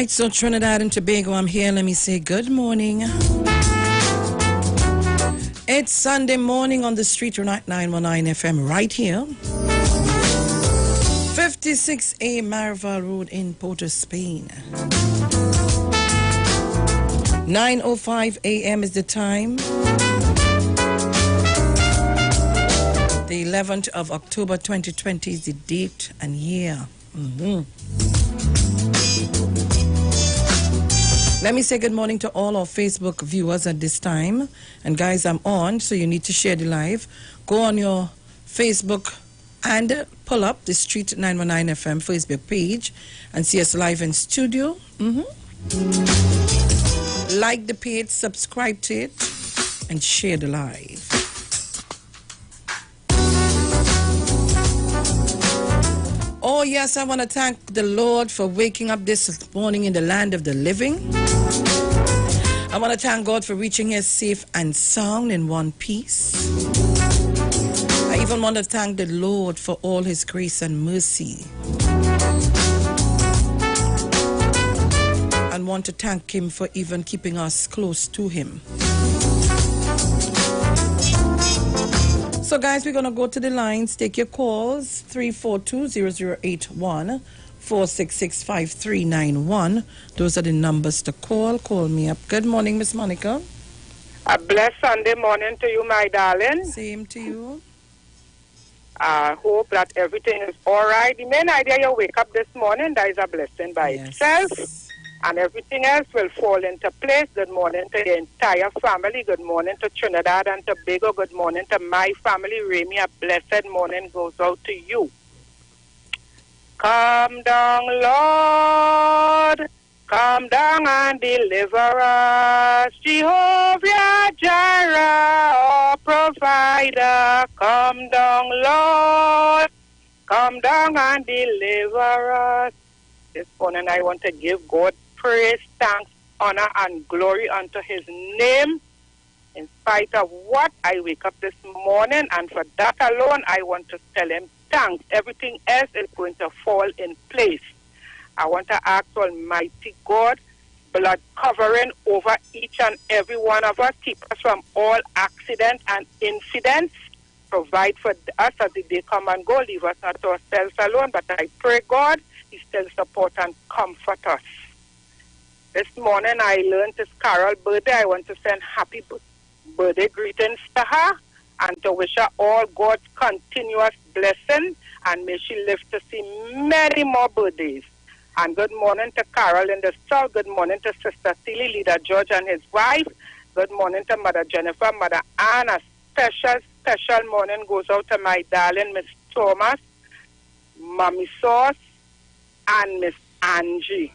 right, so Trinidad and Tobago, I'm here. Let me say good morning. It's Sunday morning on the street, 919 FM, right here. 56A Marval Road in Porto, Spain. 9:05 a.m. is the time. The 11th of October 2020 is the date and year. Let me say good morning to all our Facebook viewers at this time. And guys, I'm on, so you need to share the live. Go on your Facebook and pull up the Street 919 FM Facebook page and see us live in studio. Like the page, subscribe to it, and share the live. Oh yes, I want to thank the Lord for waking up this morning in the land of the living. I want to thank God for reaching here safe and sound in one piece. I even want to thank the Lord for all his grace and mercy. And want to thank him for even keeping us close to him. So guys, we're going to go to the lines. Take your calls. 342-0081, 466-5391. Those are the numbers to call. Call me up. Good morning, Miss Monica. A blessed Sunday morning to you, my darling. Same to you. I hope that everything is all right. The main idea you wake up this morning, that is a blessing by itself. And everything else will fall into place. Good morning to the entire family. Good morning to Trinidad and Tobago. Good morning to my family. Remy, a blessed morning goes out to you. Come down, Lord. Come down and deliver us. Jehovah Jireh, our provider. Come down, Lord. Come down and deliver us. This morning I want to give God praise, thanks, honor, and glory unto his name. In spite of what, I wake up this morning, and for that alone, I want to tell him thanks. Everything else is going to fall in place. I want to ask Almighty God, blood covering over each and every one of us, keep us from all accidents and incidents, provide for us as the day come and go, leave us not to ourselves alone, but I pray God, he still support and comfort us. This morning I learned it's Carol's birthday. I want to send happy birthday greetings to her and to wish her all God's continuous blessing, and may she live to see many more birthdays. And good morning to Carol in the South. Good morning to Sister Tilly, Leader George and his wife. Good morning to Mother Jennifer, Mother Ann. A special morning goes out to my darling Miss Thomas, Mommy Sauce, and Miss Angie.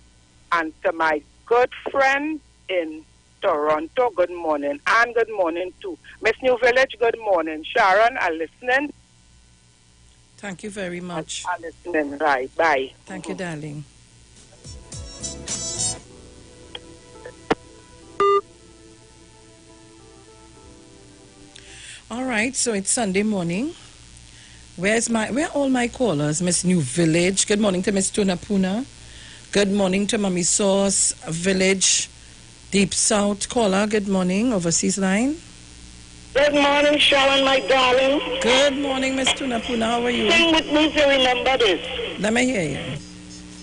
And to my good friend in Toronto, good morning. And good morning to Miss New Village, good morning. Sharon, I'm listening. Thank you very much. I'm listening, right. Bye. Thank you, darling. All right, so it's Sunday morning. Where are all my callers? Miss New Village. Good morning to Miss Tunapuna. Good morning to Mommy Sauce Village, Deep South. Caller, good morning. Overseas line. Good morning, Sharon, my darling. Good morning, Miss Tunapuna. How are you? Sing with me to remember this. Let me hear you.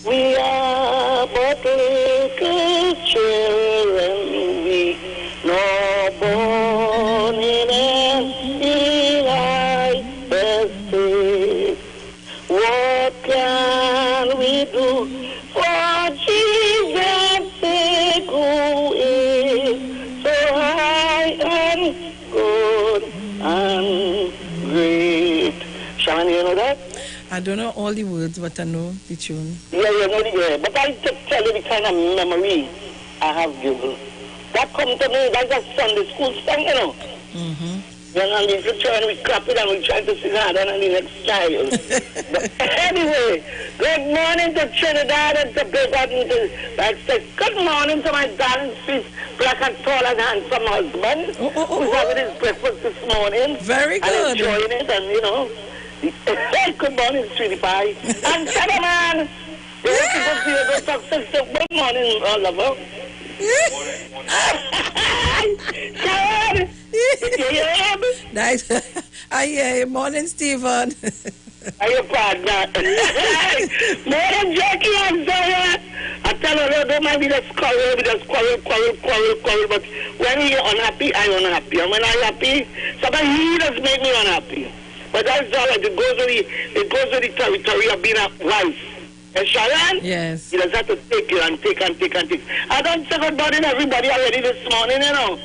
We are but little children, we nor born in empty life. What can we do for Jesus' sake, who is so high and good and great? Sharon, you know that? I don't know all the words, but I know the tune. Yeah. But I just tell you the kind of memory I have given. That come to me, that's a Sunday school song, you know. Then on the return, we clap it and we try to sing harder than the next child. But anyway, good morning to Trinidad and Tobago. Like I said, good morning to my darling, sweet, black and tall and handsome husband who's having his breakfast this morning. Very good. And enjoying it, and you know. Good morning, sweetie pie. And Shadowman, Good morning, lover. Sharon, you hear me? Nice. Morning, Stephen. Are you partner? Morning, Jackie and Zara. I tell her, don't mind me just quarrel, but when you're unhappy, I'm unhappy. And when I'm happy, sometimes he does make me unhappy. But that's all right. It goes with the territory of being a wife. And Sharon? Yes. You just have to take it and take. I don't say good morning everybody already this morning, you know.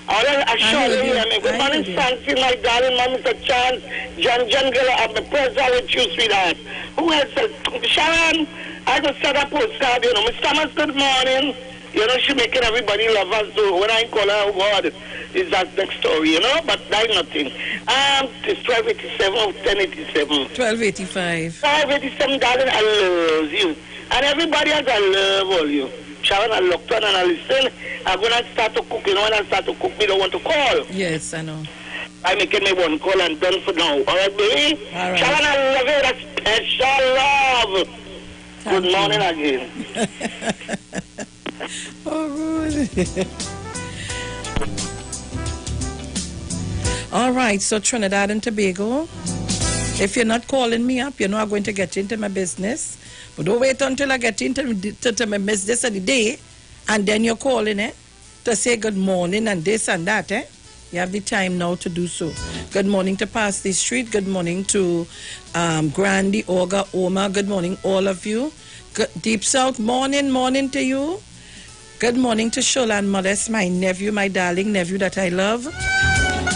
I sure you. Good morning, Fancy, my darling, Mr. Chance, John Girl, I'm the president with you, sweetheart. Who else says, Sharon, I just set a postcard, you know, Miss Thomas, good morning. You know, she making everybody love us, so when I call her, oh God, is that next story, you know, but that's nothing. It's 1287 or 1087. 1285. 1287, darling, I love you. And everybody else, I love all you. Sharon, I looked on and I listen. I'm going to start to cook. You know, when I start to cook, me don't want to call. Yes, I know. I'm making me one call and done for now. All right, baby? All right. Sharon, I love you. That's special love. Thank Good morning again. Oh, good. All right, so Trinidad and Tobago, if you're not calling me up, you know I'm going to get into my business. But don't wait until I get into my business of the day, and then you're calling it to say good morning and this and that. You have the time now to do so. Good morning to Parsley Street. Good morning to Grandy, Olga, Oma. Good morning, all of you. Deep South, morning to you. Good morning to Sholan Modest, my nephew, my darling nephew that I love.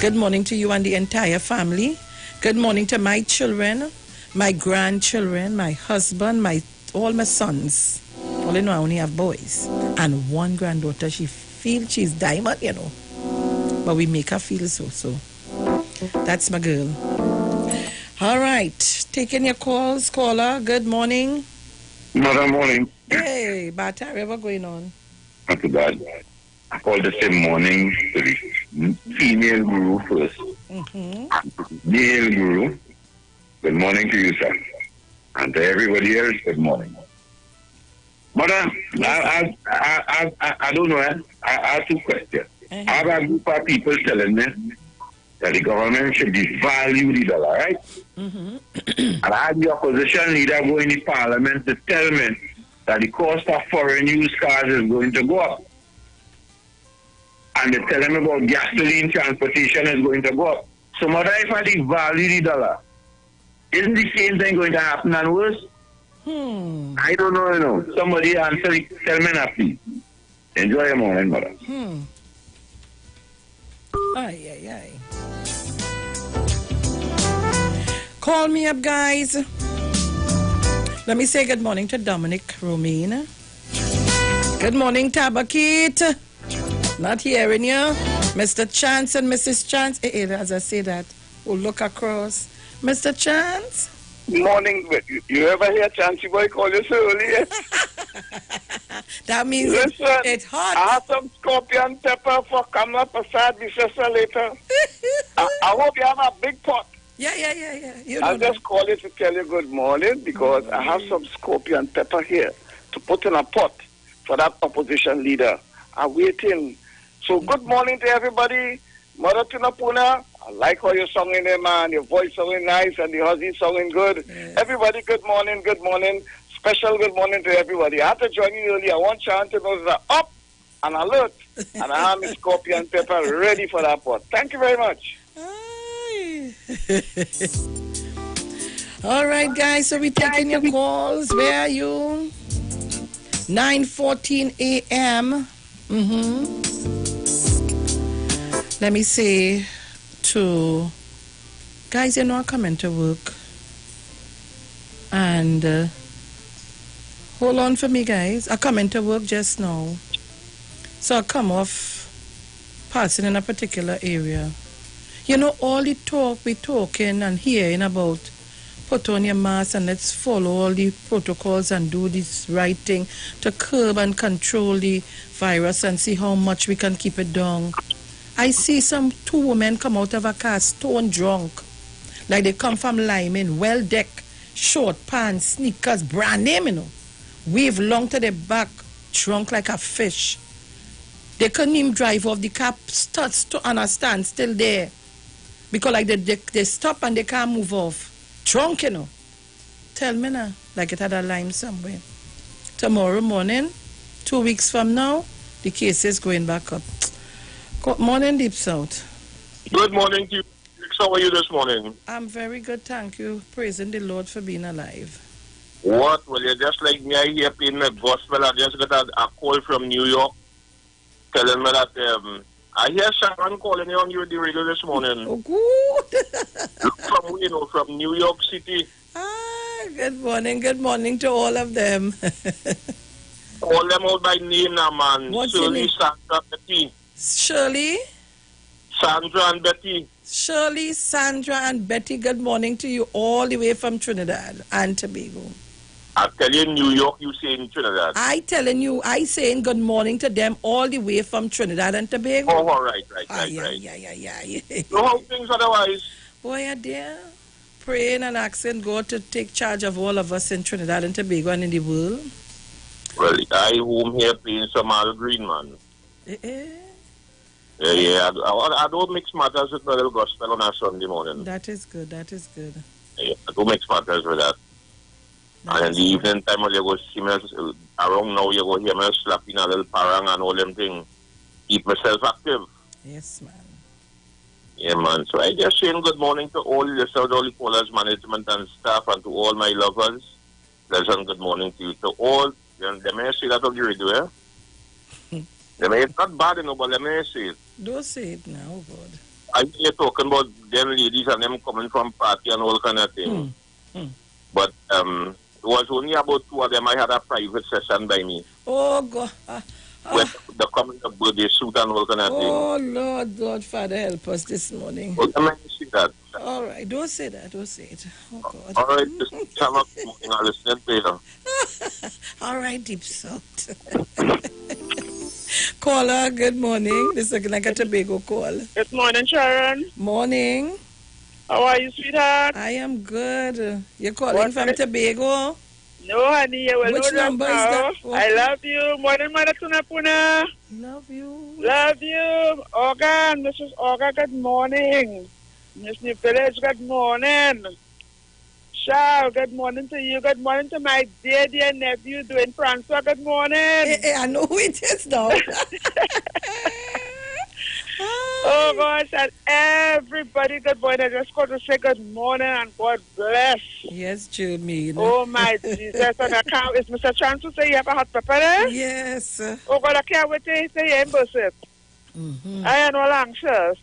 Good morning to you and the entire family. Good morning to my children, my grandchildren, my husband, all my sons. All I know, I only have boys. And one granddaughter, she feels she's diamond, you know. But we make her feel so. That's my girl. All right. Taking your calls, caller. Good morning. Mother, morning. Hey, Batari, what's going on? Not too bad. I called the same morning to the female guru first. Male guru. Good morning to you, sir. And to everybody else, good morning. Mother, I don't know. I have two questions. I have a group of people telling me that the government should devalue the dollar, right? And I had the opposition leader go in the parliament to tell me that the cost of foreign used cars is going to go up. And they're telling me about gasoline transportation is going to go up. So, mother, if I devalue the dollar, isn't the same thing going to happen and worse? I don't know, you know. Somebody answer it. Tell me now, please. Enjoy your morning, mother. Ay. Call me up, guys. Let me say good morning to Dominic Romaine. Good morning, Tabakit. Not hearing you. Mr. Chance and Mrs. Chance. As I say that, we'll look across. Mr. Chance? Morning. You ever hear Chancey boy call you so early? That means Listen, it's hot. I have some scorpion pepper for Kamla Prasad, the sister later. I hope you have a big pot. Yeah. You I'll know just call you to tell you good morning because I have some scorpion pepper here to put in a pot for that opposition leader. I'm waiting. So good morning to everybody. Mother Tunapuna, I like how you're singing there, man. Your voice sounding nice and the Aussie sounding good. Yes. Everybody, good morning. Special good morning to everybody. I had to join you early. I want Sean to know that up and alert. And I have my scorpion pepper ready for that pot. Thank you very much. All right, guys. So we're taking your calls. Where are you? 9:14 a.m. Let me say to guys, you know, I come into work and hold on for me, guys. I come into work just now, so I come off passing in a particular area. You know, all the talk we talking and hearing about put on your mask and let's follow all the protocols and do this right thing to curb and control the virus and see how much we can keep it down. I see two women come out of a car stone drunk, like they come from Lyman, well-decked, short pants, sneakers, brand name, you know. wave long to the back, drunk like a fish. They couldn't even drive off. The car starts to understand, still there. Because like they stop and they can't move off. Drunk, you know. Tell me now, like it had a line somewhere. Tomorrow morning, 2 weeks from now, the case is going back up. Good morning, Deep South. Good morning to you. How are you this morning? I'm very good, thank you. Praising the Lord for being alive. What? Well, you're just like me. I hear playing my gospel. I just got a call from New York telling me that I hear Sharon calling you on the radio this morning. Oh, good. From New York City. Ah, good morning to all of them. Call them all by name now, man. What's Shirley, your name? Sandra, Betty. Shirley? Sandra and Betty. Shirley, Sandra, and Betty, good morning to you all the way from Trinidad and Tobago. I tell you, New York, you say in Trinidad. I saying good morning to them all the way from Trinidad and Tobago. Oh, all right. Yeah. So how things otherwise? Boy, dear, praying and asking God to take charge of all of us in Trinidad and Tobago and in the world. Well, I home here playing some Al Green, man. Yeah, I don't mix matters with the little gospel on a Sunday morning. That is good. Yeah, I don't mix matters with that. And in the evening time, when you go see me around now, you go hear me slapping a little parang and all them things. Keep myself active. Yes, man. Yeah, man. So I just saying good morning to all the South All Callers management and staff and to all my lovers. Pleasant good morning to you. To all, they may say that on the radio, eh? It's not bad enough, but let me say it. Don't say it now, God. I hear you talking about them ladies and them coming from party and all kind of thing. But it was only about 2 of them. I had a private session by me. Oh, God. With the coming of birthday suit and all kind of thing. Oh, Lord, Father, help us this morning. Well, let me see that. All right, don't say that. Don't say it. Oh, God. All right, just come up and I'll listen to you. All right, Deep South. Caller, good morning. This is like a Tobago call. Good morning, Sharon. Morning. How are you, sweetheart? I am good. You're calling from Tobago? No, honey, you will Which know number is now. that? I love you. Morning, Mother Tunapuna. Love you. Love you. Olga and Mrs. Olga, good morning. Miss New Village, good morning. Charles, good morning to you. Good morning to my dear nephew, Dwayne Francois. Good morning. Hey, I know who it is now. Oh, gosh, and everybody, good morning. I just got to say good morning and God bless. Yes, Jermaine. Oh, my Jesus. And I can't, is Mr. Chance to say you have a hot pepper there? Yes. Oh, God, I can't wait to say you embrace it. I am all anxious.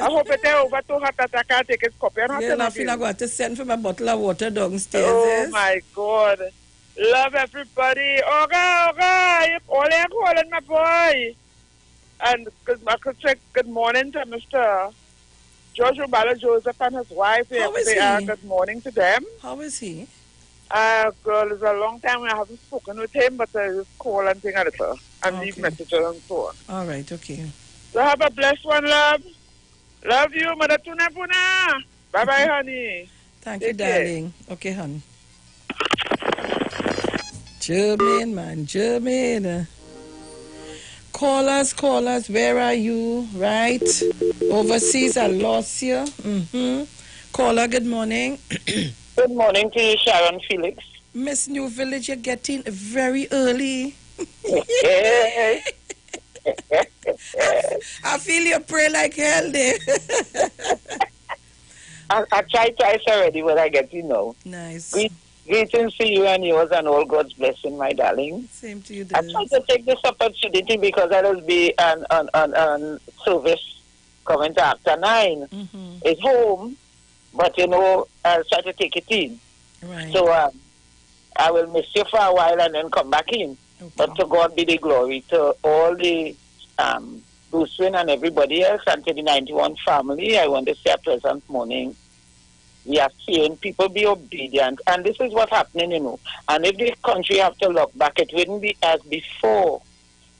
I hope it's over too hot that I can't take it cup. Yeah, I feel I'm going to send for my bottle of water downstairs. Oh, my God. Love everybody. Olga, you calling my boy. And I could say good morning to Mr. George Ubala Joseph and his wife. How is he? Good morning to them. How is he? Girl, it's a long time I haven't spoken with him, but I just call and think a little and leave messages and so on. All right, okay. So have a blessed one, love. Love you, Mother Tunapuna. Bye-bye, honey. Thank you, darling. Okay, hon. Jermaine, man, Jermaine. Callers, where are you? Right? Overseas, I lost you. Caller, good morning. Good morning to you, Sharon Felix. Miss New Village, you're getting very early. I feel you pray like hell there. I tried twice already, but I get you know. Nice. Greetings to you and yours and all God's blessing, my darling. Same to you, I darling. tried to take this opportunity because I will be on service coming to after 9. It's home, but you know, I'll try to take it in. Right. So I will miss you for a while and then come back in. Okay. But to God be the glory, to all the Bruce Wayne and everybody else, and to the 91 family, I want to say a pleasant morning. We are seeing people be obedient, and this is what's happening, you know. And if the country have to look back, it wouldn't be as before.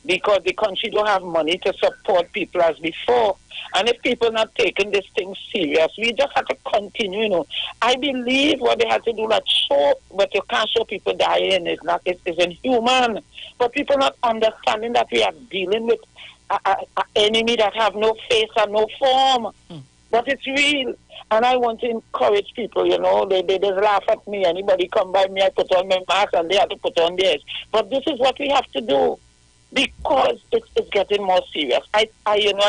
because the country don't have money to support people as before. And if people not taking this thing serious, we just have to continue, you know. I believe what they have to do, like show, but you can't show people dying. It's inhuman. But people not understanding that we are dealing with an enemy that have no face and no form. But it's real. And I want to encourage people, you know, they just laugh at me. Anybody come by me, I put on my mask and they have to put on theirs. But this is what we have to do because it's getting more serious. I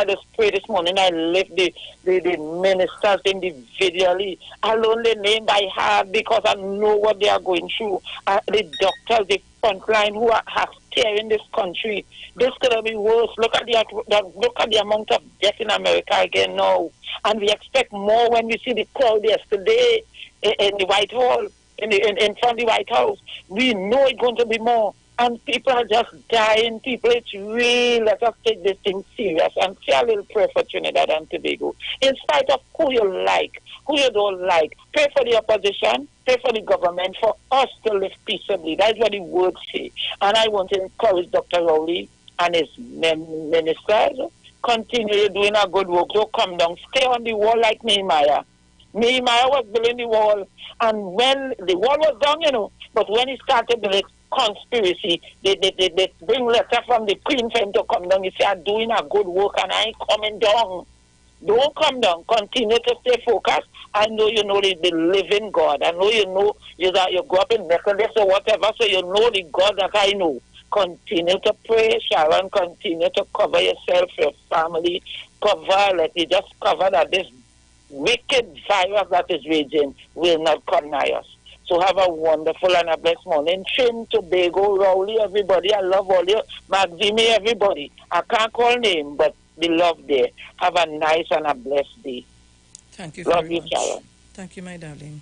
just pray this morning. I lift the ministers individually. I learn their name by heart because I know what they are going through. The doctors, the frontline who are tearing this country. This could be worse. Look at the amount of death in America again now. And we expect more when we see the crowd yesterday in the White Hall, in front of the White House. We know it's going to be more. And people are just dying. People, it's real. Let us take this thing serious and say a little prayer for Trinidad and Tobago. In spite of who you like, who you don't like, pray for the opposition, pray for the government, for us to live peaceably. That's what the word say. And I want to encourage Dr. Rowley and his ministers, continue doing a good work. Don't come down. Stay on the wall like Nehemiah. Nehemiah was building the wall. And when the wall was down, you know, but when he started building conspiracy, they bring letter from the queen for him to come down. He say, I'm doing a good work and I ain't coming down. Don't come down. Continue to stay focused. I know you know the living God. I know you know you grew up in Methodist or whatever, so you know the God that I know. Continue to pray, Sharon. Continue to cover yourself, your family. Let you just cover that this wicked virus that is raging will not come nigh us. So have a wonderful and a blessed morning. Trin, Tobago, Rowley, everybody. I love all you. Maxime, everybody. I can't call name, but the love there. Have a nice and a blessed day. Thank you love very you, much. Sharon. Thank you, my darling.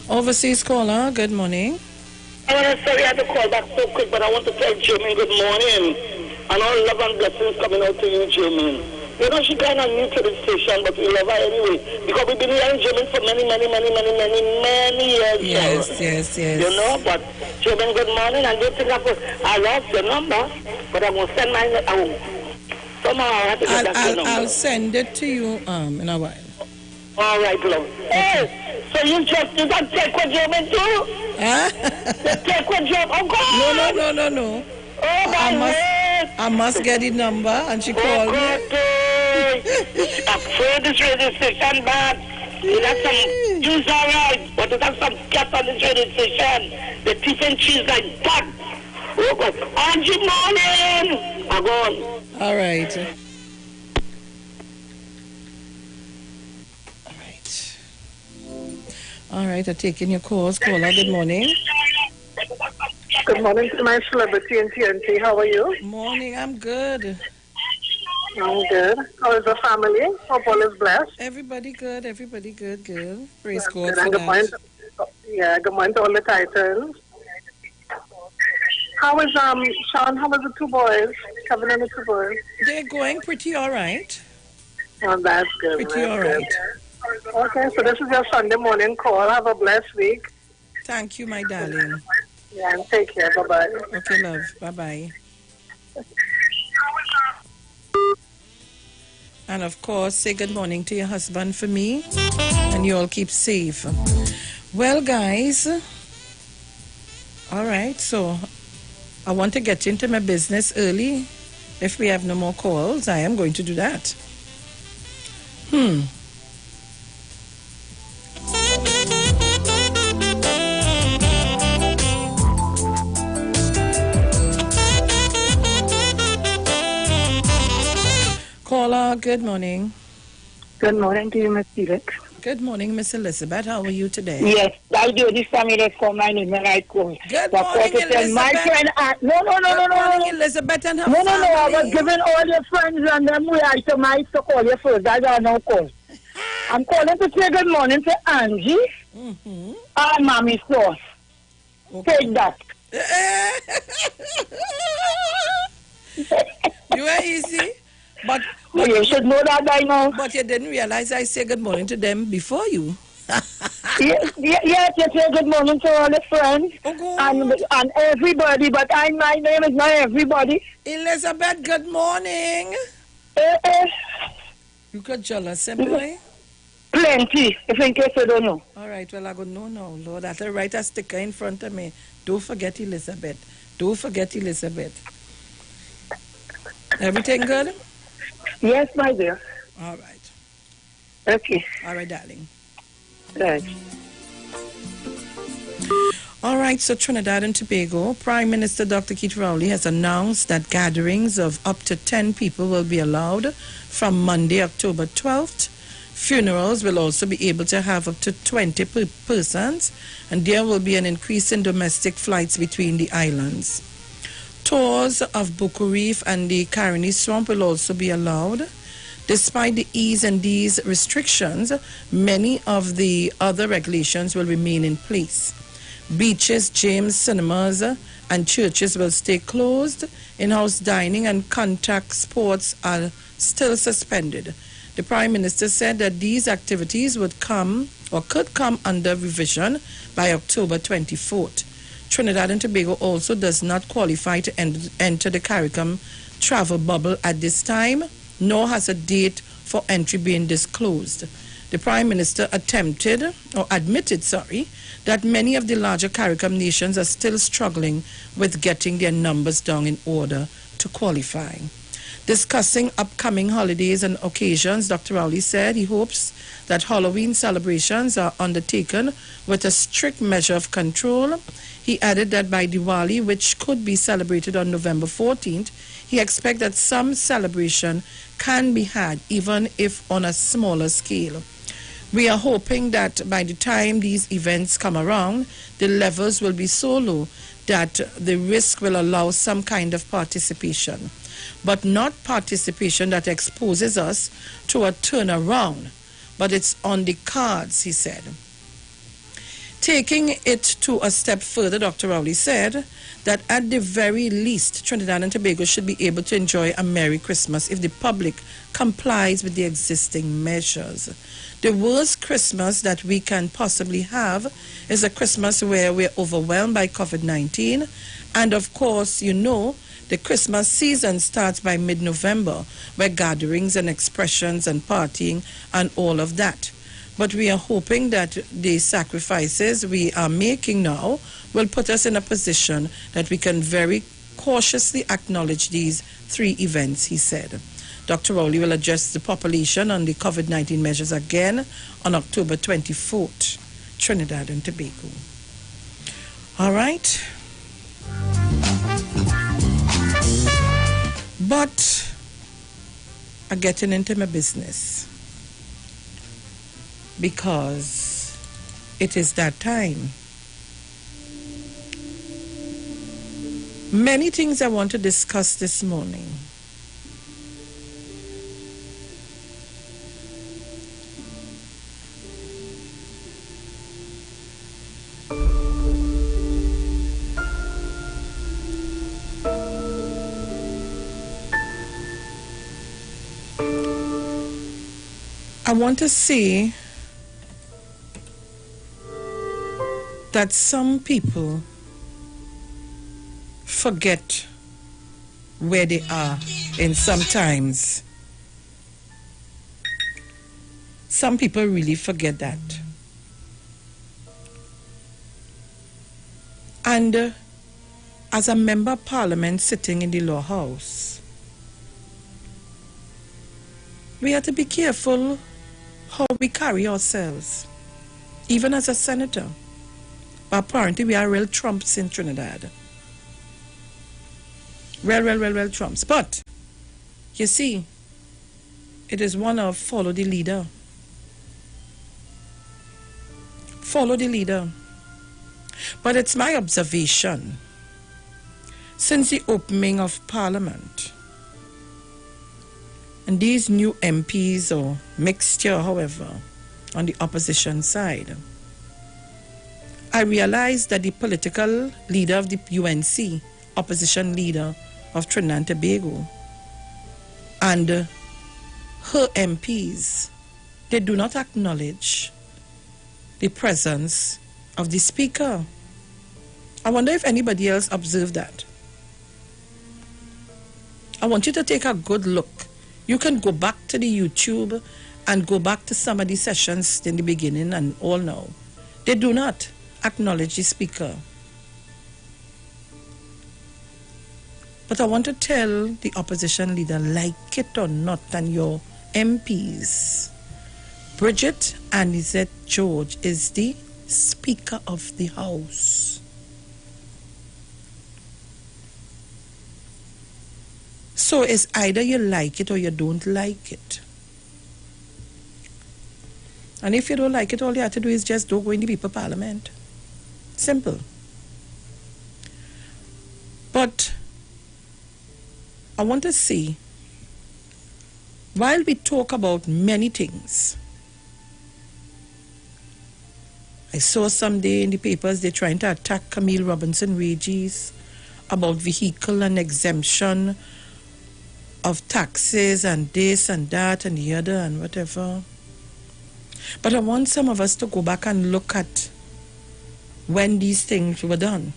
Overseas caller, good morning. I want to say I had to call back so quick, but I want to tell Jermaine good morning. And all love and blessings coming out to you, Jermaine. You know, she kind of new to the station, but we love her anyway. Because we've been hearing Jermaine for many years. Yes. You know, but Jermaine, good morning. And don't think I lost your number, but I'm going to send mine home. Somehow I have to get that your number. I'll send it to you in a while. All right, love. Hey, so you got take what Jermaine too? Huh? You take what job? Oh, God. No. Oh, I must get the number, and she called me. I'm afraid this radio station bad. You got some Jews all right, but you got some cats on this radio station. The teeth and cheese like that. Oh, God. Angie, morning. I'm gone. All right. All right, I'm taking your calls. Caller, good morning. Good morning to my celebrity in TNT. How are you? Morning, I'm good. I'm good. How is the family? Hope all is blessed. Everybody good. Praise God good. for Good morning. Good morning to all the Titans. How is Sean? How is the two boys? Kevin and the two boys? They're going pretty all right. Oh, that's good. Pretty all right. Okay, so this is your Sunday morning call. Have a blessed week. Thank you, my darling. Yeah, and take care. Bye-bye. Okay, love. Bye-bye. And, of course, say good morning to your husband for me. And you all keep safe. Well, guys. All right, so I want to get into my business early. If we have no more calls, I am going to do that. Caller, good morning. Good morning to you, Miss Felix. Good morning, Miss Elizabeth. How are you today? Yes, I do. This time it is for my name when I call. Good morning, Elizabeth. My friend, Good morning, Elizabeth and her family. I was giving all your friends and them we I used to call you first. I don't know call. I'm calling to say good morning to Angie and Mommy Sauce. Okay. Take that. You are easy. But you should know that by now. But you didn't realize I say good morning to them before you. Yes. Good morning to all the friends and everybody. But my name is not everybody. Elizabeth, good morning. Eh, You got jealous, simply? Plenty, if in case you don't know. All right, well, I go no, Lord. I'll write a sticker in front of me. Don't forget Elizabeth. Don't forget Elizabeth. Everything good? Yes, my dear. All right. Okay. All right, darling. Right. All right, so Trinidad and Tobago, Prime Minister Dr. Keith Rowley has announced that gatherings of up to 10 people will be allowed from Monday, October 12th. Funerals will also be able to have up to 20 persons, and there will be an increase in domestic flights between the islands. Tours of Buku Reef and the Caroni Swamp will also be allowed. Despite the ease in these restrictions, many of the other regulations will remain in place. Beaches, gyms, cinemas, and churches will stay closed. In-house dining and contact sports are still suspended. The Prime Minister said that these activities would come or could come under revision by October 24th. Trinidad and Tobago also does not qualify to enter the CARICOM travel bubble at this time, nor has a date for entry being disclosed. The Prime Minister admitted, that many of the larger CARICOM nations are still struggling with getting their numbers down in order to qualify. Discussing upcoming holidays and occasions, Dr. Rowley said he hopes that Halloween celebrations are undertaken with a strict measure of control. He added that by Diwali, which could be celebrated on November 14th, he expects that some celebration can be had, even if on a smaller scale. We are hoping that by the time these events come around, the levels will be so low that the risk will allow some kind of participation, but not participation that exposes us to a turnaround. But it's on the cards, he said. Taking it to a step further, Dr. Rowley said that at the very least, Trinidad and Tobago should be able to enjoy a Merry Christmas if the public complies with the existing measures. The worst Christmas that we can possibly have is a Christmas where we're overwhelmed by COVID-19. And of course, you know, the Christmas season starts by mid-November, where gatherings and expressions and partying and all of that. But we are hoping that the sacrifices we are making now will put us in a position that we can very cautiously acknowledge these three events, he said. Dr. Rowley will address the population on the COVID-19 measures again on October 24th, Trinidad and Tobago. All right. But I'm getting into my business because it is that time. Many things I want to discuss this morning. I want to say that some people forget where they are, and sometimes some people really forget that. And as a member of parliament sitting in the law house, we have to be careful how we carry ourselves, even as a senator. But apparently we are real trumps in Trinidad. Real trumps. But, you see, it is one of follow the leader. Follow the leader. But it's my observation, since the opening of Parliament, and these new MPs or mixture, however, on the opposition side, I realized that the political leader of the UNC, opposition leader of Trinidad and Tobago, and her MPs, they do not acknowledge the presence of the speaker. I wonder if anybody else observed that. I want you to take a good look. You can go back to the YouTube and go back to some of the sessions in the beginning and all now. They do not acknowledge the speaker. But I want to tell the opposition leader, like it or not, and your MPs, Bridget Anizette George is the Speaker of the House. So it's either you like it or you don't like it. And if you don't like it, all you have to do is just don't go in the people parliament. Simple. But I want to see, while we talk about many things, I saw someday in the papers they're trying to attack Camille Robinson wages about vehicle and exemption of taxes and this and that and the other and whatever. But I want some of us to go back and look at when these things were done.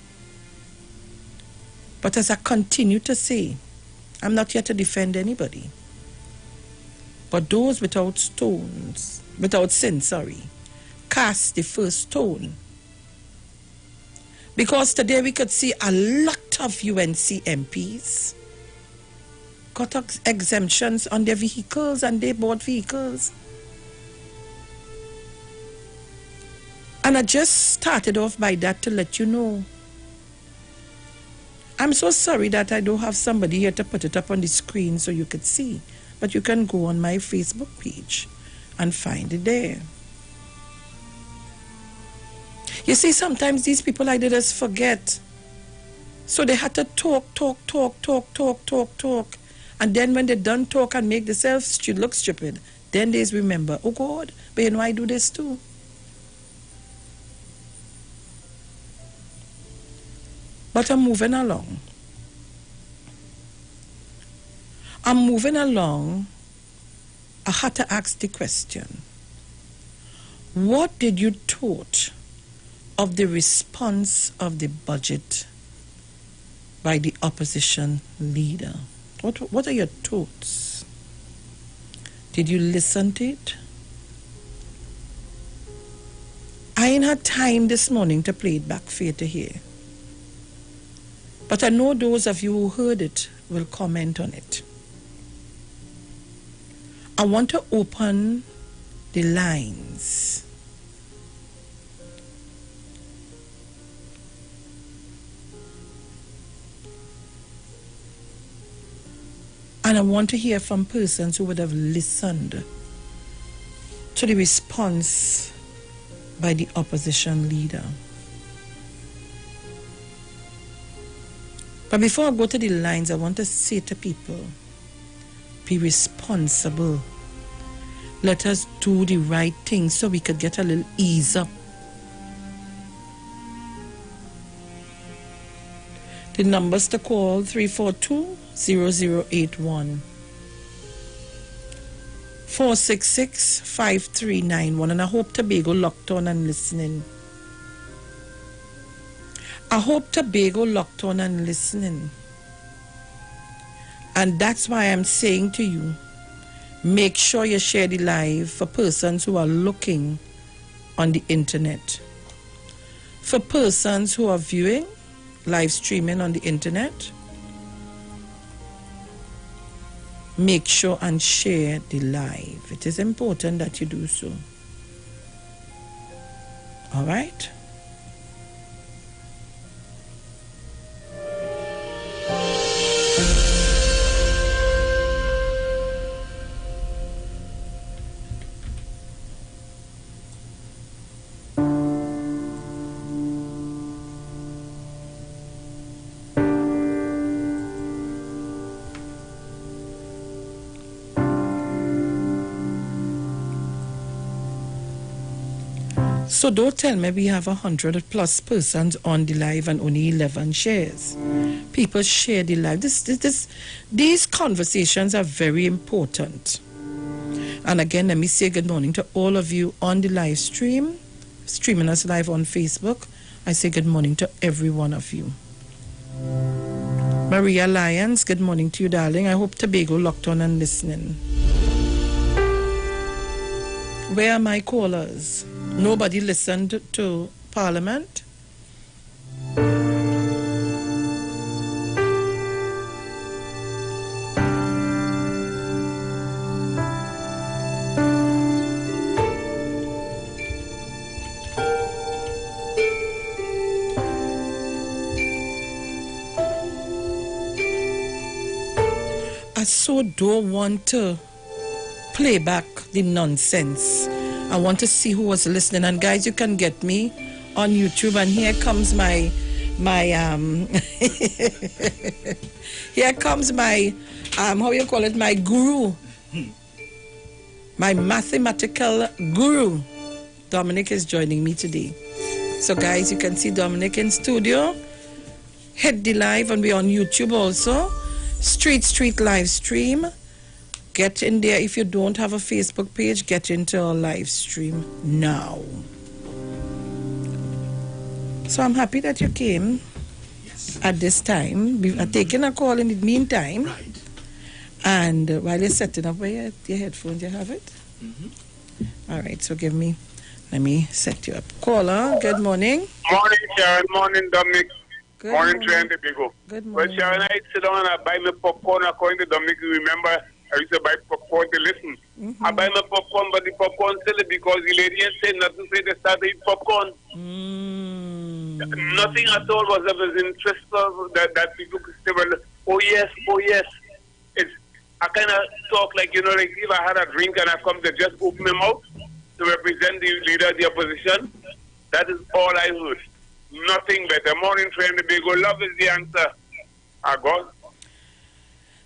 But as I continue to say, I'm not here to defend anybody. But those without sin, cast the first stone. Because today we could see a lot of UNC MPs got exemptions on their vehicles and they bought vehicles. And I just started off by that to let you know. I'm so sorry that I don't have somebody here to put it up on the screen so you could see. But you can go on my Facebook page and find it there. You see, sometimes these people like they just forget. So they had to talk. And then when they done talk and make themselves look stupid, then they remember, oh God, but you know I do this too. But I'm moving along. I had to ask the question, what did you thought of the response of the budget by the opposition leader? What are your thoughts? Did you listen to it? I ain't had time this morning to play it back for you to hear. But I know those of you who heard it will comment on it. I want to open the lines. And I want to hear from persons who would have listened to the response by the opposition leader. But before I go to the lines, I want to say to people, be responsible. Let us do the right thing so we could get a little ease up. The numbers to call, 342-0081. 466-5391. And I hope Tobago locked on and listening. I hope Tobago locked on and listening. And that's why I'm saying to you, make sure you share the live for persons who are looking on the internet. For persons who are viewing, live streaming on the internet, make sure and share the live. It is important that you do so. All right? So don't tell me we have 100+ persons on the live and only 11 shares. People share the live. These conversations are very important. And again, let me say good morning to all of you on the live stream. streaming us live on Facebook. I say good morning to every one of you. Maria Lyons, good morning to you, darling. I hope Tobago locked on and listening. Where are my callers? Nobody listened to Parliament. I so don't want to play back the nonsense. I want to see who was listening. And guys, you can get me on YouTube. And here comes my here comes my how you call it, my guru, my mathematical guru. Dominic is joining me today. So guys, you can see Dominic in studio. Hit the live, and we're on YouTube also. Street live stream. Get in there. If you don't have a Facebook page, get into our live stream now. So I'm happy that you came at this time. We are taking a call in the meantime. Right. And while you're setting up your headphones, you have it? Mm-hmm. All right, so let me set you up. Caller, good morning. Morning, Sharon. Morning, Dominic. Good morning, Trey and the Bigo. Good Well, morning. Sharon, I sit down and I buy my popcorn according to Dominic. You remember, I used to buy popcorn to listen. Mm-hmm. I buy my popcorn, but the popcorn silly because the lady ain't saying nothing, say they started eating popcorn. Nothing at all was of his interest that people could say, well, oh yes. I kind of talk like, like if I had a drink and I come to just open my mouth to represent the leader of the opposition. That is all I heard. Nothing better. Morning, friend, the big love is the answer. God.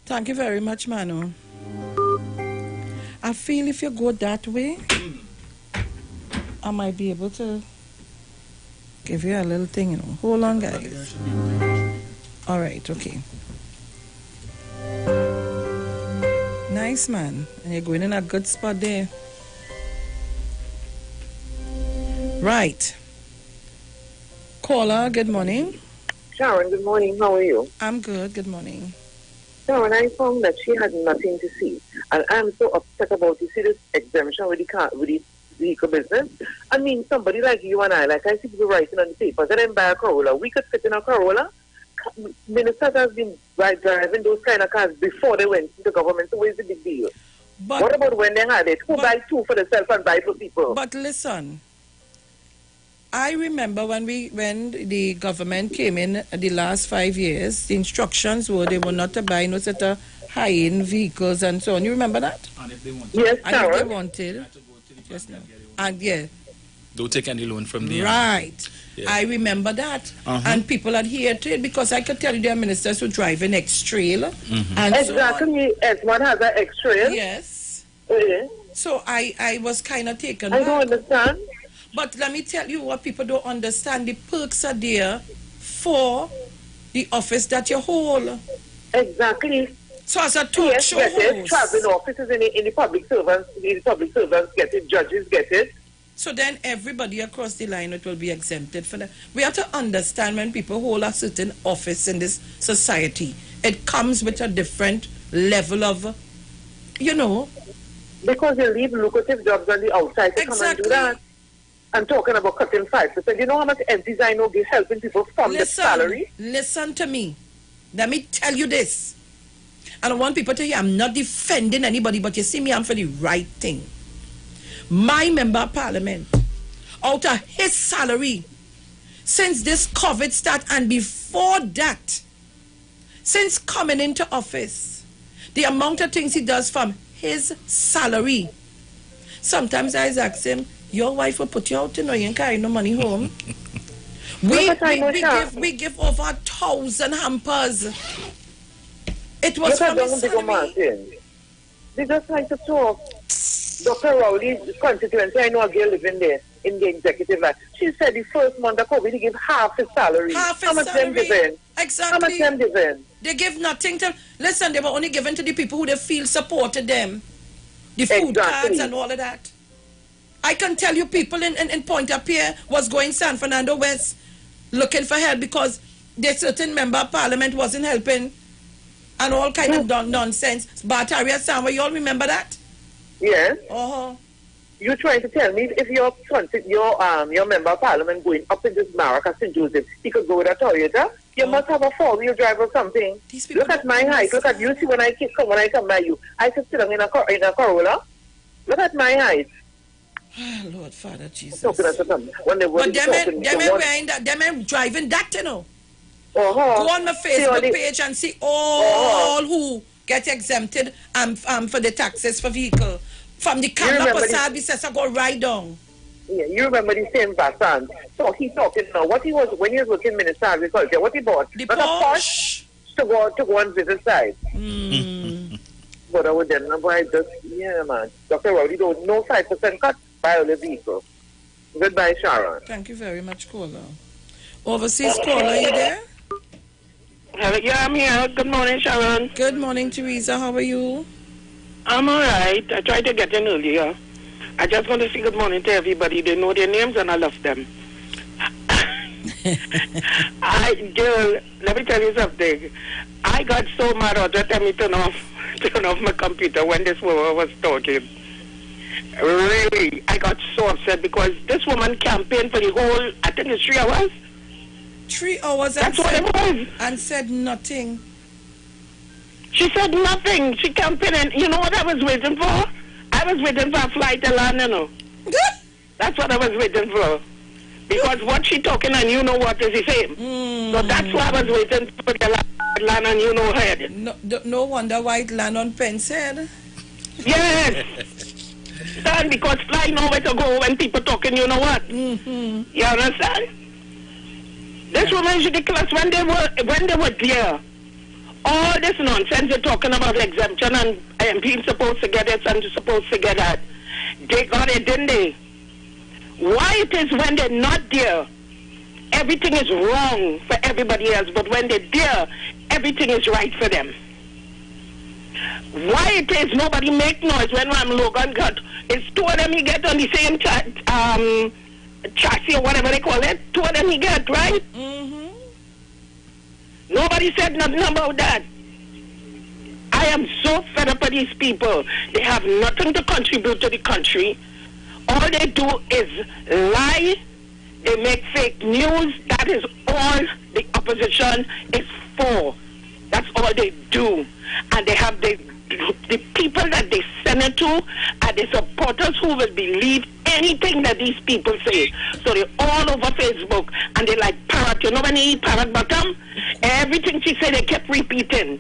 Thank you very much, Manu. I feel if you go that way, I might be able to give you a little thing, Hold on, guys. All right, okay. Nice, man. And you're going in a good spot there. Right. Caller, good morning. Sharon, good morning. How are you? I'm good. Good morning. Sharon, I found that she had nothing to see. And I'm so upset about this exemption with the vehicle business. I mean, somebody like you and I, like I see people writing on the papers, and then buy a Corolla. We could sit in a Corolla. Ministers have been driving those kind of cars before they went to the government. So where's the big deal? But, what about when they had it? Who buy two for themselves and buy for people? But listen, I remember when the government came in the last 5 years, the instructions were they were not to buy no set of high-end vehicles and so on. You remember that? And if they wanted, yes, and if they wanted, just now. And yeah. Don't take any loan from them. Right. Yeah. I remember that. And people adhere to it because I could tell you there are ministers who drive an X-Trail. And exactly. S1 has an X-Trail. Yes. Yeah. So I was kind of taken I back. don't understand. But let me tell you what people don't understand. The perks are there for the office that you hold. Exactly. So as a talk show host. Traveling offices in the public servants, get it, judges get it. So then everybody across the line, it will be exempted for that. We have to understand when people hold a certain office in this society, it comes with a different level of, Because you leave lucrative jobs on the outside to come and do that. I'm talking about cutting 5%. You know how much empties I know give helping people from the salary? Listen to me. Let me tell you this. And I want people to hear I'm not defending anybody, but you see me, I'm for the right thing. My member of parliament, out of his salary, since this COVID started and before that, since coming into office, the amount of things he does from his salary. Sometimes I ask him, your wife will put you out, you ain't carry no money home. we give over 1,000 hampers. It was from his salary. They just like to talk. Dr. Rowley's constituency, I know a girl living there in the executive line. She said the first month of COVID, they give half his salary. Half his How much salary? them given? Exactly. How much them given? They give nothing to... Listen, they were only given to the people who they feel supported them. The food cards and all of that. I can tell you people in Point-a-Pierre was going San Fernando West looking for help because their certain member of parliament wasn't helping and all kind of nonsense. Bataria Samba, you all remember that? Yes. Uh-huh. You trying to tell me if your member of parliament going up in this Maracas St. Joseph, he could go with a Toyota? You must have a four-wheel drive or something. Look at my height. Look at you. See when I come by you, I sit sitting in a Corolla. Look at my height. Lord Father Jesus. But them driving that, you know. Uh-huh. Go on my Facebook page and see all who get exempted for the taxes for vehicle. From the Canada Passad, he says I go right down. Yeah, you remember the same person. So he's talking now. What he was when he was working Minister of Agriculture, what he bought? The Porsche to go on visit side. But I would then buy just man. Dr. Rowdy don't no 5% cut by the vehicle. Goodbye, Sharon. Thank you very much, caller. Overseas caller, you there? Yeah, I'm here. Good morning, Sharon. Good morning, Teresa. How are you? I'm all right. I tried to get in earlier. I just want to say good morning to everybody. They know their names and I love them. Girl, let me tell you something. I got so mad at that time I turn off my computer when this woman was talking. Really, I got so upset because this woman campaigned for the whole, I think it's 3 hours. 3 hours. That's what it was. And said nothing. She said nothing. She campaigned, and you know what I was waiting for? I was waiting for a flight to land, you know. That's what I was waiting for. Because what she talking and you know what is the same. So that's why I was waiting for the land and you know head. No wonder why it land on Pence head. Yes. Understand? Because fly nowhere to go when people talking, you know what? You understand? This woman is ridiculous when they were there. All this nonsense they're talking about exemption and MPs supposed to get it and supposed to get that. They got it, didn't they? Why it is when they're not there, everything is wrong for everybody else, but when they're there, everything is right for them. Why it is nobody make noise when Ram Logan got, it's 2 of them he get on the same chassis or whatever they call it, 2 of them he get, right? Nobody said nothing about that. I am so fed up with these people. They have nothing to contribute to the country. All they do is lie. They make fake news. That is all the opposition is for. That's all they do. And they have the people that they send it to are the supporters who will believe anything that these people say. So they're all over Facebook and they like parrot. You know when they eat parrot bottom? Everything she said they kept repeating.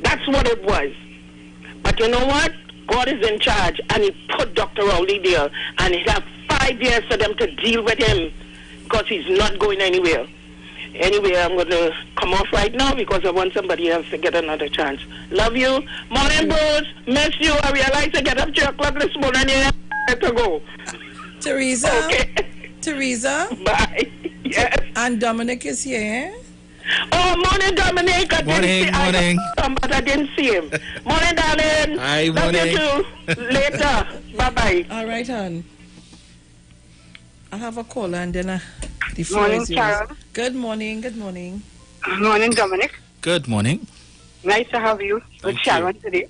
That's what it was. But you know what? God is in charge and he put Dr. Rowley there and he has 5 years for them to deal with him because he's not going anywhere. Anyway, I'm going to come off right now because I want somebody else to get another chance. Love you. Morning, Bruce. Miss you. I realized I get up 3 o'clock this morning and I have to go. Teresa. Okay. Teresa. Bye. Yes. And Dominic is here. Oh, morning, Dominic. Morning. But I didn't see him. Morning, darling. Hi, love morning. you too. Later. Bye-bye. All right, hon. I have a caller and then the floor Morning, is yours. Sharon. Good morning. Good morning. Morning, Dominic. Good morning. Nice to have you with Sharon today.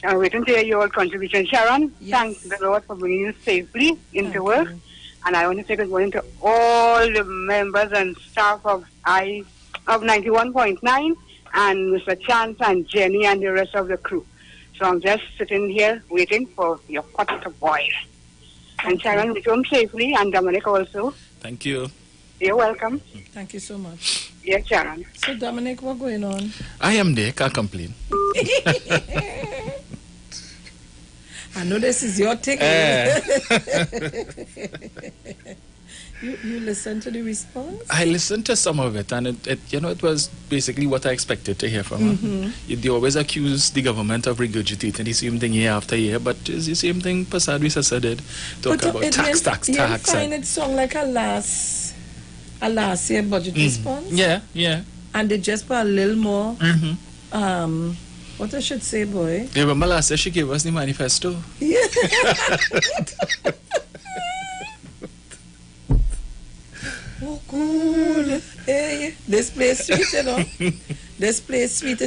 I'm waiting to hear your contribution. Sharon, thank the Lord for bringing you safely into work. And I want to say good morning to all the members and staff of 91.9 and Mr. Chance and Jenny and the rest of the crew. So I'm just sitting here waiting for your pot to boil. And Sharon, return safely, and Dominic also. Thank you. You're welcome. Thank you so much. Yes, Sharon. So, Dominic, what's going on? I am there, can't complain. I know this is your thing. You listened to the response? I listened to some of it, and it was basically what I expected to hear from her. They always accuse the government of regurgitating the same thing year after year, but it's the same thing Pasadri Sasa did. Talk about tax. You find it sound like a last year budget response? Yeah. And they just put a little more, what I should say, boy? You remember last year she gave us the manifesto? Yeah. Ooh, hey, this place sweet, you know. This place sweet.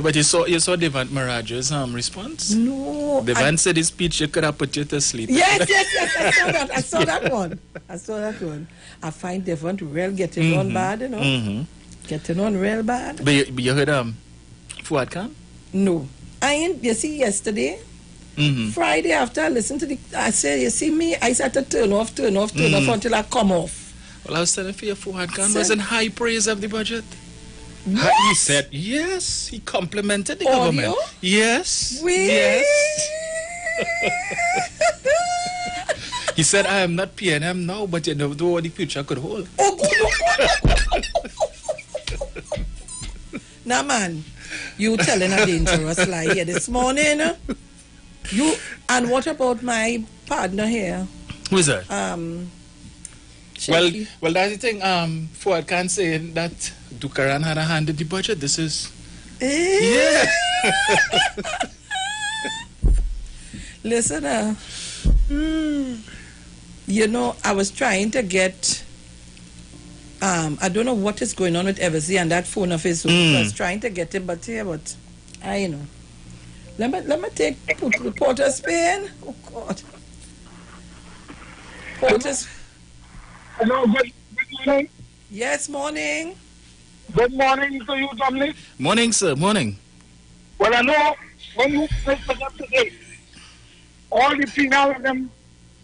But you saw Devant Mirage's response? No. Devant said his speech you could have put you to sleep. Yes. I saw that one. I find Devant real getting on bad, you know. Getting on real bad. But you heard Fuad Khan? No. You see, yesterday, Friday after I listened to I said, you see me, I had to turn off until I come off. Well, I was telling you, Fuad Khan was in high praise of the budget. What? He said, yes, he complimented the government. Yes. Yes. He said, I am not PNM now, but you know what the future could hold. Now, man, you telling a dangerous lie here this morning. And what about my partner here? Who is that? Shaky. Well, that's the thing. Fuad Khan saying that Dukaran had a hand in the budget. This is... Yeah. Listen, you know, I was trying to get... I don't know what is going on with Eversy and that phone of his. I was trying to get him, but I know. Let me take Porter's Spain. Oh, God. Porter's... Hello, good morning. Yes, morning. Good morning to you, Dominic. Morning, sir. Morning. Well, I know when you first up today, all the penal of them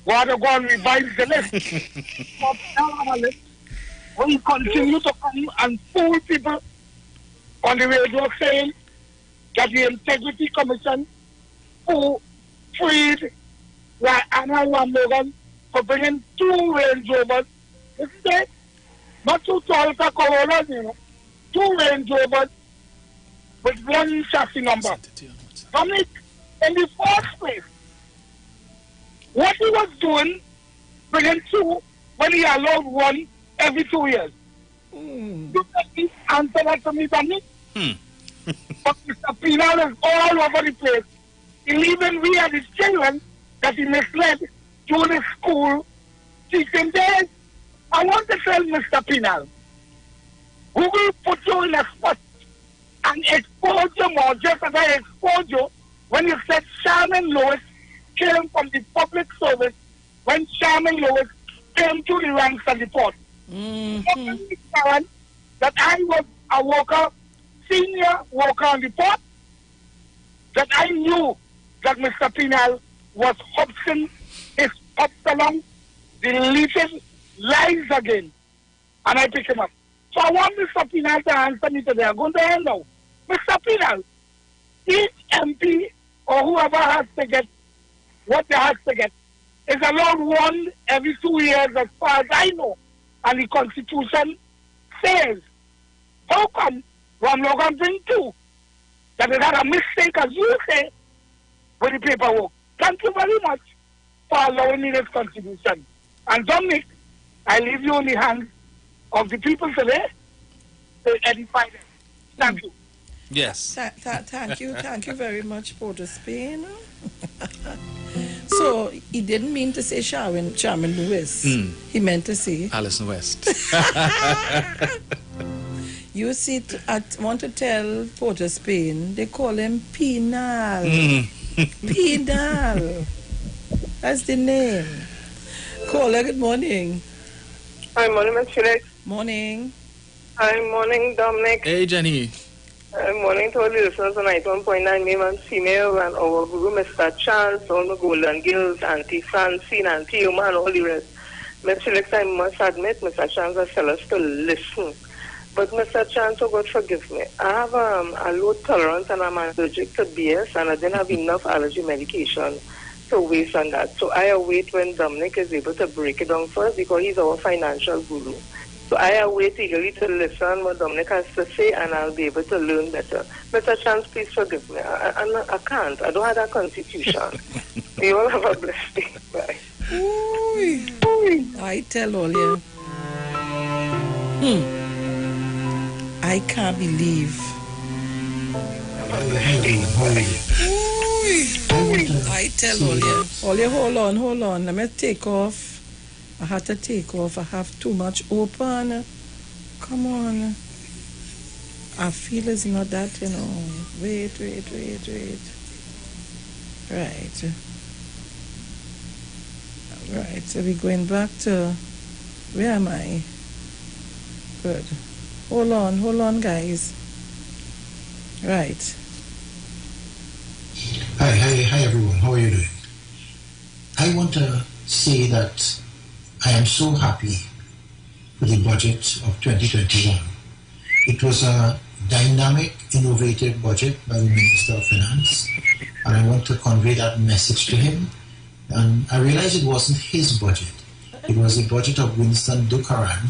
want to go and revise the list. We continue to come and fool people on the radio saying that the Integrity Commission who freed Anna Morgan for bringing 2 Range Rovers. This is it. Not 2 Toyota Corollas, you know. 2 Range Rovers with 1 chassis number. Dominic, in the first place, what he was doing, bringing 2 when he allowed 1 every 2 years. You can answer that to me, Dominic? But Mr. Penal is all over the place. Even we are his children that he misled during his school teaching days. I want to tell Mr. Penal, who will put you in a spot and expose you more just as I exposed you when you said Sherman Lewis came from the public service when Sherman Lewis came to the ranks of the port. That I was a worker, senior worker on the port, that I knew that Mr. Penal was Hobson, his Upsalon, deleted lies again. And I pick him up. So I want Mr. Penal to answer me today. I'm going to end now. Mr. Penal, each MP or whoever has to get what they have to get is allowed 1 every 2 years as far as I know. And the Constitution says, how come Ron Logan bring 2? That is not a mistake, as you say, with the paperwork. Thank you very much for allowing me this contribution. And Dominic, I leave you in the hands of the people today to edify them. Thank you. Yes. Thank you very much, Porter Spain. So he didn't mean to say Sherman Lewis. He meant to say Alison West. You see, I want to tell Porter Spain, they call him Penal. Penal. That's the name. Caller, good morning. Hi, morning, Ms. Felix. Morning. Hi, morning, Dominic. Hey, Jenny. Morning to all the listeners on 91.9, male and female, and our guru, Mr. Chance, all the Golden Girls, Auntie Francine, Auntie Uma, and all the rest. Ms. Felix, I must admit, Mr. Chance has tell us to listen. But Mr. Chance, oh God forgive me, I have a low tolerance and I'm allergic to BS, and I didn't have enough allergy medication to waste on that. So I await when Dominic is able to break it down first because he's our financial guru. So I await eagerly to listen what Dominic has to say, and I'll be able to learn better. Mr. Chance, please forgive me. I can't. I don't have that constitution. You all have a blessed day. Bye. I tell all you. I can't believe. I tell all you. Hold on. Let me take off I had to take off. I have too much open. Come on. I feel it's not that, you know. Wait. Right, so we're going back to, where am I? Good. Hold on, guys. Right. Hi everyone, how are you doing? I want to say that I am so happy with the budget of 2021. It was a dynamic, innovative budget by the Minister of Finance, and I want to convey that message to him. And I realized it wasn't his budget. It was the budget of Winston Dukaran,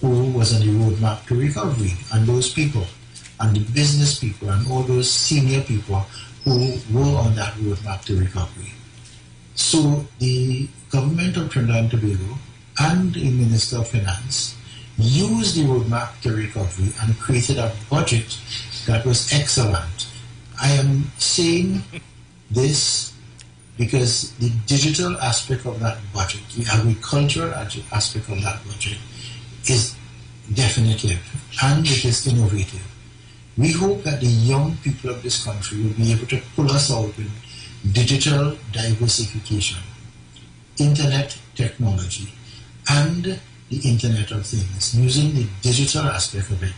who was on the roadmap to recovery, and those people, and the business people, and all those senior people who were on that roadmap to recovery. So the government of Trinidad and Tobago and the Minister of Finance used the roadmap to recovery and created a budget that was excellent. I am saying this because the digital aspect of that budget, the agricultural aspect of that budget is definitive and it is innovative. We hope that the young people of this country will be able to pull us out in digital diversification, internet technology, and the Internet of Things, using the digital aspect of it.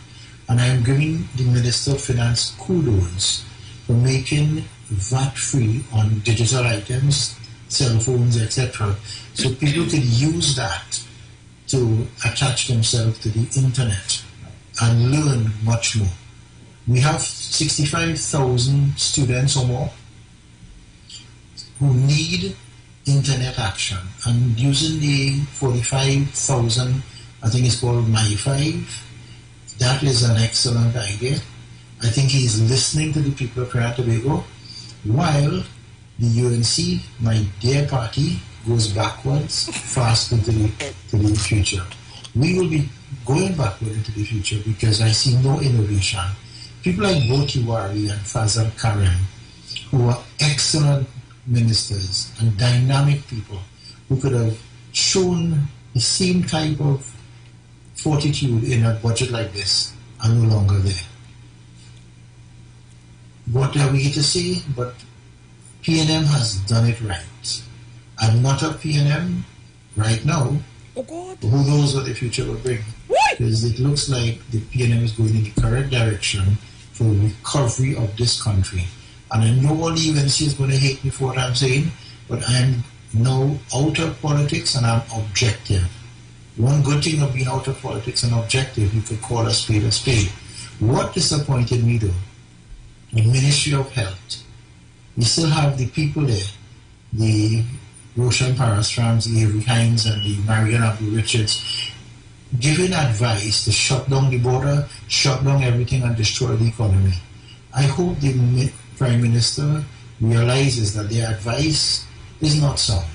And I am giving the Minister of Finance kudos for making VAT-free on digital items, cell phones, etc. So people could use that to attach themselves to the internet and learn much more. We have 65,000 students or more who need internet action, and using the 45,000, I think it's called My5, that is an excellent idea. I think he's listening to the people of Trinidad and Tobago, while the UNC, my dear party, goes backwards fast into the future. We will be going backward into the future because I see no innovation. People like Botiwari and Fazal Karen, who are excellent ministers and dynamic people who could have shown the same type of fortitude in a budget like this, are no longer there. What are we to say? But PNM has done it right. I'm not a PNM right now. Oh God. Who knows what the future will bring? Because it looks like the PNM is going in the correct direction for recovery of this country. And I know all the UNC is going to hate me for what I'm saying, but I am now out of politics and I'm objective. One good thing of being out of politics and objective, you could call a spade a spade. What disappointed me though, the Ministry of Health, we still have the people there, the Roshan Parastrams, the Avery Hines and the Myron Richards, giving advice to shut down the border, shut down everything and destroy the economy. I hope the Prime Minister realizes that their advice is not sound.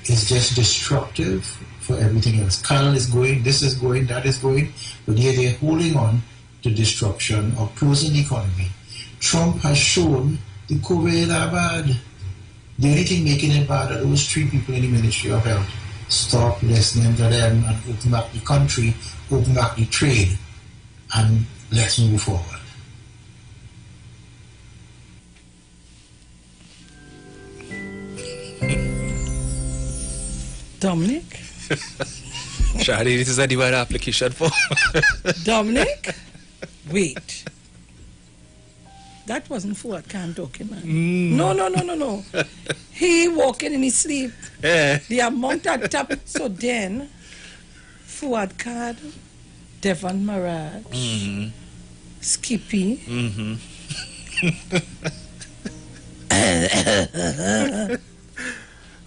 It's just destructive for everything else. Kyle is going, this is going, that is going, but here they're holding on to destruction or closing the economy. Trump has shown the COVID are bad. The only thing making it bad are those three people in the Ministry of Health. Stop listening to them and open back the country, open back the trade, and let's move forward. Dominic? Shari, this is a divine application for. Dominic? Wait. That wasn't Fuad Khan talking, man. No. He walking in his sleep. Yeah. The amount of tap. So then, Fuad Khan, Devon Maraj, Skippy,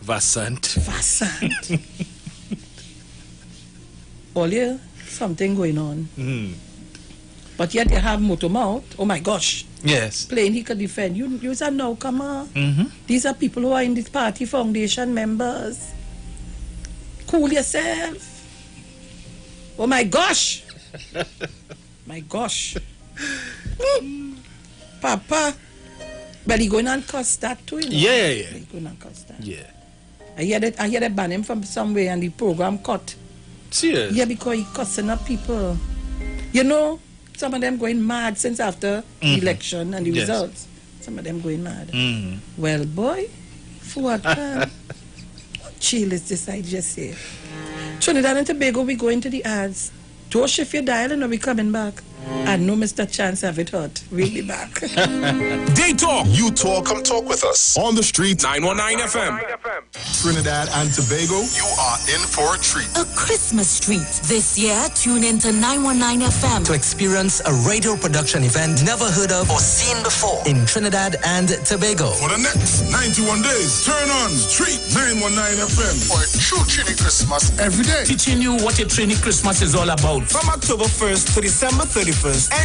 Vasant. All something going on. But yet they have Motomouth. Oh my gosh. Yes. Playing he could defend. You are newcomer. These are people who are in this party foundation members. Cool yourself. Oh my gosh. My gosh. Papa. But he going and cuss that too, you know? Yeah. He going and cuss that. Yeah. I hear they ban him from somewhere and the program cut. Serious? Yeah, because he cussing up people. You know, some of them going mad since after the election and the results. Some of them going mad. Well, boy, for what? Chill is this, I just say. Trinidad and Tobago, we go into the ads. Don't shift your dial and we coming back. And no Mr. Chance have it hot. We'll be back. They talk. You talk. Come talk with us. On the street, 919 FM. Trinidad and Tobago, you are in for a treat. A Christmas treat. This year, tune into 919 FM to experience a radio production event never heard of or seen before in Trinidad and Tobago. For the next 91 days, turn on Street 919 FM for a true Trini Christmas every day. Teaching you what a Trini Christmas is all about. From October 1st to December 31st,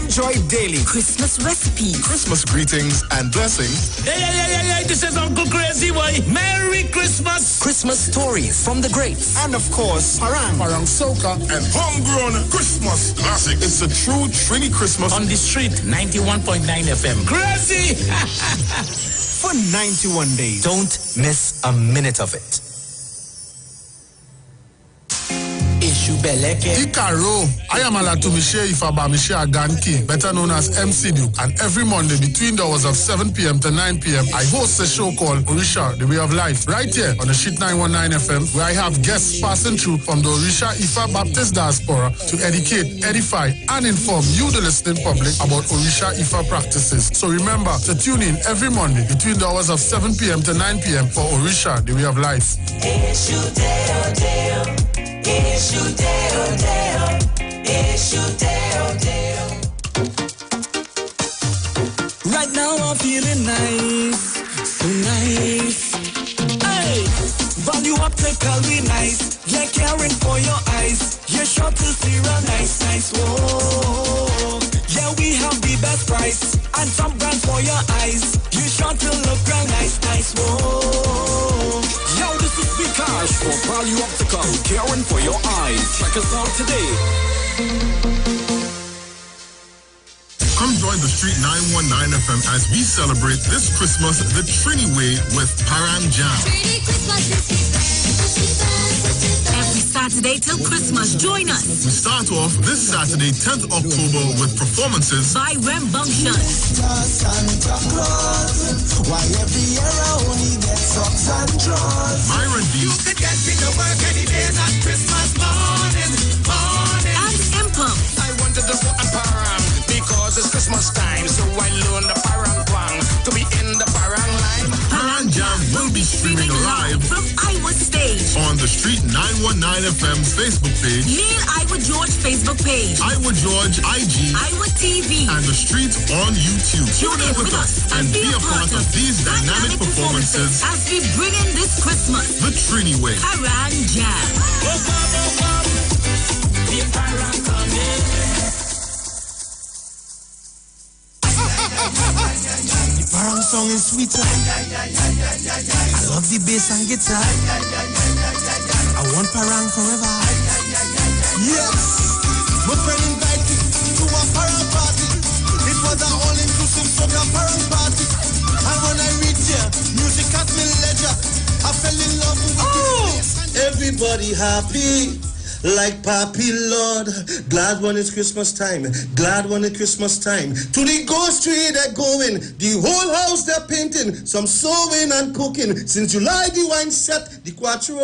enjoy daily Christmas recipes, Christmas greetings and blessings. Hey, this is Uncle Crazy Boy. Merry Christmas. Christmas stories from the greats. And of course, Parang Soca, and homegrown Christmas classics. It's a true Trini Christmas. On the street, 91.9 FM. Crazy! For 91 days. Don't miss a minute of it. Ikaro, I am Alatumishe Ifabamishe Aganki, better known as MC Duke, and every Monday between the hours of 7 p.m. to 9 p.m. I host a show called Orisha, The Way of Life, right here on the Sheet 919 FM, where I have guests passing through from the Orisha Ifa Baptist Diaspora to educate, edify, and inform you, the listening public, about Orisha Ifa practices. So remember to tune in every Monday between the hours of 7 p.m. to 9 p.m. for Orisha, The Way of Life. Right now I'm feeling nice, so nice. Hey, value optical be nice. Yeah, caring for your eyes. You're sure to see real nice, whoa. Yeah, we have the best price and some brands for your eyes. You sure to look real nice, whoa. Yo, this is Bcash for Value Optical, caring for your eyes. Check us out today. Come join the Street 919 FM as we celebrate this Christmas the Trini way with Parang Jam. every Saturday till Christmas. Join us. We start off this Saturday, 10th October, with performances by Rembunction. Myron You could get me to work any day, not Christmas morning. And Impulse. I wanted to go and parang because it's Christmas time, so I learned the parang twang to be in the parang line. Parang Jam will be streaming live from Iwer Stage on the Street 919 FM Facebook page, Neil Iwer George Facebook page, Iwer George IG, Iwer TV, and the Street on YouTube. Tune in with us and be a part of these dynamic performances as we bring in this Christmas the Trini way. Parang Jam. The parang coming. The parang song is sweeter. I love the bass and guitar. I want parang forever. Yes, my friend invited me to a parang party. It was an all-inclusive soca parang party. And when I reached here, music has me leisure. I fell in love with this. Everybody happy. Like Papi Lord, glad when it's Christmas time, glad when it's Christmas time. To the ghost tree they're going, the whole house they're painting, some sewing and cooking. Since July the wine set, the quattro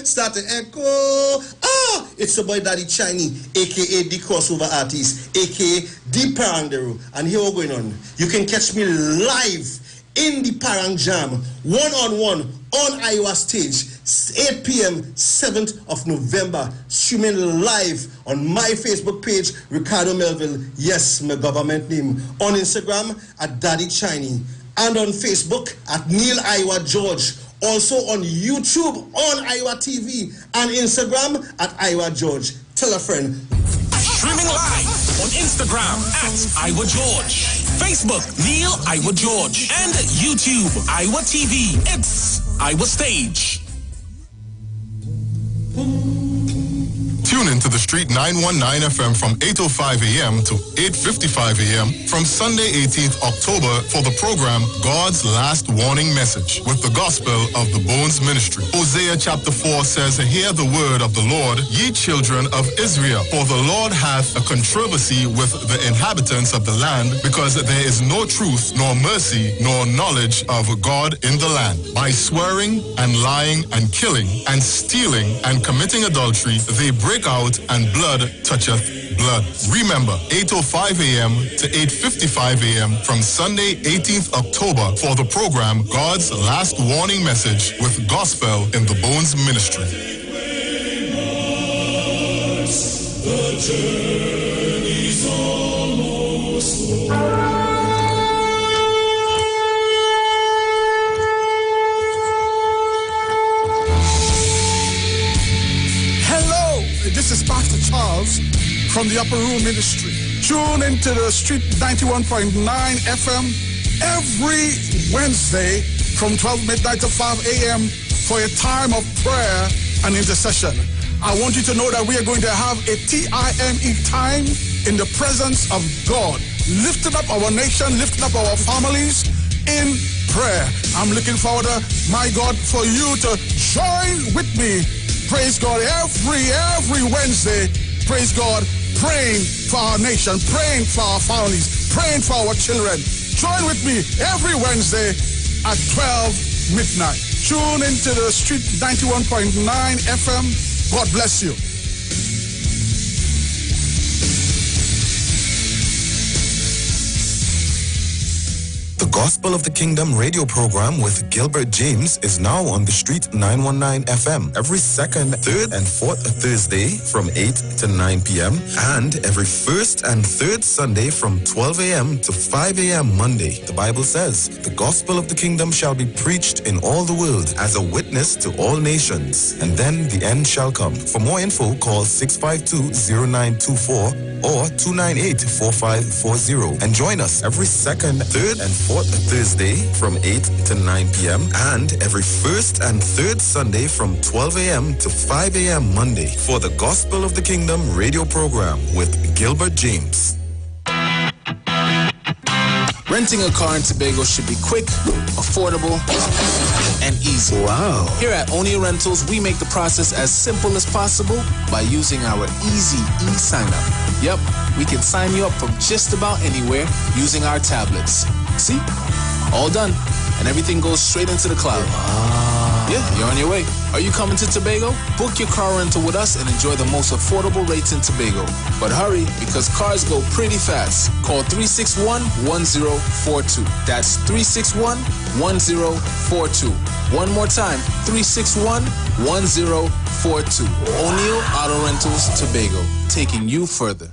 start to echo. Ah, it's the boy Daddy Chiny, aka the crossover artist, aka the Parangero. And here we're going on. You can catch me live in the Parang Jam, one-on-one on Iowa Stage. 8 p.m. 7th of November, streaming live on my Facebook page, Ricardo Melville, yes, my government name, on Instagram at Daddy Chiny, and on Facebook at Neil Iwer George, also on YouTube on Iowa TV, and Instagram at Iwer George. Tell a friend. Streaming live on Instagram at Iwer George, Facebook Neil Iwer George, and YouTube Iowa TV. It's Iowa Stage. Tune in to the Street 919 FM from 8:05 a.m. to 8:55 a.m. from Sunday 18th October for the program God's Last Warning Message with the Gospel of the Bones Ministry. Hosea chapter 4 says, "Hear the word of the Lord, ye children of Israel, for the Lord hath a controversy with the inhabitants of the land, because there is no truth, nor mercy, nor knowledge of God in the land. By swearing and lying and killing and stealing and committing adultery, they break out, and blood toucheth blood." Remember, 8:05 a.m. to 8:55 a.m. from Sunday 18th October for the program God's Last Warning Message with Gospel in the Bones Ministry. The journey's almost over. This is Pastor Charles from the Upper Room Ministry. Tune into the Street 91.9 FM every Wednesday from 12 midnight to 5 a.m. for a time of prayer and intercession. I want you to know that we are going to have a TIME time in the presence of God, lifting up our nation, lifting up our families in prayer. I'm looking forward, my God, for you to join with me. Praise God, every Wednesday, praise God, praying for our nation, praying for our families, praying for our children. Join with me every Wednesday at 12 midnight. Tune into the Street 91.9 FM. God bless you. The Gospel of the Kingdom radio program with Gilbert James is now on the Street 919 FM every second, third, and fourth Thursday from 8 to 9 p.m. and every first and third Sunday from 12 a.m. to 5 a.m. Monday. The Bible says, "The Gospel of the Kingdom shall be preached in all the world as a witness to all nations, and then the end shall come." For more info, call 652-0924 or 298-4540 and join us every second, third, and fourth Thursday from 8 to 9 p.m. and every first and third Sunday from 12 a.m. to 5 a.m. Monday for the Gospel of the Kingdom radio program with Gilbert James. Renting a car in Tobago should be quick, affordable, and easy. Wow. Here at O'Neill Rentals, we make the process as simple as possible by using our easy e-sign-up. Yep, we can sign you up from just about anywhere using our tablets. See? All done. And everything goes straight into the cloud. Yeah, you're on your way. Are you coming to Tobago? Book your car rental with us and enjoy the most affordable rates in Tobago. But hurry, because cars go pretty fast. Call 361-1042. That's 361-1042. One more time, 361-1042. O'Neill Auto Rentals, Tobago, taking you further.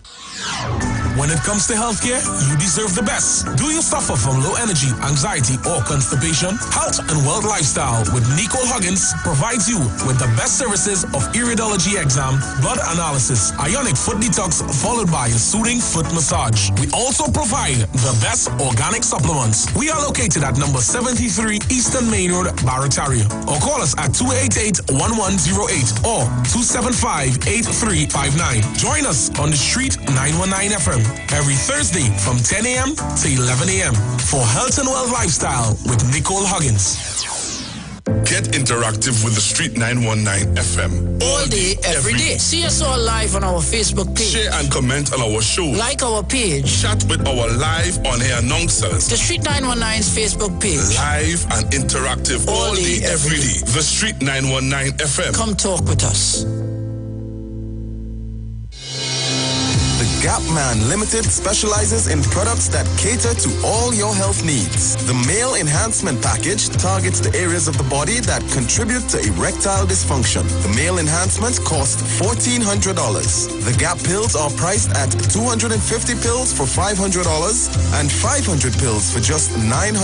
When it comes to healthcare, you deserve the best. Do you suffer from low energy, anxiety, or constipation? Health and Wealth Lifestyle with Nicole Huggins provides you with the best services of iridology exam, blood analysis, ionic foot detox, followed by a soothing foot massage. We also provide the best organic supplements. We are located at number 73 Eastern Main Road, Barataria. Or call us at 288-1108 or 275-8359. Join us on the Street 919 FM. Every Thursday from 10 a.m. to 11 a.m. for Health and Wealth Lifestyle with Nicole Huggins. Get interactive with the Street 919 FM. All day, every day. See us all live on our Facebook page. Share and comment on our show. Like our page. Chat with our live on-air announcers. The Street 919's Facebook page. Live and interactive all day, every day. The Street 919 FM. Come talk with us. Gap Man Limited specializes in products that cater to all your health needs. The Male Enhancement Package targets the areas of the body that contribute to erectile dysfunction. The Male Enhancement costs $1,400. The Gap pills are priced at 250 pills for $500 and 500 pills for just $900.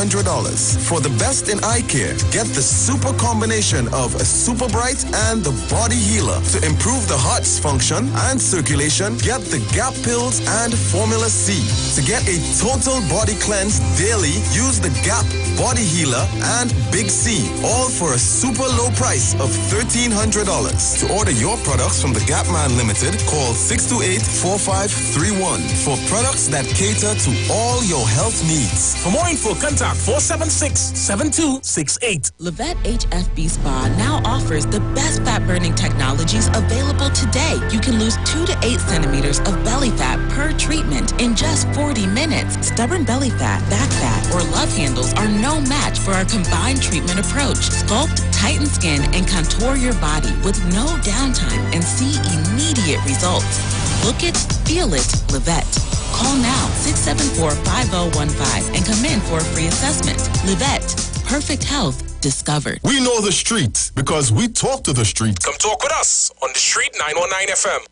For the best in eye care, get the super combination of a Super Bright and the Body Healer. To improve the heart's function and circulation, get the Gap pills pills, and Formula C. To get a total body cleanse daily, use the Gap Body Healer and Big C, all for a super low price of $1,300. To order your products from the Gap Man Limited, call 628-4531 for products that cater to all your health needs. For more info, contact 476-7268. Levette HFB Spa now offers the best fat-burning technologies available today. You can lose 2 to 8 centimeters of belly fat per treatment in just 40 minutes. Stubborn belly fat, back fat, or love handles are no match for our combined treatment approach. Sculpt, tighten skin, and contour your body with no downtime and see immediate results. Look it, feel it, Levette. Call now, 674-5015, and come in for a free assessment. Levette, perfect health discovered. We know the streets because we talk to the streets. Come talk with us on the Street 919 FM.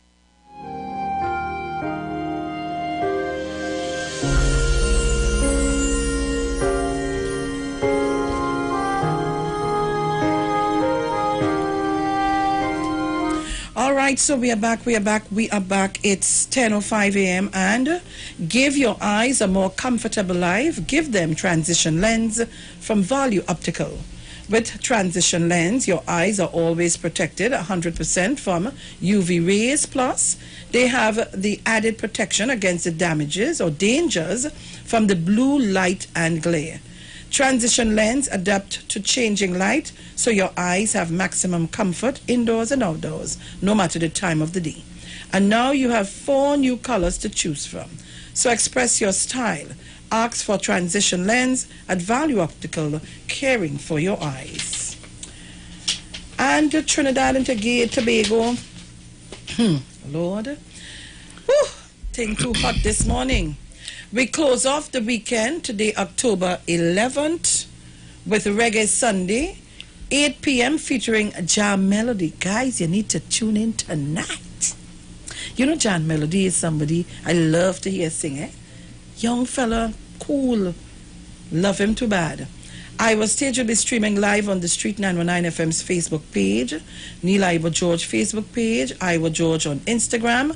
All right, so we are back. It's 10:05 a.m. and give your eyes a more comfortable life. Give them Transition Lens from Value Optical. With Transition Lens, your eyes are always protected 100% from UV rays. Plus, they have the added protection against the damages or dangers from the blue light and glare. Transition Lens adapt to changing light, so your eyes have maximum comfort indoors and outdoors, no matter the time of the day. And now you have 4 new colors to choose from. So express your style. Ask for Transition Lens at Value Optical, caring for your eyes. And Trinidad and Tobago, Lord, whew, thing too hot this morning. We close off the weekend today, October 11th, with Reggae Sunday, 8 p.m. featuring Jam Melody. Guys, you need to tune in tonight. You know, Jam Melody is somebody I love to hear sing, eh? Young fella, cool. Love him too bad. Iwer Stage will be streaming live on the Street 919 FM's Facebook page, Neil Iwer George Facebook page, Iwer George on Instagram,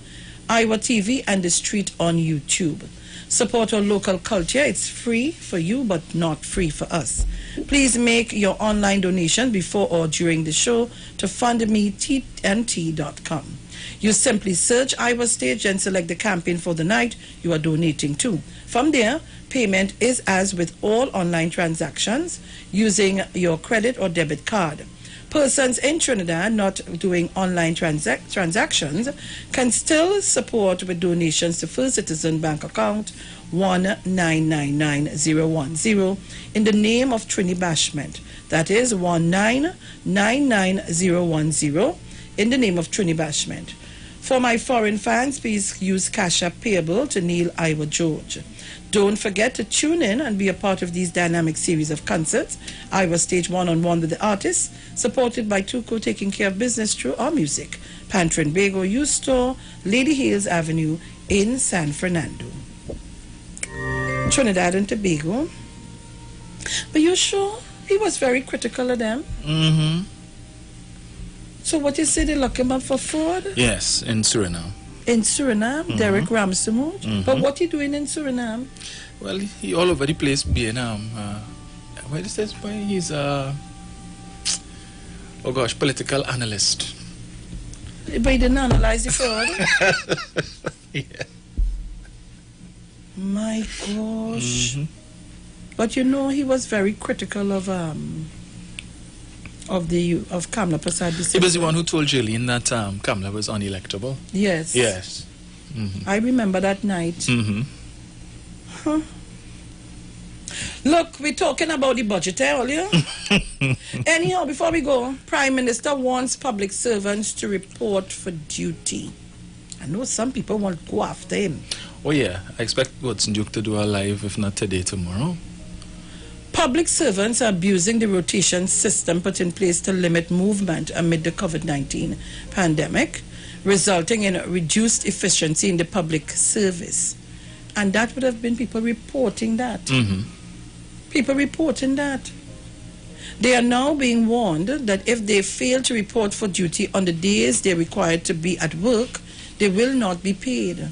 Iwer TV, and the Street on YouTube. Support our local culture. It's free for you, but not free for us. Please make your online donation before or during the show to fundmetnt.com. You simply search Iwer Stage and select the campaign for the night you are donating to. From there, payment is as with all online transactions using your credit or debit card. Persons in Trinidad not doing online transactions can still support with donations to First Citizen Bank account 1999010 in the name of Trini Bashment. That is 1999010 in the name of Trini Bashment. For my foreign fans, please use Cash App payable to Neil Iwer George. Don't forget to tune in and be a part of these dynamic series of concerts. Iwer Stage one-on-one with the artists, supported by Tuco taking care of business through our music. Pantry and Bagel Youth Store, Lady Hales Avenue in San Fernando. Trinidad and Tobago. But you sure? He was very critical of them. Mm-hmm. So what you say, they lock him up for fraud? Yes, in Suriname. In Suriname, Derek Ramsey. But what he doing in Suriname? Well, he all over the place being where is this? Why he's political analyst. But he didn't analyze the fraud. Yeah. My gosh. But you know, he was very critical of Kamla Prasad. He was the one who told Jillian that Kamla was unelectable. Yes. Yes. I remember that night. Huh. Look, we're talking about the budget earlier. Anyhow, before we go, Prime Minister wants public servants to report for duty. I know some people want to go after him. Oh yeah, I expect Watson Duke to do a live, if not today, tomorrow. Public servants are abusing the rotation system put in place to limit movement amid the COVID-19 pandemic, resulting in a reduced efficiency in the public service. And that would have been people reporting that. People reporting that. They are now being warned that if they fail to report for duty on the days they're required to be at work, they will not be paid.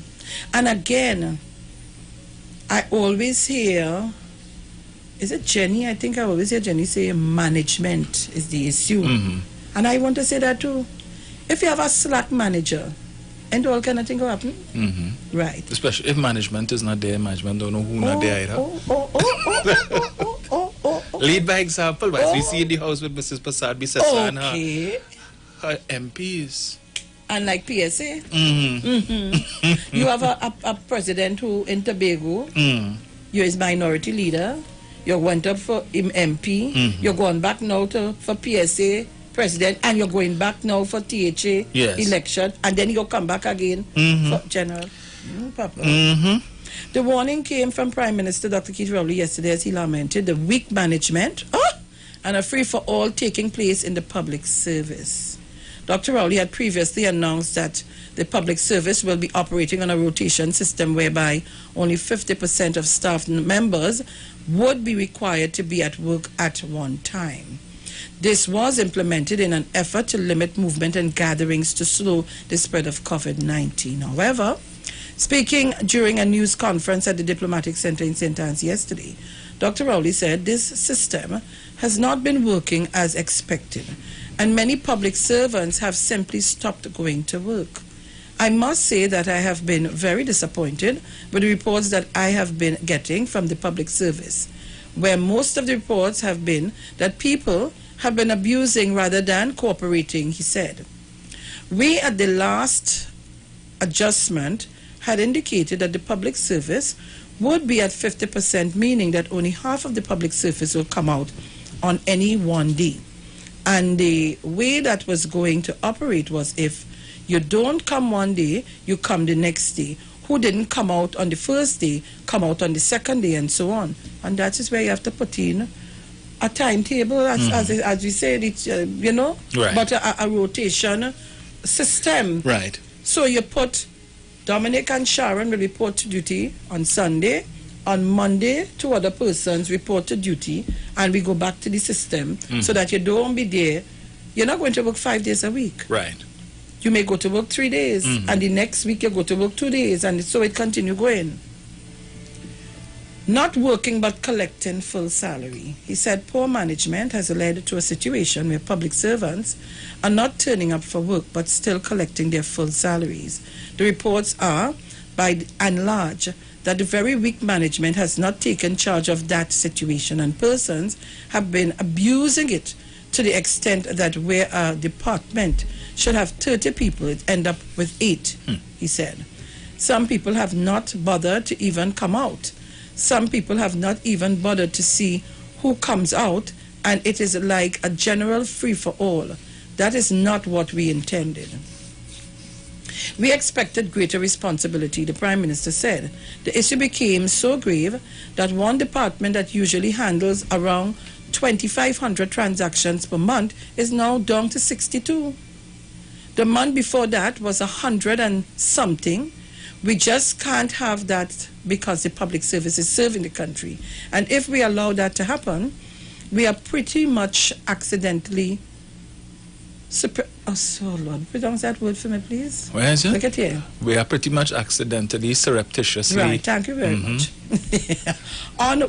And again, I always hear, is it Jenny? I think I always hear Jenny say management is the issue. And I want to say that too. If you have a slack manager, and all kind of thing will happen. Right. Especially if management is not there, management don't know who not there either. Lead by example, as we see in the house with Mrs. Pasad Bisesa and her MPs. And like PSA. You have a president who in Tobago, you're his minority leader, you went up for him MP, you're going back now for PSA president, and you're going back now for THA election, and then you'll come back again for general. Papa. The warning came from Prime Minister Dr. Keith Rowley yesterday as he lamented the weak management and a free-for-all taking place in the public service. Dr. Rowley had previously announced that the public service will be operating on a rotation system whereby only 50% of staff members would be required to be at work at one time. This was implemented in an effort to limit movement and gatherings to slow the spread of COVID-19. However, speaking during a news conference at the Diplomatic Center in St. Anne's yesterday, Dr. Rowley said this system has not been working as expected, and many public servants have simply stopped going to work. I must say that I have been very disappointed with the reports that I have been getting from the public service, where most of the reports have been that people have been abusing rather than cooperating, he said. We at the last adjustment had indicated that the public service would be at 50%, meaning that only half of the public service will come out on any one day. And the way that was going to operate was if you don't come one day, you come the next day. Who didn't come out on the first day, come out on the second day, and so on. And that is where you have to put in a timetable, as we said, it's, you know, but a rotation system. Right. So you put Dominic and Sharon will report to duty on Sunday. On Monday, 2 other persons report to duty, and we go back to the system so that you don't be there. You're not going to work 5 days a week. Right. You may go to work 3 days, and the next week you go to work 2 days, and so it continue going. Not working but collecting full salary. He said poor management has led to a situation where public servants are not turning up for work but still collecting their full salaries. The reports are, by and large, that the very weak management has not taken charge of that situation, and persons have been abusing it to the extent that where a department should have 30 people, it end up with 8, he said. Some people have not bothered to even come out. Some people have not even bothered to see who comes out, and it is like a general free-for-all. That is not what we intended. We expected greater responsibility, the Prime Minister said. The issue became so grave that one department that usually handles around 2,500 transactions per month is now down to 62. The month before that was 100 and something. We just can't have that because the public service is serving the country. And if we allow that to happen, we are pretty much accidentally... Lord, pronounce that word for me, please. Where is it? Look at here. We are pretty much accidentally, surreptitiously... Right, thank you very much.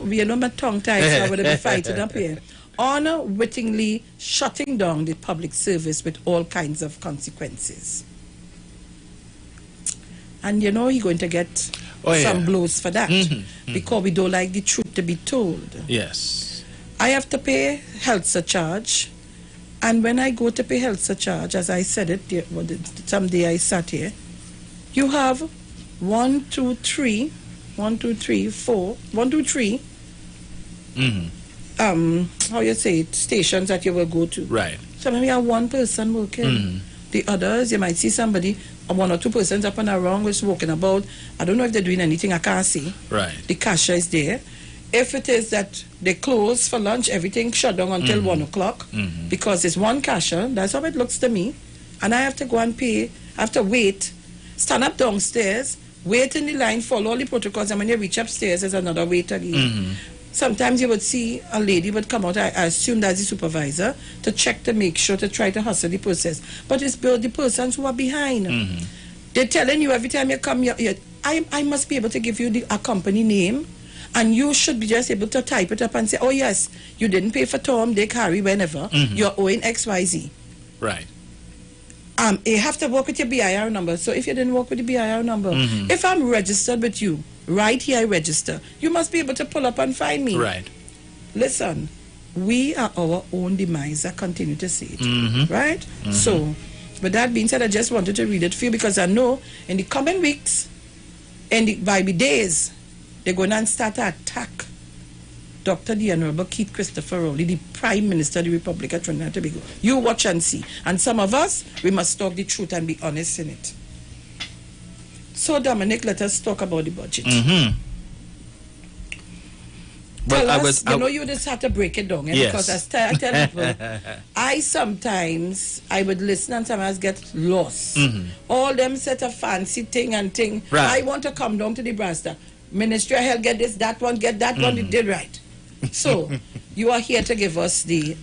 You know my tongue tied, so I would have been fighting up here. Unwittingly shutting down the public service with all kinds of consequences. And you know you're going to get some blows for that because we don't like the truth to be told. Yes. I have to pay health surcharge, and when I go to pay health surcharge, as I said it, someday I sat here, you have 1, 2, 3, 1, 2, 3, 4, 1, 2, 3, how you say it, stations that you will go to. Right. So maybe you have one person working. The others, you might see somebody, 1 or 2 persons up and around who's walking about. I don't know if they're doing anything, I can't see. Right. The cashier is there. If it is that they close for lunch, everything shut down until 1 o'clock because it's one cashier, that's how it looks to me. And I have to go and pay, I have to wait, stand up downstairs, wait in the line, follow all the protocols, and when you reach upstairs, there's another wait again. Sometimes you would see a lady would come out, I assume that's the supervisor, to check to make sure to try to hustle the process. But it's the persons who are behind. They're telling you every time you come, I must be able to give you a company name, and you should be just able to type it up and say, oh yes, you didn't pay for Tom, Dick, Harry, whenever, you're owing XYZ. Right. You have to work with your BIR number. So if you didn't work with the BIR number, if I'm registered with you, right here I register, you must be able to pull up and find me. Right. Listen, we are our own demise. I continue to say it. Right? So, with that being said, I just wanted to read it for you because I know in the coming weeks, by the days, they're going to start to attack Dr. the Honorable Keith Christopher Rowley, the Prime Minister of the Republic of Trinidad and Tobago. You watch and see. And some of us, we must talk the truth and be honest in it. So, Dominic, let us talk about the budget. Well, Tell us, you just have to break it down. Yes. Because I tell people, I would listen and sometimes get lost. All them set of fancy thing. Right. I want to come down to the Brasta. Ministry of Health, get this, that one, get that one, you did right. So, you are here to give us the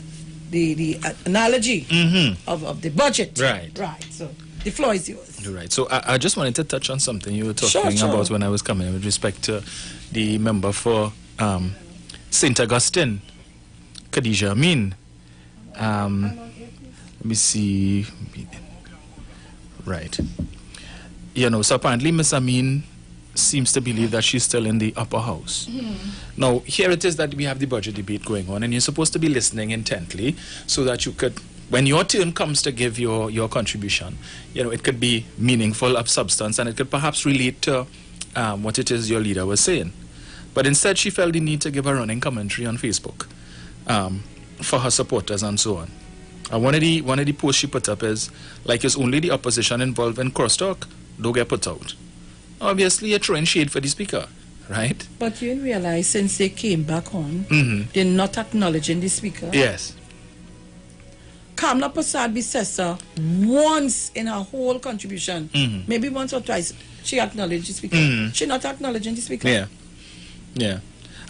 analogy of the budget. Right. Right. So, the floor is yours. Right. So, I just wanted to touch on something you were talking about when I was coming with respect to the member for St. Augustine, Khadija Amin. Let me see. Right. So apparently Miss Amin seems to believe that she's still in the upper house. Now, here it is that we have the budget debate going on, and you're supposed to be listening intently so that you could, when your turn comes to give your contribution, it could be meaningful, of substance, and it could perhaps relate to what it is your leader was saying. But instead, she felt the need to give a running commentary on Facebook for her supporters and so on. And one of the posts she put up is, like, it's only the opposition involved in crosstalk, don't get put out. Obviously, you're throwing shade for the speaker, right? But you realize since they came back on, they're not acknowledging the speaker. Yes. Kamla Prasad Bisesa, once in her whole contribution, maybe once or twice, she acknowledged the speaker. She not acknowledging the speaker. Yeah.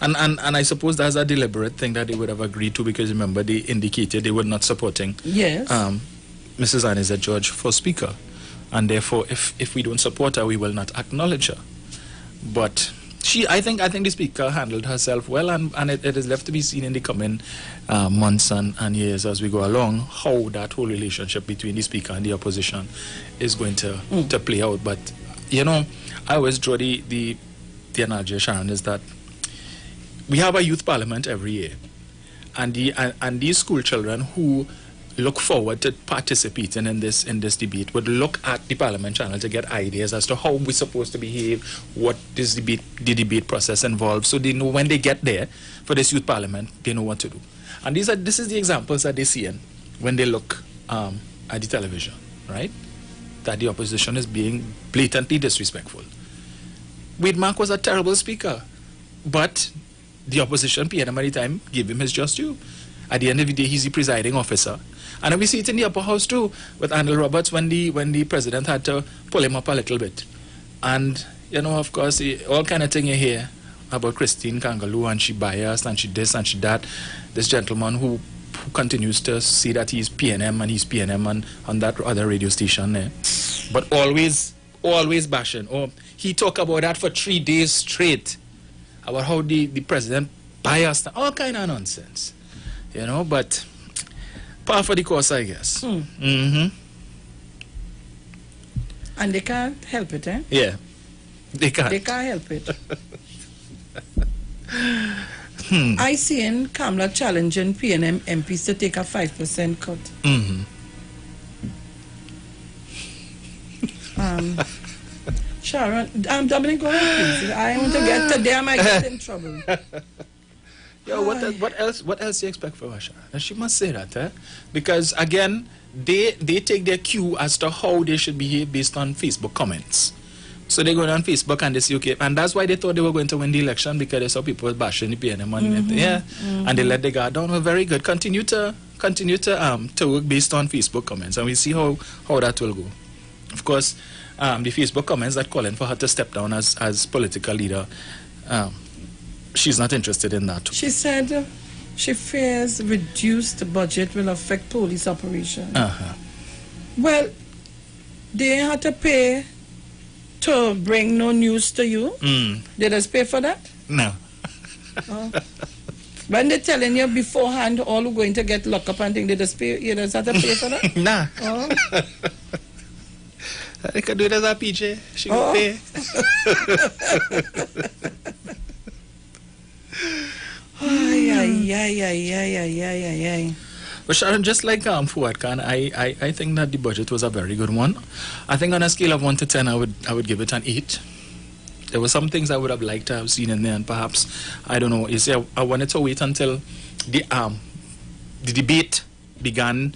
And I suppose that's a deliberate thing that they would have agreed to, because remember they indicated they were not supporting Mrs. Anizet George for speaker, and therefore if we don't support her, we will not acknowledge her. But I think the speaker handled herself well, and it is left to be seen in the coming months and years as we go along how that whole relationship between the speaker and the opposition is going to play out. But I always draw the analogy, Sharon, is that we have a youth parliament every year, and these school children who look forward to participating in this debate would look at the Parliament channel to get ideas as to how we're supposed to behave, what this the debate process involves, so they know when they get there for this youth parliament, they know what to do. And this is the examples that they see in when they look at the television, right? That the opposition is being blatantly disrespectful. Wade Mark was a terrible speaker, but the opposition PNM at the time gave him his just due. At the end of the day, he's the presiding officer. And we see it in the upper house too, with Arnold Roberts when the president had to pull him up a little bit. And, of course, all kind of thing you hear about Christine Kangaloo, and she biased, and she this, and she that. This gentleman who continues to see that he's PNM, and he's PNM on that other radio station there. But always bashing. Oh, he talked about that for 3 days straight, about how the president biased, all kind of nonsense. But par for the course, I guess. And they can't help it, eh? Yeah, they can't. They can't help it. I see in Kamla challenging PNM MPs to take a 5% cut. Sharon, Dominic, go ahead, please. I want to get today, I might get in trouble. Yo, what else do you expect from her, Sharon? And she must say that, eh? Because again, they take their cue as to how they should behave based on Facebook comments. So they go on Facebook and they say, okay, and that's why they thought they were going to win the election, because they saw people bashing the PNM and and they let the guard down. Well, very good. Continue to work based on Facebook comments, and we see how that will go. Of course, the Facebook comments that calling for her to step down as political leader, she's not interested in that. She said she fears reduced budget will affect police operation. Well, they had to pay to bring no news to you. Did us pay for that? No. Oh. When they're telling you beforehand all who going to get locked up and things, did us pay? You just have to pay for that? Nah. Oh. I could do it as a PJ. She will pay. Ay. But Sharon, just like Fuad Khan, I think that the budget was a very good one. I think on a scale of 1 to 10, I would give it an 8. There were some things I would have liked to have seen in there, and perhaps, I don't know, you see, I wanted to wait until the debate began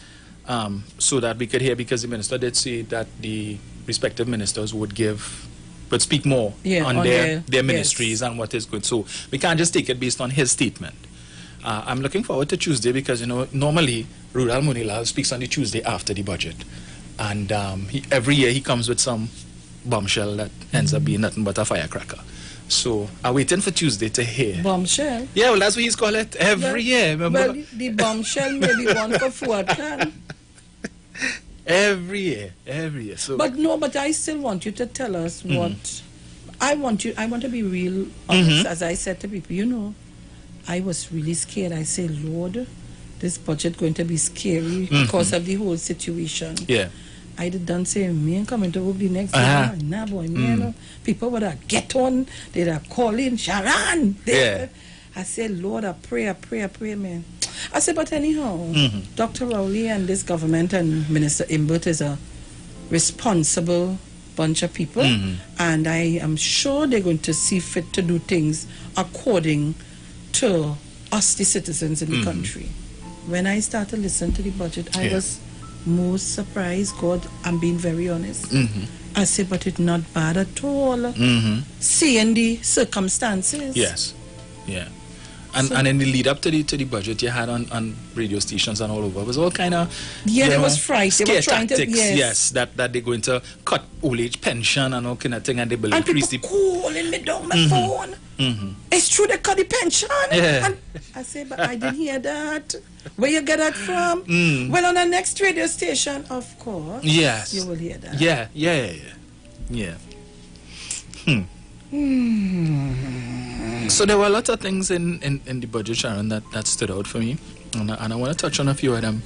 so that we could hear, because the minister did say that the respective ministers would speak more on their ministries and what is good. So we can't just take it based on his statement. I'm looking forward to Tuesday because, normally Rural Munilal speaks on the Tuesday after the budget. And every year he comes with some bombshell that ends up being nothing but a firecracker. So I'm waiting for Tuesday to hear. Bombshell? Yeah, well, that's what he's called it every year. Well, the bombshell may be one for Fuad Khan. Every year. So. But I still want you to tell us what... I want to be real honest, as I said to people, I was really scared. I say, Lord, this budget going to be scary because of the whole situation. Yeah. I did done say, me and coming to work the next day. Nah, boy, people would have get on. They'd have call in, Sharon. Yeah. I said, Lord, I pray, man. I said, but anyhow, Dr. Rowley and this government and Minister Imbert is a responsible bunch of people. And I am sure they're going to see fit to do things according to us, the citizens in the country. When I started listening to the budget, I was most surprised. God, I'm being very honest. I said, but it's not bad at all. Seeing the circumstances. Yes. Yeah. And in the lead up to the budget you had on radio stations and all over, it was all kind of there was fright. They were trying tactics, that they're going to cut old age pension and all kind of thing, and they will increase the calling me down my phone. It's true they cut the pension. Yeah. And I say, but I didn't hear that. Where you get that from? Well, on the next radio station, of course. Yes. You will hear that. Yeah. So there were a lot of things in the budget, Sharon, that stood out for me, and I want to touch on a few of them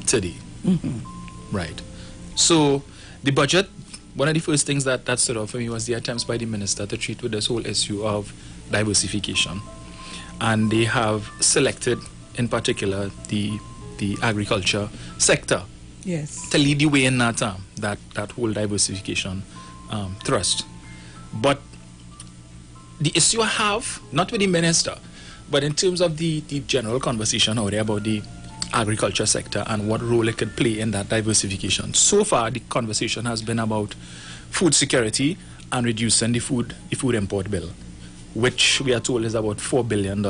today. Right. So the budget, one of the first things that stood out for me was the attempts by the minister to treat with this whole issue of diversification, and they have selected in particular the agriculture sector to lead the way in that whole diversification thrust. But the issue I have, not with the minister, but in terms of the general conversation out there about the agriculture sector and what role it could play in that diversification. So far, the conversation has been about food security and reducing the food import bill, which we are told is about $4 billion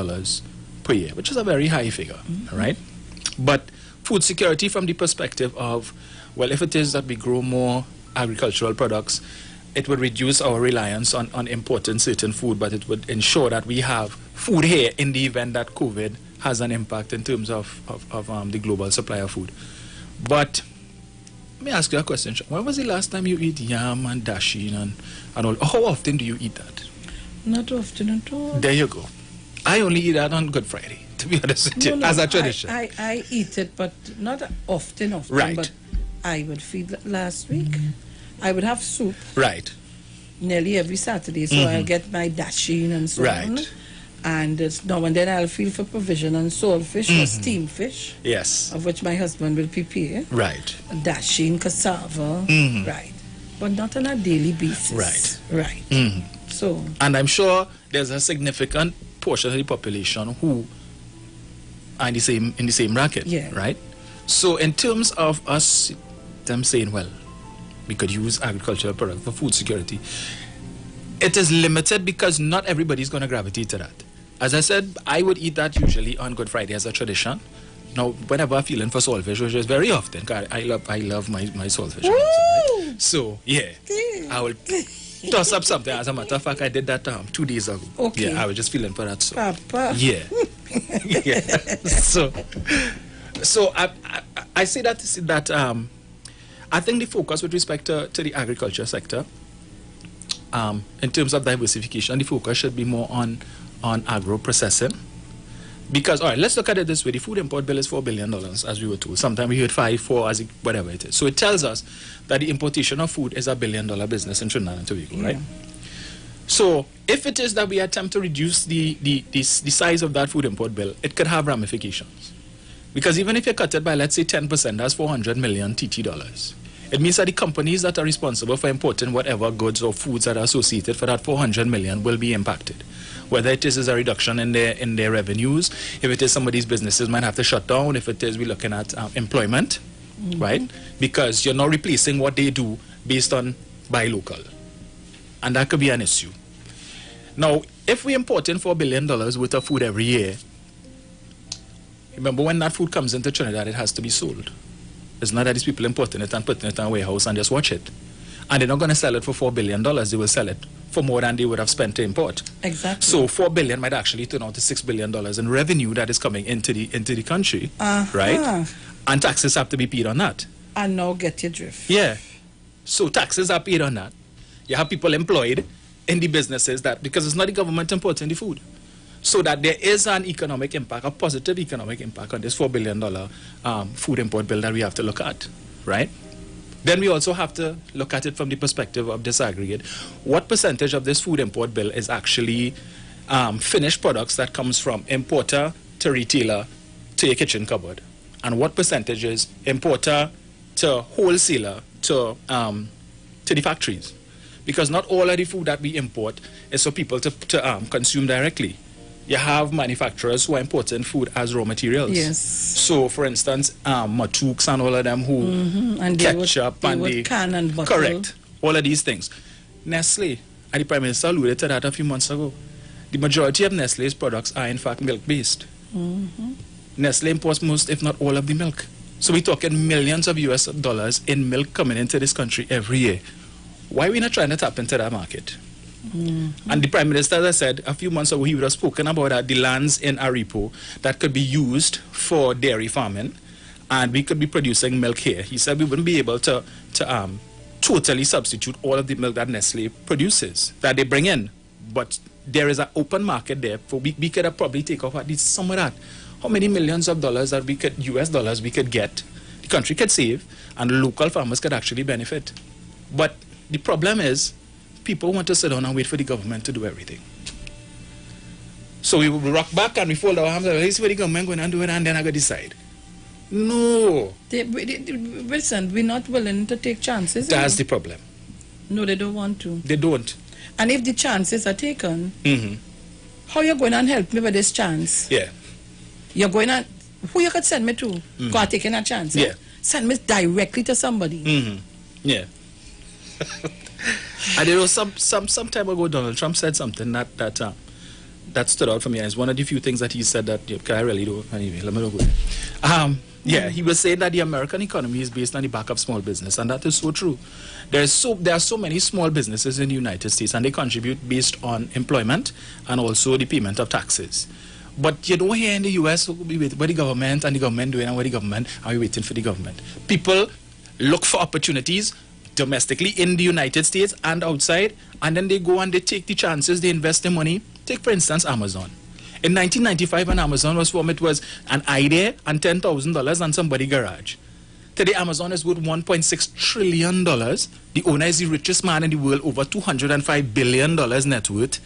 per year, which is a very high figure, right? But food security from the perspective of, well, if it is that we grow more agricultural products, it would reduce our reliance on importing certain food, but it would ensure that we have food here in the event that COVID has an impact in terms of the global supply of food. But let me ask you a question. When was the last time you eat yam and dasheen and all? How often do you eat that? Not often at all. There you go. I only eat that on Good Friday, to be honest with you, as a tradition. I eat it, but not often. Right. But I would feed last week. I would have soup. Right. Nearly every Saturday, so I'll get my dasheen and so on. And now and then I'll feel for provision on saltfish or steamed fish. Yes. Of which my husband will prepare. Right. Dasheen, cassava. Right. But not on a daily basis. Right. So. And I'm sure there's a significant portion of the population who are in the same bracket. Yeah. Right. So in terms of us, them saying, well, we could use agricultural products for food security, it is limited because not everybody's going to gravitate to that. As I said, I would eat that usually on Good Friday as a tradition. Now, whenever I'm feeling for saltfish, which is very often, I love my saltfish. Right? So, yeah, I will toss up something. As a matter of fact, I did that 2 days ago. Okay. Yeah, I was just feeling for that. So. Papa. Yeah. Yeah. So I say that I think the focus with respect to the agriculture sector in terms of diversification, the focus should be more on agro processing. Because, all right, let's look at it this way. The food import bill is $4 billion, as we were told. Sometimes we heard 5, 4, as whatever it is. So it tells us that the importation of food is $1 billion business in Trinidad and Tobago, right? So if it is that we attempt to reduce the size of that food import bill, it could have ramifications. Because even if you cut it by, let's say, 10%, that's 400 million TT dollars. It means that the companies that are responsible for importing whatever goods or foods that are associated for that 400 million will be impacted. Whether it is a reduction in their revenues, if it is some of these businesses might have to shut down, if it is we're looking at employment, right? Because you're not replacing what they do based on buy local. And that could be an issue. Now, if we import in $4 billion worth of food every year, remember when that food comes into Trinidad, it has to be sold. It's not that these people importing it and putting it in a warehouse and just watch it. And they're not going to sell it for $4 billion. They will sell it for more than they would have spent to import. Exactly. So $4 billion might actually turn out to $6 billion in revenue that is coming into the country, right? And taxes have to be paid on that. I now get your drift. Yeah. So taxes are paid on that. You have people employed in the businesses that, because it's not the government importing the food. So that there is an economic impact, a positive economic impact on this $4 billion food import bill that we have to look at, right? Then we also have to look at it from the perspective of disaggregate. What percentage of this food import bill is actually finished products that comes from importer to retailer to your kitchen cupboard? And what percentage is importer to wholesaler to the factories? Because not all of the food that we import is for people to consume directly. You have manufacturers who are importing food as raw materials. Yes. So, for instance, Matuks and all of them who and ketchup they would can and bottle. Correct. All of these things. Nestle, and the Prime Minister alluded to that a few months ago. The majority of Nestle's products are in fact milk-based. Nestle imports most, if not all, of the milk. So we're talking millions of US dollars in milk coming into this country every year. Why are we not trying to tap into that market? And the Prime Minister, as I said, a few months ago, he would have spoken about the lands in Aripo that could be used for dairy farming, and we could be producing milk here. He said we wouldn't be able to totally substitute all of the milk that Nestle produces, that they bring in. But there is an open market there, for we could have probably take off at least some of that. How many millions of dollars that we could, US dollars, we could get, the country could save, and local farmers could actually benefit. But the problem is, people want to sit down and wait for the government to do everything. So we will rock back and we fold our arms and let's see what the government going to do it and then I go decide. No. Listen, we're not willing to take chances. That's the problem. No, they don't want to. They don't. And if the chances are taken, how are you going to help me with this chance? Yeah. You're going to, who you could send me to? Because I'm taking a chance. Yeah. Send me directly to somebody. Yeah. And there was some time ago, Donald Trump said something that stood out for me. It's one of the few things that he said that I really do. Anyway, let me not go there. Yeah, he was saying that the American economy is based on the back of small business, and that is so true. There are so many small businesses in the United States, and they contribute based on employment and also the payment of taxes. But you don't hear in the U.S. we wait for the government, and the government doing, and what the government, and we waiting for the government. People look for opportunities domestically in the United States and outside, and then they go and they take the chances, they invest their money. Take, for instance, Amazon. In 1995, when Amazon was formed, it was an idea and $10,000 and somebody's garage. Today, Amazon is worth $1.6 trillion. The owner is the richest man in the world, over $205 billion net worth.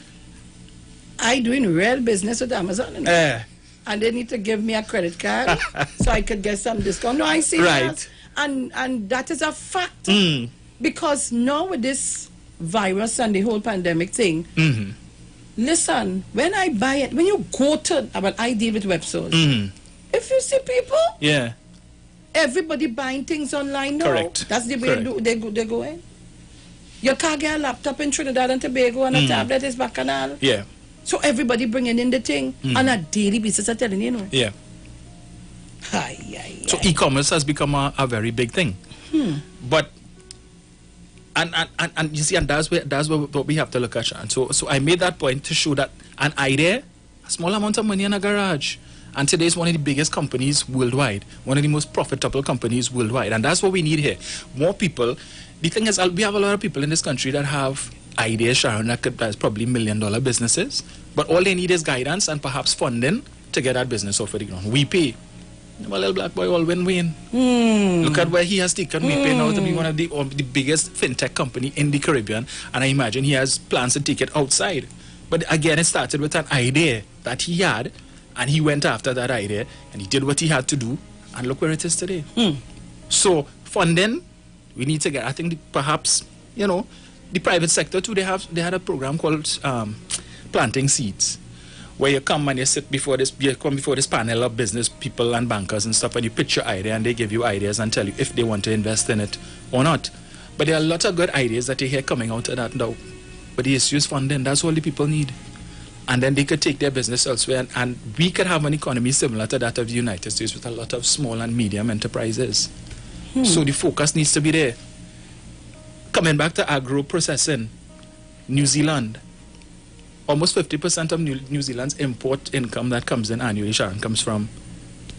I doing real business with Amazon. And they need to give me a credit card so I could get some discount. No, I see that. And that is a fact. Because now with this virus and the whole pandemic thing, listen, when I buy it, when you go to, I deal with web stores. If you see people, everybody buying things online now. Correct. That's the way they go in. You can't get a laptop in Trinidad and Tobago and a tablet is bacchanal. Yeah. So everybody bringing in the thing on a daily basis, I'm telling you. Yeah. So e-commerce has become a very big thing. But and you see, and that's what we have to look at. And so I made that point to show that an idea, a small amount of money in a garage, and today is one of the biggest companies worldwide, one of the most profitable companies worldwide, and that's what we need here. More people. The thing is, we have a lot of people in this country that have ideas, Sharon, that's probably $1 million businesses, but all they need is guidance and perhaps funding to get that business off of the ground. We pay. My little black boy all win-win. Look at where he has taken We Pay now to be one of the biggest fintech company in the Caribbean, and I imagine he has plans to take it outside. But again, it started with an idea that he had, and he went after that idea, and he did what he had to do, and look where it is today. So funding, we need to get. I think perhaps the private sector too. They had a program called planting seeds, where you come and you sit before this panel of business people and bankers and stuff, and you pitch your idea, and they give you ideas and tell you if they want to invest in it or not. But there are a lot of good ideas that you hear coming out of that now. But the issue is funding. That's all the people need. And then they could take their business elsewhere, and we could have an economy similar to that of the United States with a lot of small and medium enterprises. So the focus needs to be there. Coming back to agro-processing, New Zealand, almost 50% of New Zealand's import income that comes in annually, Sharon, comes from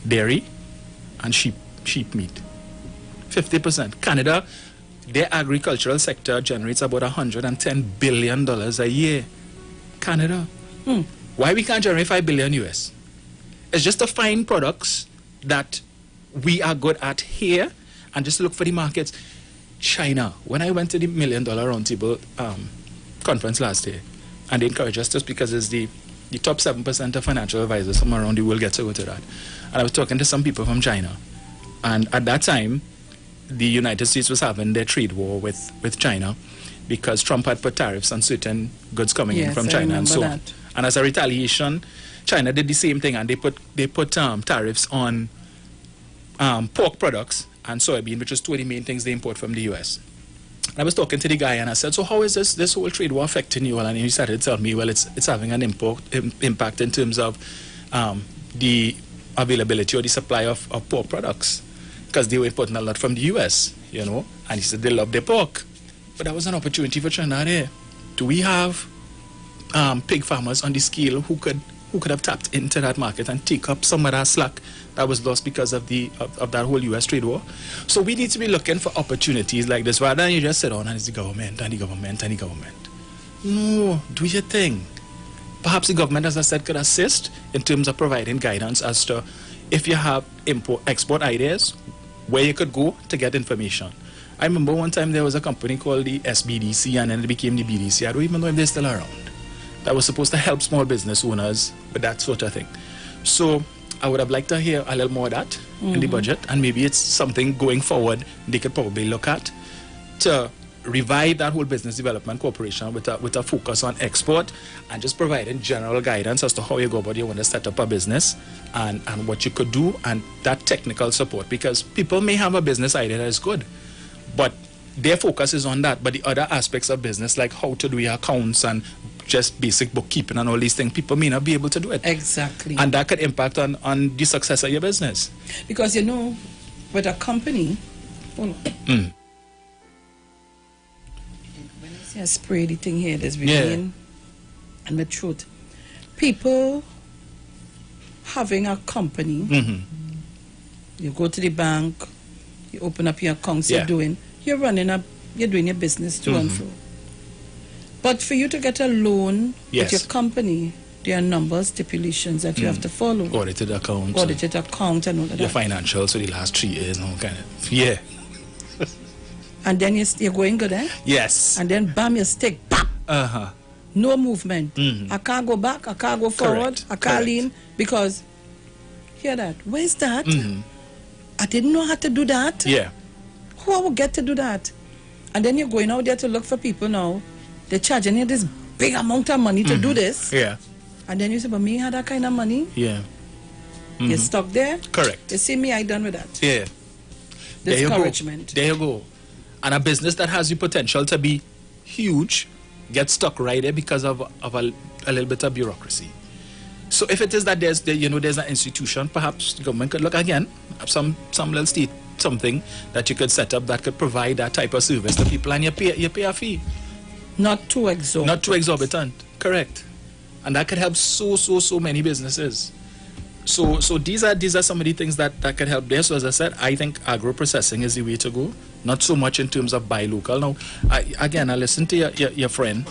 dairy and sheep meat. 50%. Canada, their agricultural sector generates about $110 billion a year. Canada. Why we can't generate $5 billion US? It's just to find products that we are good at here and just look for the markets. China. When I went to the $1 Million Roundtable conference last year, and they encourage us just because it's the top 7% of financial advisors from around the world get to go to that. And I was talking to some people from China. And at that time, the United States was having their trade war with China because Trump had put tariffs on certain goods coming in from China and so on. And as a retaliation, China did the same thing, and they put tariffs on pork products and soybean, which is two of the main things they import from the US. I was talking to the guy and I said, so how is this whole trade war affecting you all? And he started to tell me, well, it's having an impact in terms of the availability or the supply of pork products, because they were importing a lot from the US, and he said they love their pork. But that was an opportunity for China there. Do we have pig farmers on the scale who could have tapped into that market and take up some of that slack that was lost because of that whole US trade war? So we need to be looking for opportunities like this, rather than you just sit down and it's the government and the government and the government. No, do your thing. Perhaps the government, as I said, could assist in terms of providing guidance as to if you have export ideas, where you could go to get information. I remember one time there was a company called the SBDC, and then it became the BDC. I don't even know if they're still around. That was supposed to help small business owners with that sort of thing. So I would have liked to hear a little more of that in the budget, and maybe it's something going forward they could probably look at to revive that whole business development corporation with a focus on export and just providing general guidance as to how you go about you want to set up a business and what you could do, and that technical support, because people may have a business idea that is good, but their focus is on that, but the other aspects of business, like how to do your accounts and just basic bookkeeping and all these things, people may not be able to do it. Exactly. And that could impact on the success of your business. Because, with a company, when I say I spray the thing here, there's between and the truth. People having a company, you go to the bank, you open up your accounts, you're doing your business to and fro. But for you to get a loan with your company, there are numbers, stipulations that you have to follow. Audited account. Audited account and all of that. Your financials for the last 3 years and all kind of. And then you're going good, eh? Yes. And then bam, you stick, pop. No movement. I can't go back, I can't go forward, I can't lean, because, hear that, where's that? I didn't know how to do that. Yeah. Who I will get to do that? And then you're going out there to look for people now. They're charging you this big amount of money to do this. Yeah. And then you say, but me had that kind of money. Yeah. You're stuck there. Correct. You see me, I done with that. Yeah. Discouragement. There you go. And a business that has the potential to be huge gets stuck right there because of a little bit of bureaucracy. So if it is that there's an institution, perhaps the government could look again, some little state, something that you could set up that could provide that type of service to people, and you pay a fee. Not too exorbitant. Not too exorbitant, correct. And that could help so many businesses. So these are some of the things that can help there. So as I said, I think agro-processing is the way to go. Not so much in terms of buy local. Now, I listened to your friend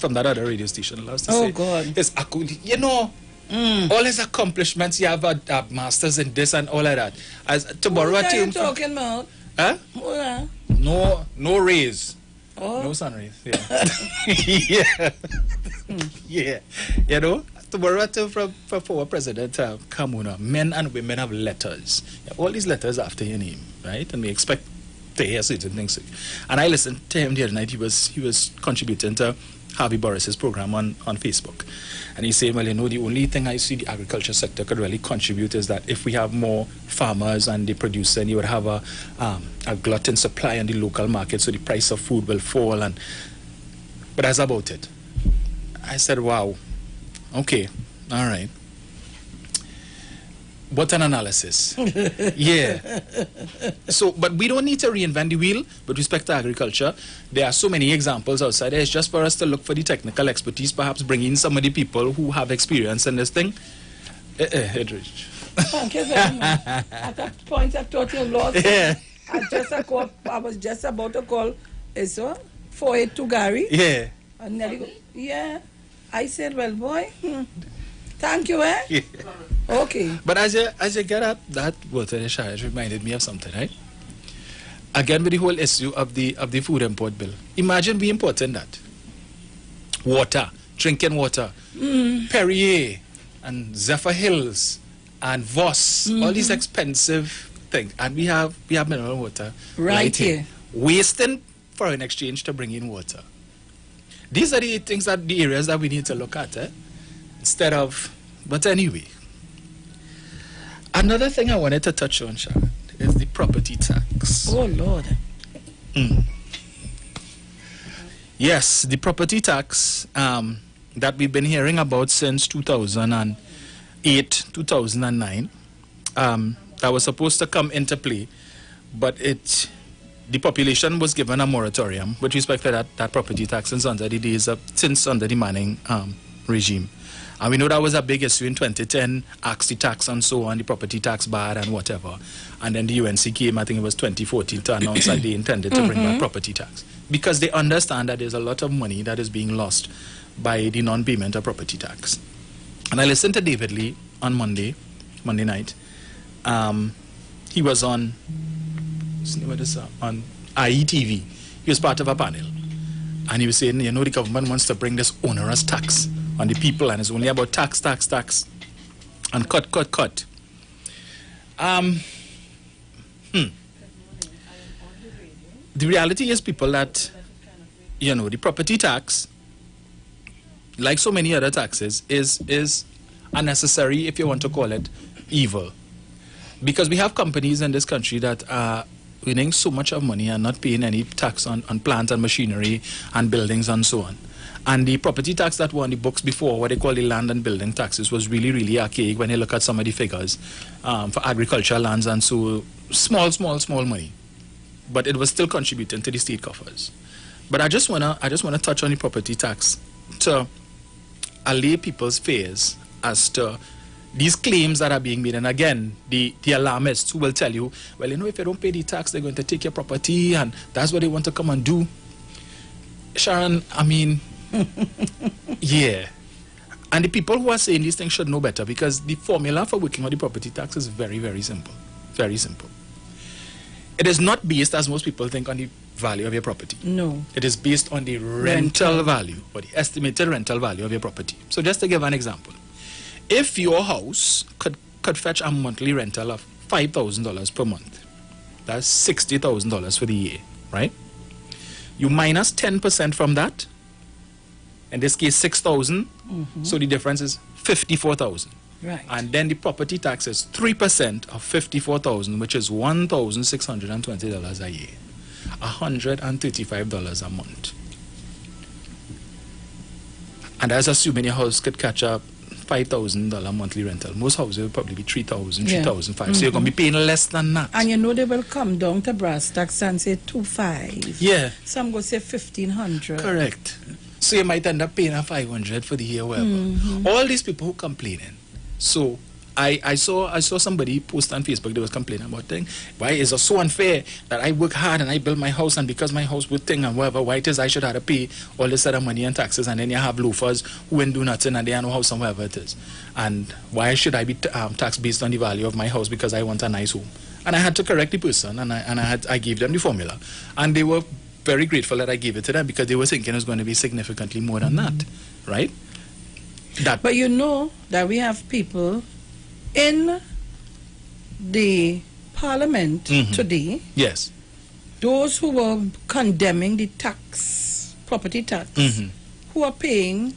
from that other radio station last to say, God. It's you know, all his accomplishments, you have a masters in this and all of that. As to borrow a term, talking about? Huh? No raise. Oh. No sun rays. Yeah. Yeah. You know, to borrow a term from former President Kamuna, men and women have letters. All these letters after your name, right? And we expect to hear certain things. And I listened to him the other night. He was contributing to Harvey Boris's program on Facebook. And he's saying, well, you know, the only thing I see the agriculture sector could really contribute is that if we have more farmers and they produce, then you would have a glutton supply on the local market, so the price of food will fall. But that's about it. I said, wow, okay, all right. What an analysis. Yeah. So, but we don't need to reinvent the wheel with respect to agriculture. There are so many examples outside there. It's just for us to look for the technical expertise, perhaps bring in some of the people who have experience in this thing. Edrich. Thank you very much. At that point, I thought you lost. Yeah. I was just about to call 482 Gary. Yeah. And Nelly go, yeah. I said, well, boy, thank you, eh? Yeah. Okay. But as you get at that water, it reminded me of something, right? Again, with the whole issue of the food import bill. Imagine we importing that. Water, drinking water, Perrier, and Zephyr Hills, and Voss, all these expensive things. And we have mineral water right here. Wasting foreign exchange to bring in water. These are the things the areas that we need to look at, instead of, but anyway. Another thing I wanted to touch on, Sharon, is the property tax. Oh, Lord. Yes, the property tax that we've been hearing about since 2008, 2009, that was supposed to come into play, but the population was given a moratorium with respect to that property tax since under the Manning regime. And we know that was a big issue in 2010, axi tax and so on, the property tax bad and whatever. And then the UNC came, I think it was 2014, to announce that they intended to bring back property tax. Because they understand that there's a lot of money that is being lost by the non-payment of property tax. And I listened to David Lee on Monday night. He was on IETV. He was part of a panel. And he was saying, you know, the government wants to bring this onerous tax on the people, and it's only about tax, and cut. The reality is, people, that, you know, the property tax, like so many other taxes, is unnecessary, if you want to call it, evil. Because we have companies in this country that are winning so much of money and not paying any tax on plant and machinery and buildings and so on. And the property tax that were on the books before, what they call the land and building taxes, was really, really archaic when you look at some of the figures for agricultural lands, and so small money. But it was still contributing to the state coffers. But I just wanna touch on the property tax to allay people's fears as to these claims that are being made. And again, the alarmists who will tell you, well, you know, if you don't pay the tax, they're going to take your property, and that's what they want to come and do. Sharon, I mean, yeah. And the people who are saying these things should know better, because the formula for working on the property tax is very, very simple. Very simple. It is not based, as most people think, on the value of your property. No. It is based on the rental value, or the estimated rental value of your property. So just to give an example, if your house could fetch a monthly rental of $5,000 per month, that's $60,000 for the year, right? You minus 10% from that, in this case 6,000, so the difference is 54,000. Right. And then the property tax is 3% of 54,000, which is $1,620 a year, $135 a month. And that's assuming your house could catch up $5,000 monthly rental. Most houses will probably be $3,000, $3,500. So you're going to be paying less than that. And you know they will come down to brass tax and say $2,500. Yeah. Some go say $1,500. Correct. So you might end up paying a $500 for the year, whatever. All these people who complaining, So I saw somebody post on Facebook. They was complaining about thing. Why is it so unfair that I work hard and I build my house, and because my house would thing and whatever, why it is I should have to pay all this other money and taxes, and then you have loafers who ain't do nothing and they have no house and whatever it is. And why should I be taxed based on the value of my house because I want a nice home? And I had to correct the person, and I gave them the formula, and they were very grateful that I gave it to them because they were thinking it was going to be significantly more than that, right? But you know that we have people in the parliament today, yes, those who were condemning the property tax, who are paying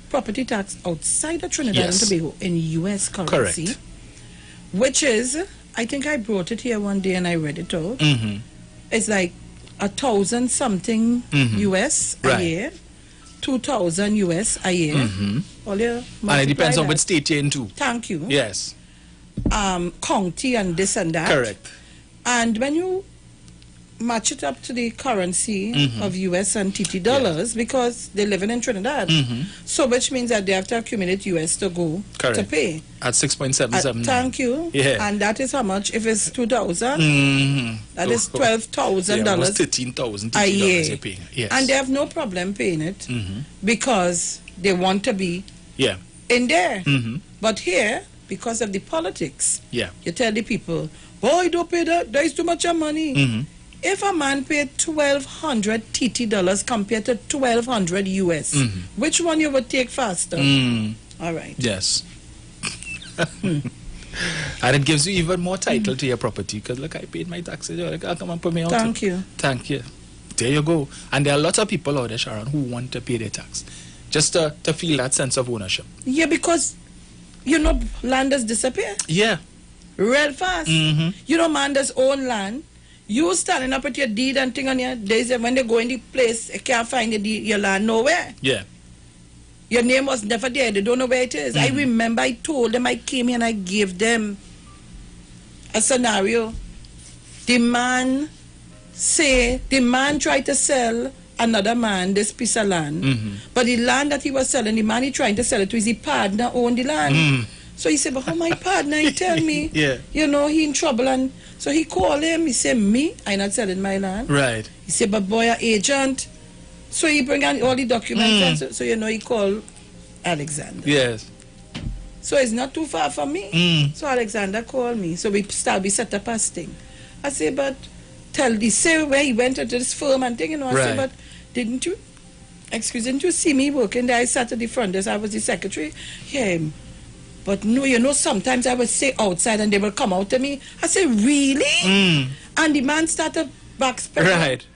property tax outside of Trinidad and Tobago in US currency, correct, which is, I think I brought it here one day and I read it out. It's like 1,000 something US a year, 2,000 US a year. And it depends on what state you're into. Thank you. Yes. County and this and that. Correct. And when you match it up to the currency of US and TT dollars, because they're living in Trinidad, so which means that they have to accumulate US to go to pay. At 6.77. Thank you. Yeah. And that is how much? If it's 2,000, that is $12,000 almost 13,000 a year. You're paying. Yes. And they have no problem paying it because they want to be in there. But here, because of the politics, you tell the people, boy, don't pay that, there is too much money. If a man paid $1,200 TT dollars compared to $1,200 US, which one you would take faster? All right. Yes. And it gives you even more title to your property because look, I paid my taxes. You're like, come and put me out. Thank you. Thank you. There you go. And there are lots of people out there, Sharon, who want to pay their tax just to feel that sense of ownership. Yeah, because you know land has disappeared. Yeah. Real fast. You know man does own land. You standing up with your deed and thing on your days when they go in the place, you can't find your land nowhere. Yeah. Your name was never there. They don't know where it is. I remember I told them, I came here and I gave them a scenario. The man tried to sell another man this piece of land. But the land that he was selling, the man he trying to sell it to is his partner owned the land. So he said, but how my partner, he tell me, you know, he in trouble. And so he called him, he said, me, I not selling my land. Right. He said, but boy, an agent. So he bring out all the documents. And so you know, he called Alexander. Yes. So it's not too far from me. So Alexander called me. So we set up a thing. I said, but say where he went into this firm and thing, you know. I said, but didn't you see me working there? I sat at the front desk, I was the secretary. Yeah. But no, you know, sometimes I would say outside and they will come out to me. I say, really? And the man started backspelling. Right.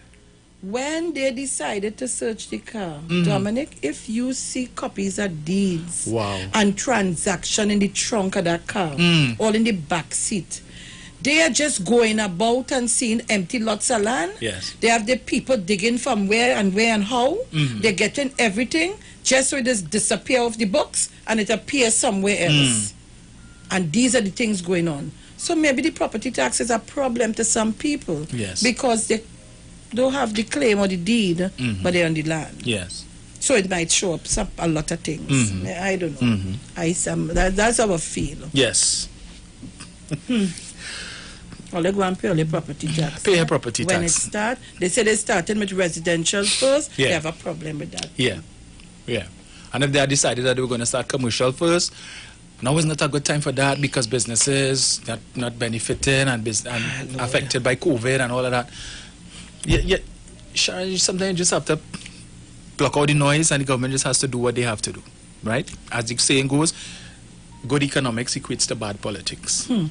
When they decided to search the car, Dominic, if you see copies of deeds and transaction in the trunk of that car, or in the back seat, they are just going about and seeing empty lots of land. Yes. They have the people digging from where and how. They're getting everything just so it just disappear off the books and it appears somewhere else. And these are the things going on. So maybe the property tax is a problem to some people. Yes. Because they don't have the claim or the deed, but they're on the land. Yes. So it might show up a lot of things. I don't know. That's our feel. Yes. Or they go and pay all the property tax. Pay a property tax. When it starts, they say they started with residential first. They have a problem with that. Yeah. Yeah. And if they had decided that they were going to start commercial first, now is not a good time for that because businesses not benefiting and affected by COVID and all of that. Yeah, sometimes you just have to block out the noise and the government just has to do what they have to do, right? As the saying goes, good economics equates to bad politics. And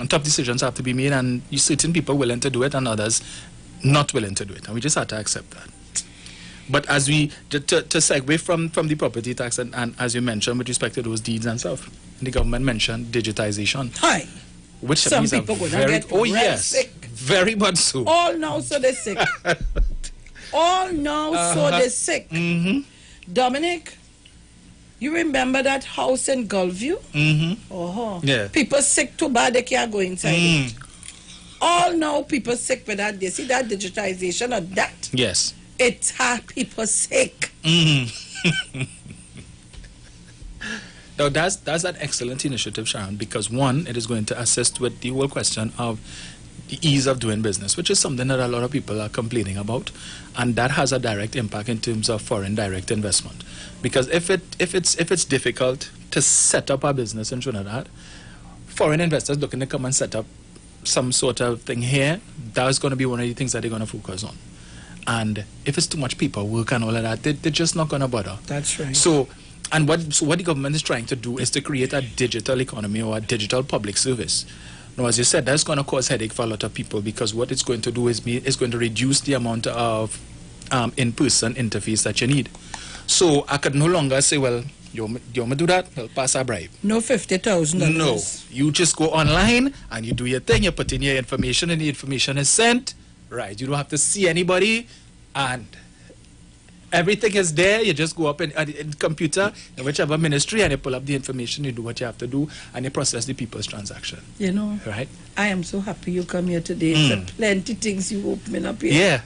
tough decisions have to be made, and certain people willing to do it and others not willing to do it, and we just have to accept that. But as we, to segue from the property tax, and as you mentioned with respect to those deeds and stuff, the government mentioned digitization. Hi. Which some people would get sick. Very much so. All now so they're sick. All now so they're sick. Dominic, you remember that house in Gulfview? Yeah. People sick too bad they can't go inside it. All now people sick with that. They see that digitization of that. Yes. It has people sick. Now, that's an excellent initiative, Sharon, because one, it is going to assist with the whole question of the ease of doing business, which is something that a lot of people are complaining about, and that has a direct impact in terms of foreign direct investment. Because if it's difficult to set up a business in Trinidad, foreign investors looking to come and set up some sort of thing here, that's going to be one of the things that they're going to focus on. And if it's too much paperwork and all of that, they're just not going to bother. That's right. So what the government is trying to do is to create a digital economy or a digital public service. Now, as you said, that's going to cause headache for a lot of people, because what it's going to do is it's going to reduce the amount of in-person interface that you need. So I could no longer say, well, you want me to do that? Well, pass a bribe. No $50,000. No. You just go online and you do your thing, you put in your information, and the information is sent. Right. You don't have to see anybody, and everything is there. You just go up in computer, in whichever ministry, and you pull up the information, you do what you have to do, and you process the people's transaction. You know, right? I am so happy you come here today. So plenty things you opening up here. Yeah.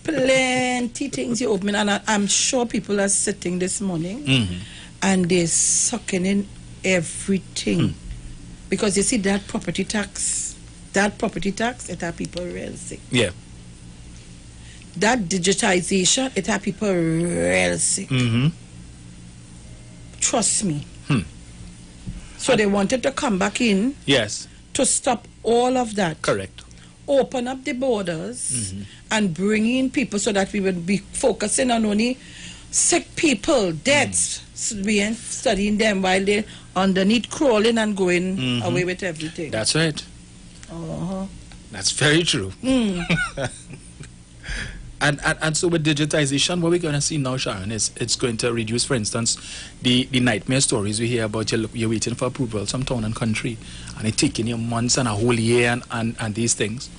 Plenty things you opening, and I'm sure people are sitting this morning and they're sucking in everything. Because you see that property tax, it have people real sick. Yeah. That digitization, it have people real sick. Trust me. So they wanted to come back in. Yes. To stop all of that. Correct. Open up the borders and bring in people so that we would be focusing on only sick people, deaths. We ain't studying them while they're underneath crawling and going away with everything. That's right. That's very true. And so with digitization, what we're going to see now, Sharon, is it's going to reduce, for instance, the nightmare stories we hear about you're waiting for approval some town and country, and it's taking you months and a whole year and these things.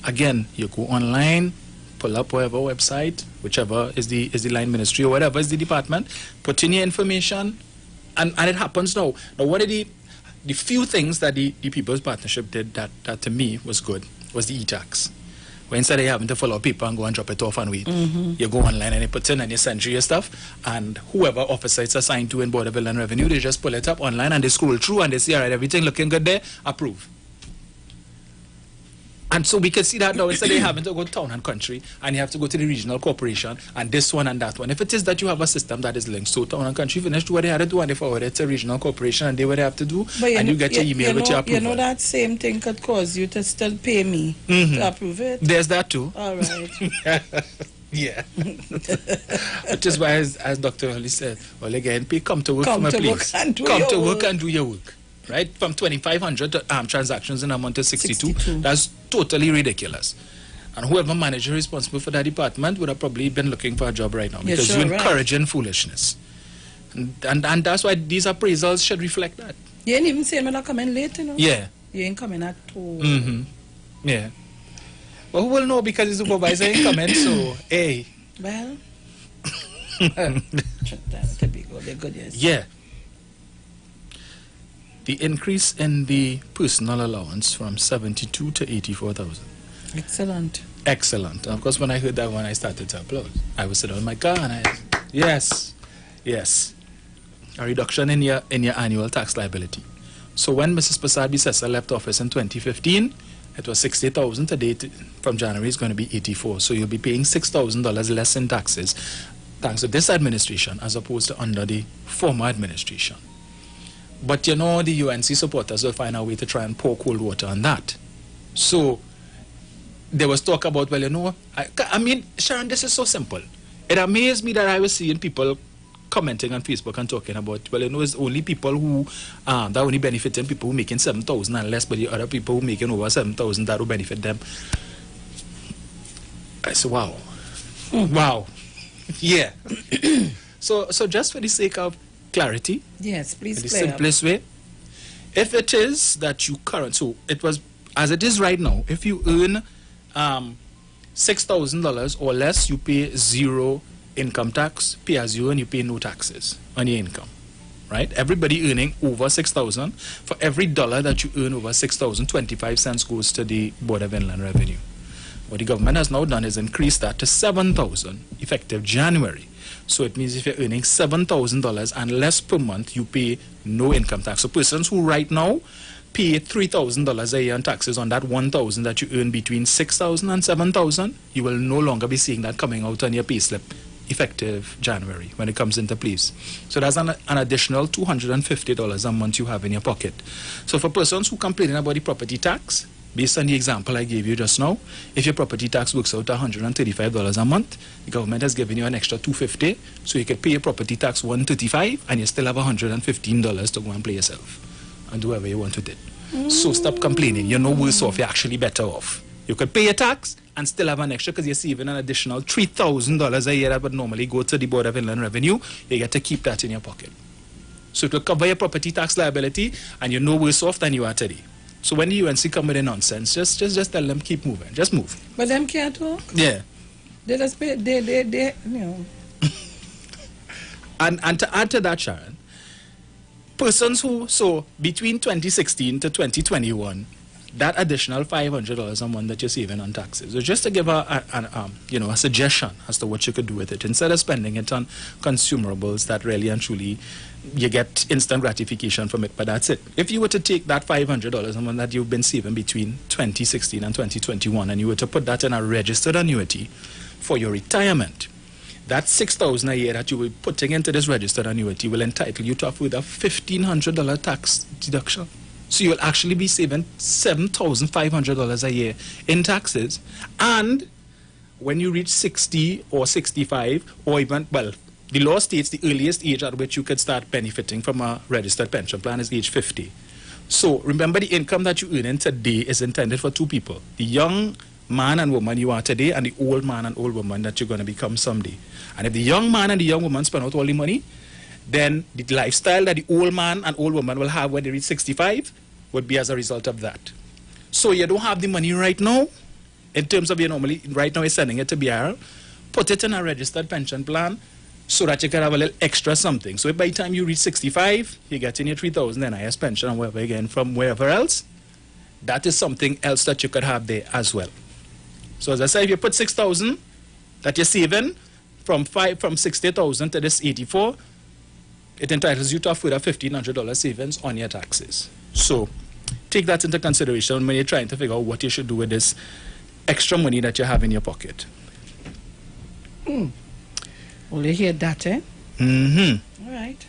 Again, you go online, pull up whatever website, whichever is the line ministry or whatever is the department, put in your information, and it happens now. Now, one of the few things that the People's Partnership did that to me was good was the e-tax. Where instead of having to follow paper and go and drop it off and wait, you go online and you put in and you send your stuff, and whoever officer it's assigned to in Board of Inland Revenue, they just pull it up online and they scroll through and they see, all right, everything looking good there, approve. And so we can see that now, instead of having to go town and country and you have to go to the regional corporation and this one and that one. If it is that you have a system that is linked to town and country, finish do what they had to do and they forward it to regional corporation and they what they have to do, and you get your email with your approval. You know that same thing could cause you to still pay me to approve it? There's that too. All right. Yeah. Which is why, as Dr. Holly said, well, again, come to work for me, please. Come to work and do your work. Right? From 2,500 transactions in a month to 62. That's totally ridiculous. And whoever manager responsible for that department would have probably been looking for a job right now, because you're encouraging foolishness. And that's why these appraisals should reflect that. You ain't even saying when I come in late, you know? Yeah. You ain't coming at all. Yeah. Well, who will know, because the supervisor ain't coming, so, hey. Well. They're good, yes. Yeah. The increase in the personal allowance from 72 to 84,000. Excellent. Excellent. And of course, when I heard that one, I started to applaud. I was sitting on my car and yes. A reduction in your annual tax liability. So when Mrs. Prasad Bisesa left office in 2015, it was 60,000. Today, from January, it's going to be 84. So you'll be paying $6,000 less in taxes thanks to this administration as opposed to under the former administration. But you know, the UNC supporters will find a way to try and pour cold water on that. So there was talk about, well, you know, I mean, Sharon, this is so simple. It amazed me that I was seeing people commenting on Facebook and talking about, well, you know, it's only people who, that only benefiting people who making 7,000 and less, but the other people who making over 7,000, that will benefit them. I said, wow. Wow. Yeah. So just for the sake of clarity, yes, please, in the simplest way, if it is that you so it was, as it is right now, if you earn $6,000 or less, you pay zero income tax. Pay as you earn, you pay no taxes on your income, right? Everybody earning over 6,000, for every dollar that you earn over 6,000, 25 cents goes to the Board of Inland Revenue. What the government has now done is increase that to 7,000 effective January. So it means if you're earning $7,000 and less per month, you pay no income tax. So persons who right now pay $3,000 a year in taxes on that $1,000 that you earn between $6,000 and $7,000, you will no longer be seeing that coming out on your payslip effective January when it comes into place. So that's an additional $250 a month you have in your pocket. So for persons who complaining about the property tax, based on the example I gave you just now, if your property tax works out $135 a month, the government has given you an extra $250, so you can pay your property tax $135 and you still have $115 to go and play yourself and do whatever you want with it. So stop complaining. You're no worse off, you're actually better off. You could pay your tax and still have an extra because you're saving an additional $3,000 a year that would normally go to the Board of Inland Revenue. You get to keep that in your pocket. So it will cover your property tax liability and you're no worse off than you are today. So when the UNC come with the nonsense, just tell them keep moving. Just move. But them can't talk. Yeah. They just pay, they you know. And to add to that, Sharon, persons who, so between 2016 to 2021, that additional $500 a month that you're saving on taxes. So just to give a suggestion as to what you could do with it, instead of spending it on consumerables that really and truly you get instant gratification from it, but that's it. If you were to take that $500 a month that you've been saving between 2016 and 2021 and you were to put that in a registered annuity for your retirement, that $6,000 a year that you will be putting into this registered annuity will entitle you to a further $1,500 tax deduction. So you'll actually be saving $7,500 a year in taxes. And when you reach 60 or 65, or even, well, the law states the earliest age at which you could start benefiting from a registered pension plan is age 50. So remember, the income that you earn in today is intended for two people: the young man and woman you are today, and the old man and old woman that you're going to become someday. And if the young man and the young woman spend out all the money, then the lifestyle that the old man and old woman will have when they reach 65 would be as a result of that. So you don't have the money right now, in terms of right now you're sending it to BRL, put it in a registered pension plan so that you can have a little extra something. So if by the time you reach 65, you're getting your $3,000 NIS pension and whatever again from wherever else, that is something else that you could have there as well. So as I said, if you put $6,000 that you're saving from 60,000 to this 84, it entitles you to a further $1,500 savings on your taxes. So take that into consideration when you're trying to figure out what you should do with this extra money that you have in your pocket. Well, you hear that, eh? Mm-hmm. All right.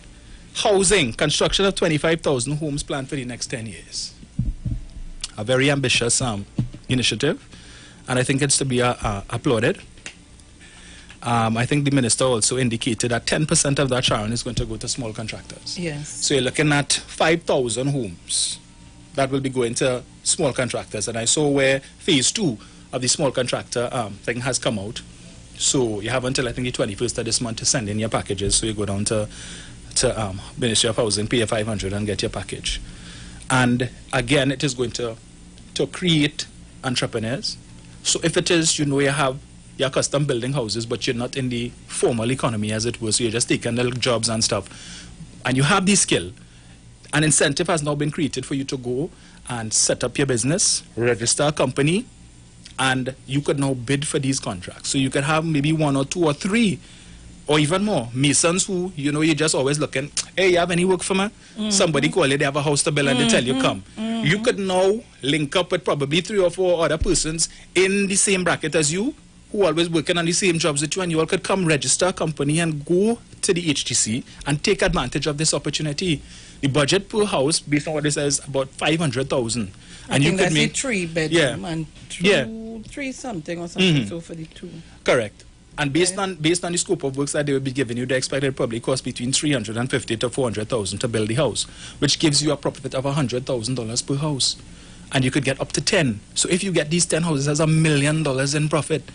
Housing, construction of 25,000 homes planned for the next 10 years. A very ambitious initiative, and I think it's to be applauded. I think the minister also indicated that 10% of that, Sharon, is going to go to small contractors. Yes. So you're looking at 5,000 homes that will be going to small contractors. And I saw where phase 2 of the small contractor thing has come out. So you have until I think the 21st of this month to send in your packages. So you go down to Ministry of Housing, pay your $500 and get your package. And again, it is going to create entrepreneurs. So if it is, you have your custom building houses, but you're not in the formal economy, as it were, so you're just taking little jobs and stuff, and you have the skill, an incentive has now been created for you to go and set up your business, register a company, and you could now bid for these contracts. So you could have maybe 1 or 2 or 3 or even more masons who, you're just always looking, hey, you have any work for me? Somebody call you, they have a house to build, and they tell you come. You could now link up with probably 3 or 4 other persons in the same bracket as you, who are always working on the same jobs with you, and you all could come register a company and go to the HTC and take advantage of this opportunity. The budget per house, based on what it says, about 500,000. And you could make 3 bedroom and 3 something or something. So for the 2. Correct. And based on the scope of works that they will be giving you, they expect it probably cost between $350,000 to $400,000 to build the house, which gives you a profit of $100,000 per house. And you could get up to 10. So if you get these 10 houses, that's $1 million in profit.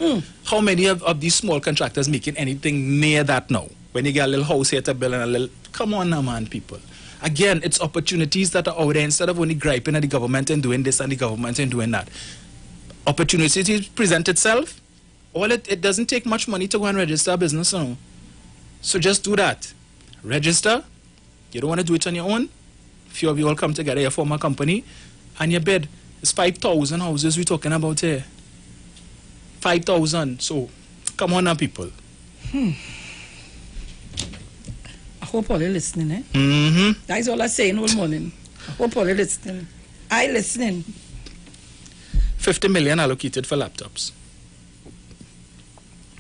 How many of these small contractors making anything near that now? When you get a little house here to build and a little, come on now, man, people. Again, it's opportunities that are out there instead of only griping at the government and doing this and the government and doing that. Opportunities present itself. It doesn't take much money to go and register a business now. So just do that. Register. You don't want to do it on your own. A few of you all come together, you form a company, and your bid is 5,000 houses we're talking about here. 5,000. So come on now, people. hope all are listening, eh? Mm-hmm. That's all I'm saying all morning. Hope all are listening. I listening. 50 million allocated for laptops.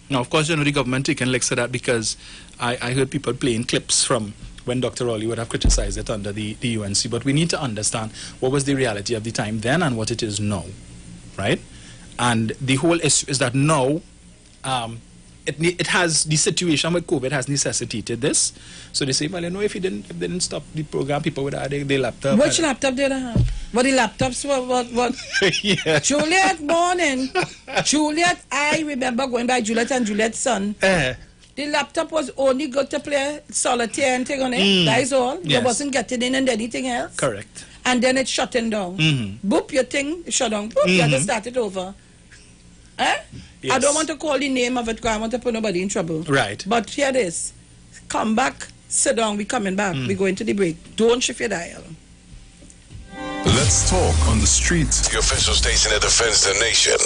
Now, of course, the government taking licks of that because I heard people playing clips from when Dr. Rowley would have criticized it under the UNC. But we need to understand what was the reality of the time then and what it is now, right? And the whole issue is that now it has the situation with COVID has necessitated this. So they say, well, if they didn't stop the program, people would have their laptop. Which laptop did I have? What the laptops what? Yeah. Juliet morning. Juliet, I remember going by Juliet and Juliet's son. The laptop was only good to play solitaire and thing on it. That is all. Yes. You wasn't getting in and anything else. Correct. And then it's shutting down. Boop, your thing shut down. Boop, you have to start it over. Yes. I don't want to call the name of it because I want to put nobody in trouble. Right. But here it is. Come back, sit down, we coming back. We going to the break. Don't shift your dial. Let's talk on the street. The official station that defends the nation.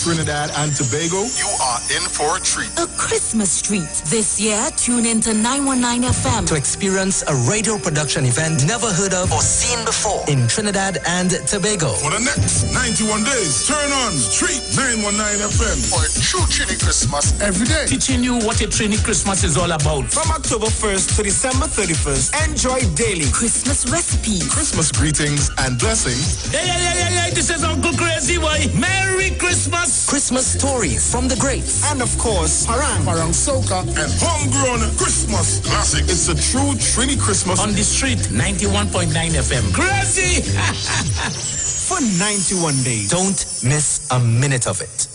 Trinidad and Tobago, you are in for a treat. A Christmas treat. This year, tune into 919 FM to experience a radio production event never heard of or seen before in Trinidad and Tobago. For the next 91 days, turn on Street 919 FM for a true Trini Christmas every day. Teaching you what a Trini Christmas is all about. From October 1st to December 31st, enjoy daily Christmas recipes, Christmas greetings and blessings. Hey, this is Uncle Crazy Boy. Merry Christmas. Christmas stories from the greats. And of course, Parang Soca and homegrown Christmas classic. It's a true Trini Christmas on the street 91.9 FM. Crazy. For 91 days. Don't miss a minute of it.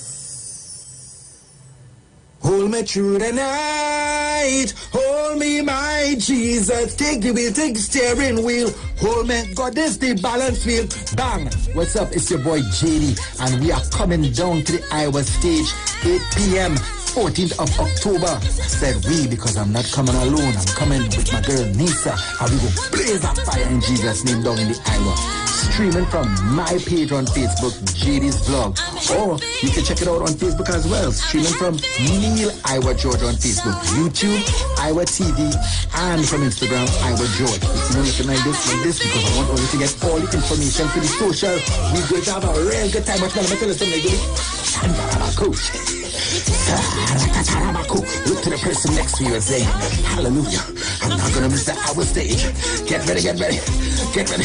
Hold me through the night, hold me, my Jesus. Take the wheel, take the steering wheel. Hold me, God, this the balance wheel. Bang! What's up? It's your boy JD, and we are coming down to the Iwer stage, 8 p.m. 14th of October. I said we because I'm not coming alone. I'm coming with my girl Nisa, and we will blaze that fire in Jesus' name down in the Iwer. Streaming from my page on Facebook, JD's Vlog. Or you can check it out on Facebook as well. Streaming from Neil Iwer George on Facebook, YouTube, Iwer TV, and from Instagram, Iwer George. You know, looking like this because I want all you to get all the information for the social. We're going to have a real good time. What's going to tell us something like look to the person next to you and say, hallelujah. I'm not going to miss the Iwer stage. Get ready, get ready, get ready.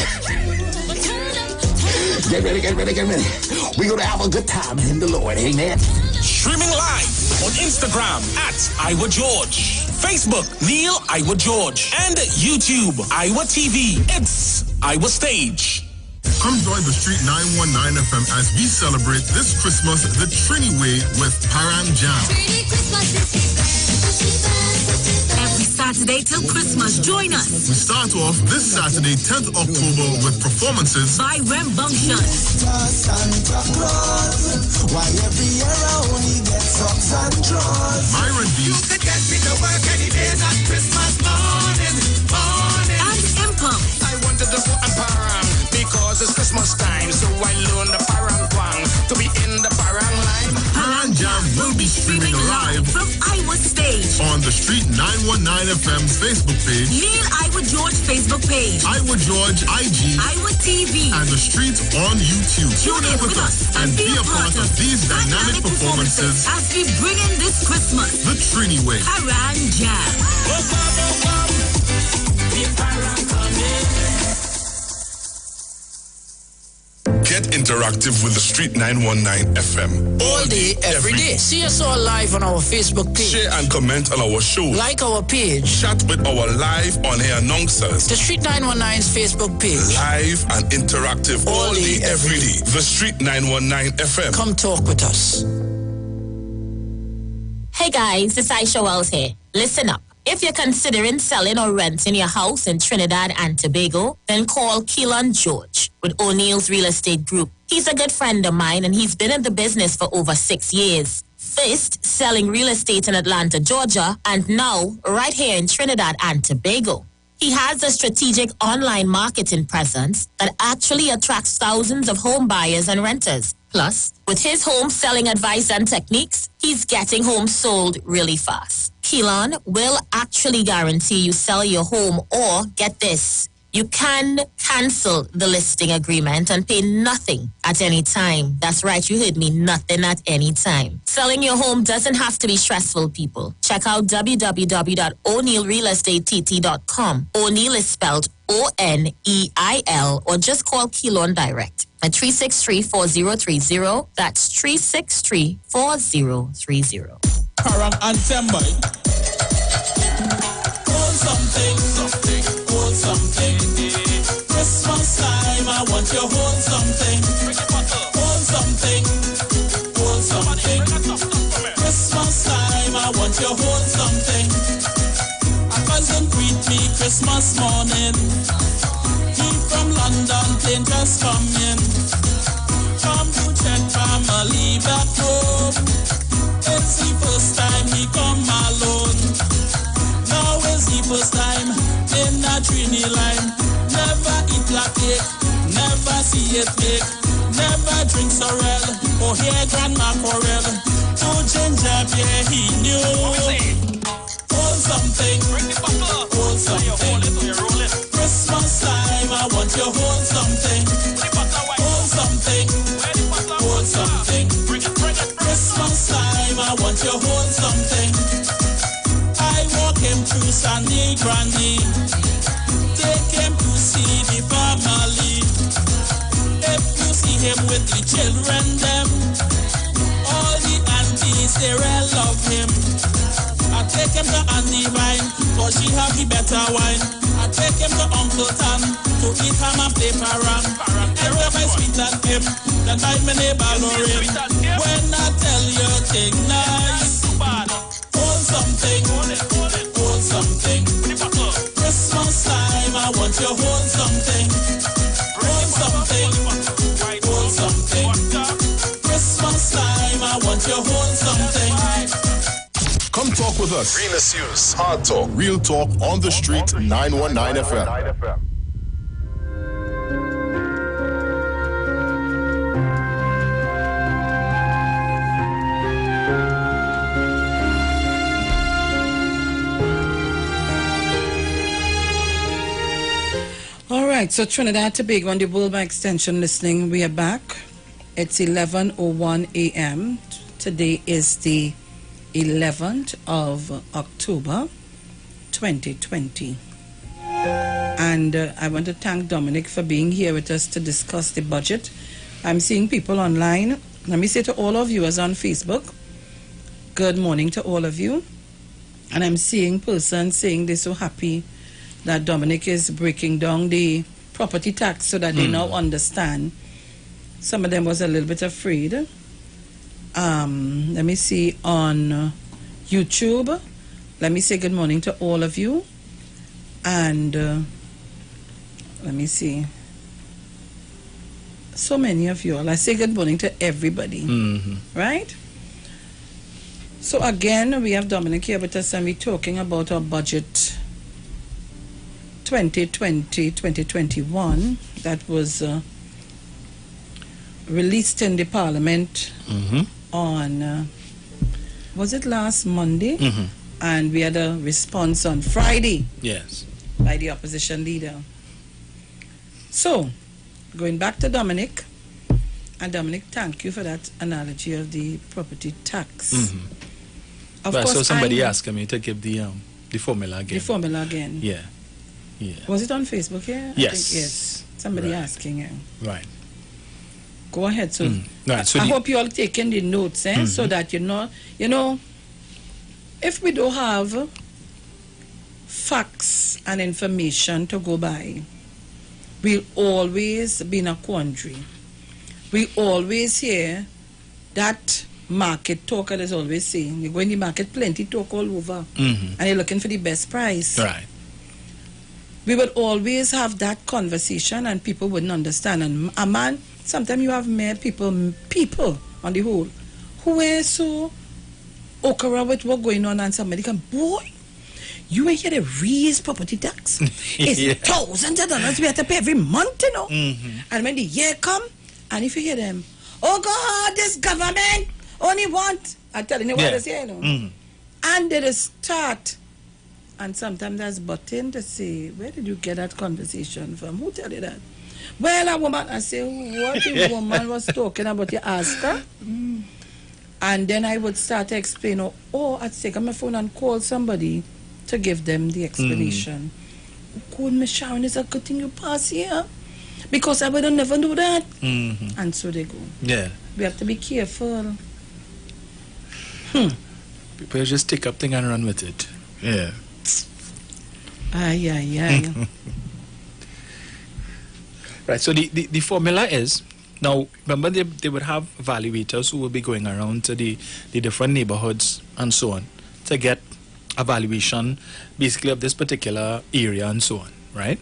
Get ready, get ready, get ready. We're going to have a good time in the Lord, amen. Streaming live on Instagram at Iwer George, Facebook Neil Iwer George, and YouTube Iwer TV. It's Iwer Stage. Come join the Street 919 FM as we celebrate this Christmas the Trini way with Parang Jam. every Saturday till Christmas. Join us. We start off this Saturday, 10th October, with performances by Rembunction. Myron B. You could get me to work any day, not Christmas morning. And Impulse. I wanted to go and parang because it's Christmas time, so I learned the parang kwang to be in the parang line. Parang Jam will be streaming live from Iwer Stage on the Street 919 FM Facebook page, Neil Iwer George Facebook page, Iwer George IG, Iwer TV, and the Street on YouTube. Tune in with us and be a part of these dynamic performances as we bring in this Christmas the Trini way. Parang Jam. Get interactive with the Street 919 FM. All day, every day. See us all live on our Facebook page. Share and comment on our show. Like our page. Chat with our live on-air announcers. The Street 919's Facebook page. Live and interactive all day, every day. The Street 919 FM. Come talk with us. Hey guys, it's Aisha Wells here. Listen up. If you're considering selling or renting your house in Trinidad and Tobago, then call Keelan George with O'Neill's Real Estate Group. He's a good friend of mine and he's been in the business for over 6 years. First, selling real estate in Atlanta, Georgia, and now right here in Trinidad and Tobago. He has a strategic online marketing presence that actually attracts thousands of home buyers and renters. Plus, with his home selling advice and techniques, He's getting homes sold really fast. Keelan will actually guarantee you sell your home, or get this, you can cancel the listing agreement and pay nothing at any time. That's right, you heard me, nothing at any time. Selling your home doesn't have to be stressful, people. Check out www.o'neillrealestatetT.com. O'Neill is spelled O-N-E-I-L, or just call Keelan direct at 363-4030. That's 363-4030. Parang anthem, boy. Hold something, hold something. Christmas time, I want you to hold something. Hold something, hold something. Christmas time, I want you to hold something. A cousin greet me Christmas morning. He from London, plane just come in. Come to check family back home. It's the first time he come alone. Now is the first time in a Trini line. Never eat black cake, never see it bake. Never drink sorrel or hear grandma quarrel. To ginger beer he knew. Hold something, hold something. Christmas time, I want you to hold something. Hold something, hold something. Christmas time, I want you to hold something. I walk him through Sunny Granny. Take him to see the family. If you see him with the children, them, all the aunties, they all love him. I take him to Auntie Vine, cause she have the better wine. I take him to Uncle Tan to eat ham and play parang. Everybody sweet and him, then buy me neighbor Lorraine. When I tell you thing nice, hold something, hold something. Christmas time, I want you to hold something. Hold something, hold something. Christmas time, I want you to hold something. Come talk with us. Real issues, hard talk, real talk on the street, 919 FM. All right, so Trinidad Tobago on the World by Extension listening, we are back. It's 11:01 a.m. Today is the 11th of October 2020. And I want to thank Dominic for being here with us to discuss the budget. I'm seeing people online. Let me say to all of you as on Facebook, good morning to all of you. And I'm seeing persons saying they're so happy that Dominic is breaking down the property tax so that they now understand. Some of them was a little bit afraid. Let me see on YouTube. Let me say good morning to all of you. And let me see. So many of you all. I say good morning to everybody. Right? So again, we have Dominic here with us and we're talking about our budget 2020-2021 that was released in the Parliament on, was it last Monday? And we had a response on Friday. Yes. By the opposition leader. So, going back to Dominic, and Dominic, thank you for that analogy of the property tax. Of but course, so somebody asked me to give the formula again. The formula again. Yeah. Yeah. Was it on Facebook here? Yes. I think, yes. Somebody asking you. Right. Go ahead. So, right, so I hope you all taking the notes, so that you know, if we don't have facts and information to go by, we'll always be in a quandary. We always hear that market talk, as always saying, you go in the market, plenty talk all over, and you're looking for the best price. Right. We would always have that conversation and people wouldn't understand. And a man, sometimes you have mere people on the whole, who are so okra with what's going on, and somebody come, boy, you ain't here to raise property tax. It's thousands of dollars we have to pay every month, And when the year come, and if you hear them, oh God, this government, Only want. I'm telling you what Yeah. they say, you know. And they just start. And sometimes there's button to say, where did you get that conversation from? Who tell you that? Well, a woman, I say, what the woman was talking about, you ask her. And then I would start to explain, I'd take my phone and call somebody to give them the explanation. Call me, Sharon, it's a good thing you pass here. Because I would never do that. And so they go. Yeah. We have to be careful. People just take up thing and run with it. Yeah. Aye. Right, so the formula is, now remember they would have evaluators who will be going around to the different neighborhoods and so on to get a valuation basically of this particular area and so on, right?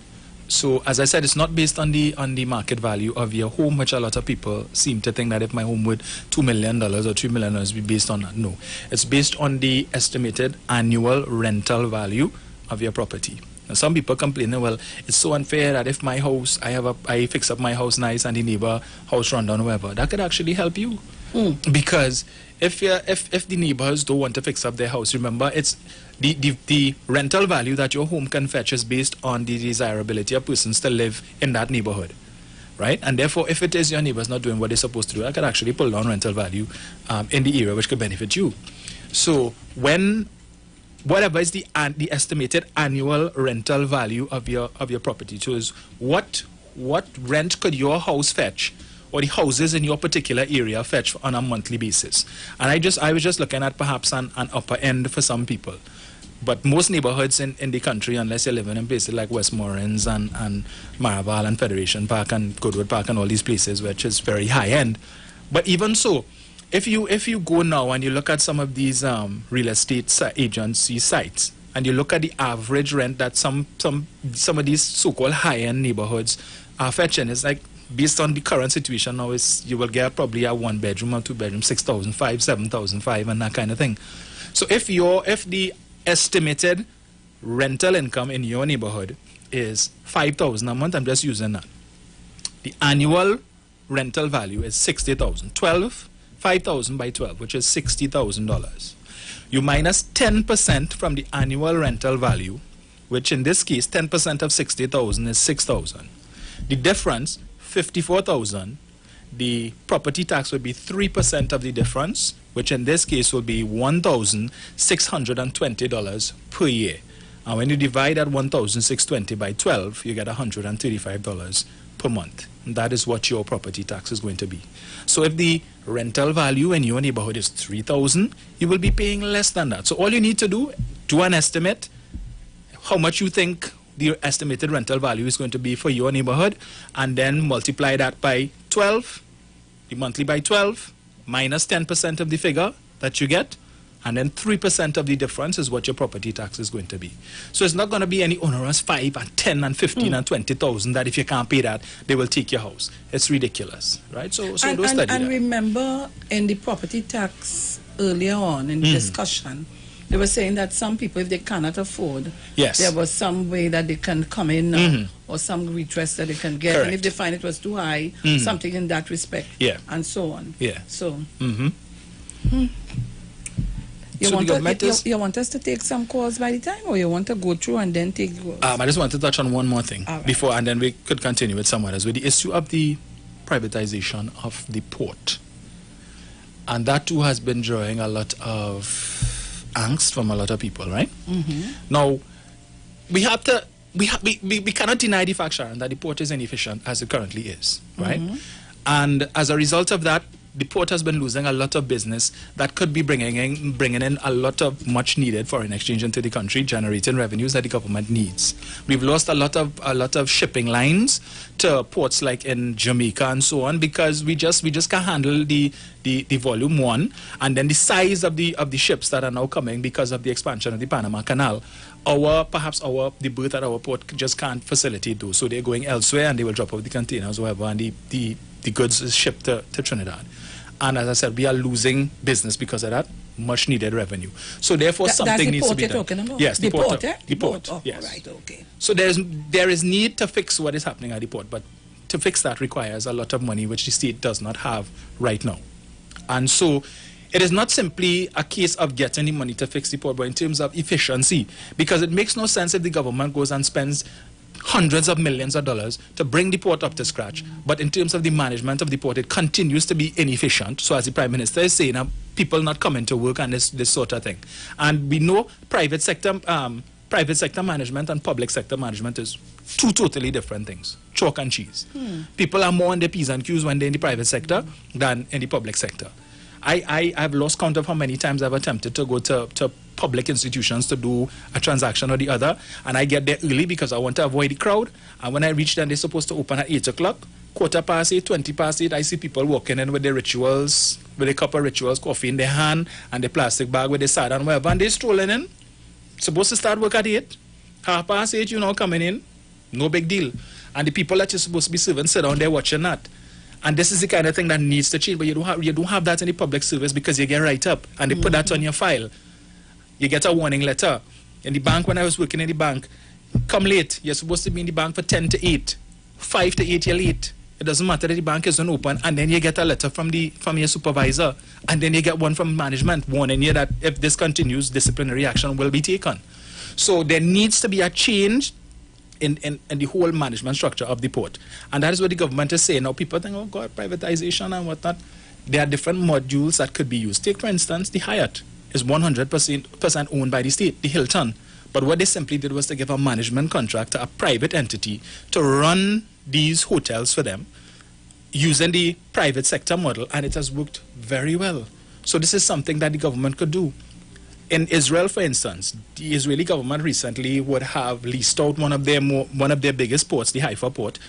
So as I said, it's not based on the market value of your home, which a lot of people seem to think that if my home would $2 million or $3 million be based on that. No, it's based on the estimated annual rental value of your property. Now, some people complain, well, it's so unfair that if my house, I fix up my house nice and the neighbor house run down or whatever, that could actually help you. Because if the neighbors don't want to fix up their house, remember, it's the rental value that your home can fetch is based on the desirability of persons to live in that neighborhood, right? And therefore, if it is your neighbors not doing what they're supposed to do, that could actually pull down rental value in the area, which could benefit you. So whatever is the estimated annual rental value of your property, so is what rent could your house fetch, or the houses in your particular area fetch on a monthly basis. And I was just looking at perhaps an upper end for some people. But most neighborhoods in the country, unless you're living in places like Westmoreland and Maraval and Federation Park and Goodwood Park and all these places, which is very high end. But even so, if you go now and you look at some of these real estate agency sites, and you look at the average rent that some of these so-called high-end neighborhoods are fetching, it's like, based on the current situation now, you will get probably a 1-bedroom or 2-bedroom, 6,500, 7,500, and that kind of thing. So if the estimated rental income in your neighborhood is $5,000 a month, I'm just using that. The annual rental value is $60,000. 5,000 by 12, which is $60,000. You minus 10% from the annual rental value, which in this case, 10% of 60,000 is 6,000. The difference, 54,000. The property tax would be 3% of the difference, which in this case will be $1,620 per year. And when you divide that $1,620 by 12, you get $135 per month. And that is what your property tax is going to be. So if the rental value in your neighborhood is $3,000, you will be paying less than that. So all you need to do an estimate, how much you think the estimated rental value is going to be for your neighborhood, and then multiply that by 12, the monthly by 12, minus 10% of the figure that you get, and then 3% of the difference is what your property tax is going to be. So it's not going to be any onerous 5 and 10 and 15 and 20,000 that if you can't pay that, they will take your house. It's ridiculous, right? So don't study that. And remember, in the property tax earlier on in the discussion, they were saying that some people, if they cannot afford, there was some way that they can come in or some redress that they can get. Correct. And if they find it was too high, something in that respect, and so on. So, You want us to take some calls by the time, or you want to go through and then take calls? I just want to touch on one more thing before, and then we could continue with some others, with the issue of the privatization of the port. And that too has been drawing a lot of angst from a lot of people, right? Now, we cannot deny the fact, Sharon, that the port is inefficient as it currently is, right? And as a result of that, the port has been losing a lot of business that could be bringing in a lot of much needed foreign exchange into the country, generating revenues that the government needs. We've lost a lot of shipping lines to ports like in Jamaica and so on, because we just can't handle the volume one, and then the size of the ships that are now coming because of the expansion of the Panama Canal. The berth at our port just can't facilitate those, so they're going elsewhere and they will drop off the containers or whatever, and the goods is shipped to Trinidad. And as I said, we are losing business because of that much needed revenue. So therefore, something needs to be done. Yes, the port. The port. Oh, yes. Right. Okay. So there is need to fix what is happening at the port, but to fix that requires a lot of money, which the state does not have right now. And so, it is not simply a case of getting the money to fix the port, but in terms of efficiency, because it makes no sense if the government goes and spends hundreds of millions of dollars to bring the port up to scratch, but in terms of the management of the port, it continues to be inefficient. So as the Prime Minister is saying, people not coming to work and this sort of thing. And we know private sector management and public sector management is two totally different things, chalk and cheese. People are more on the P's and Q's when they're in the private sector than in the public sector. I've lost count of how many times I've attempted to go to public institutions to do a transaction or the other, and I get there early because I want to avoid the crowd, and when I reach them, they're supposed to open at 8 o'clock, 8:15, 20:8, I see people walking in with their rituals, with a cup of rituals, coffee in their hand, and the plastic bag with the side and whatever, and they're strolling in, supposed to start work at 8, 8:30, coming in, no big deal, and the people that you're supposed to be serving sit down there watching that. And this is the kind of thing that needs to change, but you don't have that in the public service because you get right up and they put that on your file. You get a warning letter. In the bank, when I was working in the bank, come late. You're supposed to be in the bank for 10 to 8. 5 to 8, you're late. It doesn't matter that the bank isn't open, and then you get a letter from your supervisor, and then you get one from management warning you that if this continues, disciplinary action will be taken. So there needs to be a change in the whole management structure of the port. And that is what the government is saying. Now people think, oh God, privatization and whatnot. There are different modules that could be used. Take, for instance, the Hyatt is 100% owned by the state, the Hilton. But what they simply did was to give a management contract to a private entity to run these hotels for them using the private sector model, and it has worked very well. So this is something that the government could do. In Israel, for instance, the Israeli government recently would have leased out one of their biggest ports, the Haifa port,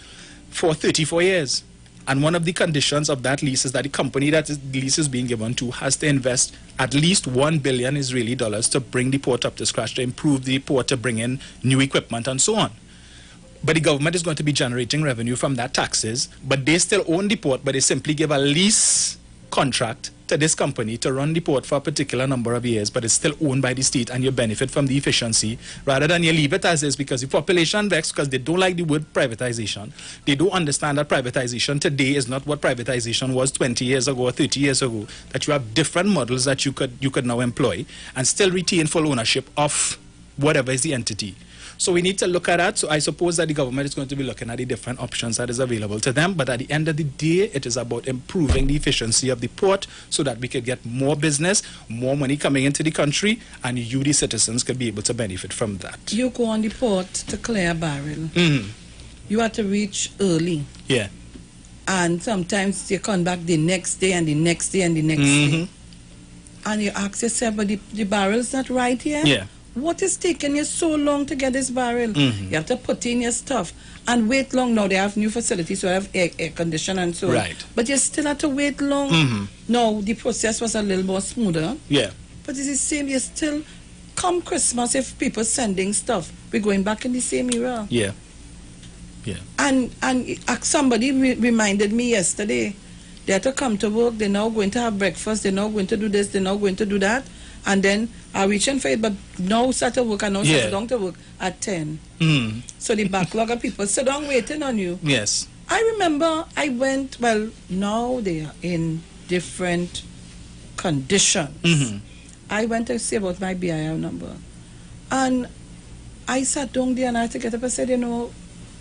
for 34 years. And one of the conditions of that lease is that the company that the lease is being given to has to invest at least $1 billion Israeli dollars to bring the port up to scratch, to improve the port, to bring in new equipment and so on. But the government is going to be generating revenue from that taxes, but they still own the port, but they simply give a lease contract to this company to run the port for a particular number of years, but it's still owned by the state, and you benefit from the efficiency rather than you leave it as is, because the population vexed because they don't like the word privatization. They don't understand that privatization today is not what privatization was 20 years ago or 30 years ago, that you have different models that you could now employ and still retain full ownership of whatever is the entity. So we need to look at that. So I suppose that the government is going to be looking at the different options that is available to them. But at the end of the day, it is about improving the efficiency of the port so that we could get more business, more money coming into the country, and you, the citizens, could be able to benefit from that. You go on the port to clear a barrel. You have to reach early. Yeah. And sometimes you come back the next day and the next day and the next day. And you ask yourself, but the barrel's not right here? Yeah. What is taking you so long to get this barrel? You have to put in your stuff and wait long. Now they have new facilities, so they have air conditioning and so on. Right. But you still have to wait long. Now the process was a little more smoother. Yeah. But it's the same. You still, come Christmas, if people sending stuff, we're going back in the same era. Yeah. Yeah. And somebody reminded me yesterday, they had to come to work, they're now going to have breakfast, they're now going to do this, they're now going to do that. And then I reaching for it, but now start to work and now sit down to work at 10. So the backlog of people sit down waiting on you. Yes. I remember I went, well, now they are in different conditions. I went to see about my BIR number. And I sat down there and I had to get up and said, you know,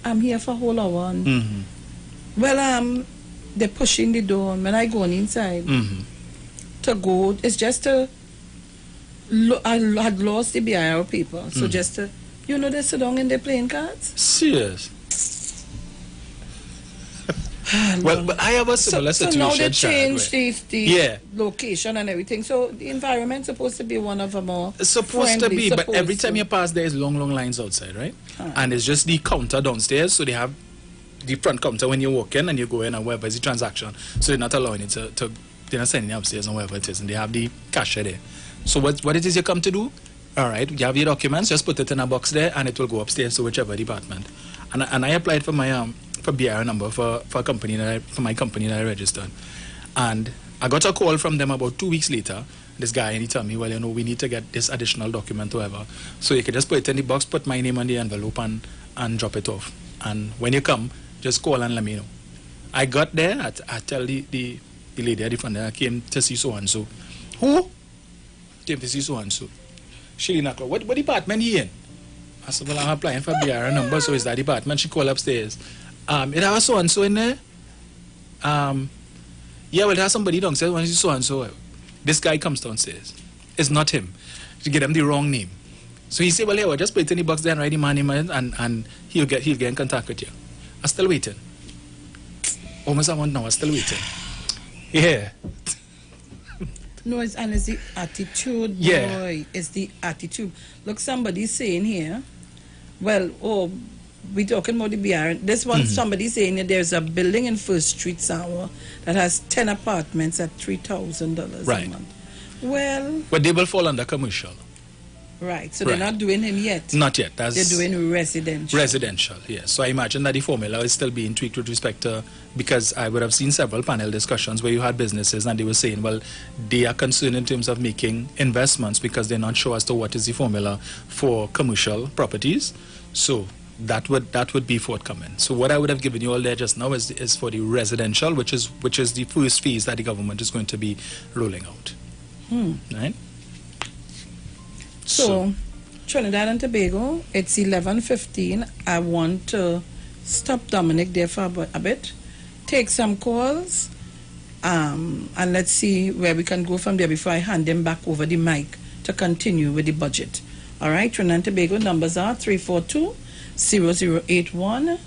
I'm here for a whole hour. Well, they're pushing the door. When I go on inside to go, it's just to, I had lost the BIR people. So just to, you know, they sit down and they're playing cards. Serious? Well, but I have a similar situation. So now they changed the location and everything. So the environment's supposed to be one of them more. It's supposed to be, but every time you pass, there is long lines outside, right? And it's just the counter downstairs. So they have the front counter when you walk in and you go in and wherever is the transaction. So they're not allowing it to they're not sending you upstairs and wherever it is. And they have the cashier there. So what it is you come to do, all right, you have your documents, just put it in a box there and it will go upstairs to whichever department. And I applied for my for BIR number for my company that I registered. And I got a call from them about 2 weeks later. This guy, and he told me, well, you know, we need to get this additional document or whatever. So you can just put it in the box, put my name on the envelope and drop it off. And when you come, just call and let me know. I got there, I tell the lady at the front there, I came to see so-and-so. Who? Came to see so and so. She knock her. What department he in? I said, well, I'm applying for BR number, so is that department? She called upstairs. It has so and so in there. Yeah, well, there's somebody downstairs when so and so. This guy comes downstairs. It's not him. She get him the wrong name. So he said, well, yeah, well, just put it in the box there and write the man name and he'll get in contact with you. I'm still waiting. Almost a month now, I'm still waiting. Yeah. No, it's the attitude, Yeah. boy. It's the attitude. Look, somebody's saying here, well, we're talking about the BR. This one, somebody saying that there's a building in First Street, Sawa, that has 10 apartments at $3,000 Right. a month. Well... But they will fall under commercial. Right, so they're not doing him yet. Not yet. They're doing residential. Residential, yes. So I imagine that the formula is still being tweaked with respect to, because I would have seen several panel discussions where you had businesses and they were saying, well, they are concerned in terms of making investments because they're not sure as to what is the formula for commercial properties. So that would be forthcoming. So what I would have given you all there just now is for the residential, which is the first phase that the government is going to be rolling out. Right? So, Trinidad and Tobago, it's 11:15. I want to stop Dominic there for a bit, take some calls, and let's see where we can go from there before I hand him back over the mic to continue with the budget. All right, Trinidad and Tobago numbers are 342-0081,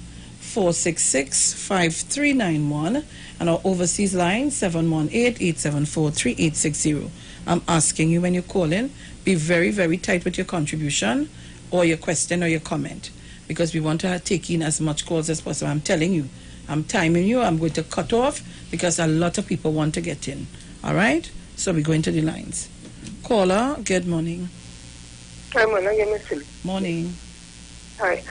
466-5391, and our overseas line 718-874-3860. I'm asking you when you call in, be very, very tight with your contribution or your question or your comment, because we want to take in as much calls as possible. I'm telling you, I'm timing you. I'm going to cut off because a lot of people want to get in. All right? So we're going to the lines. Caller, good morning. Hi, morning. Morning. Hi.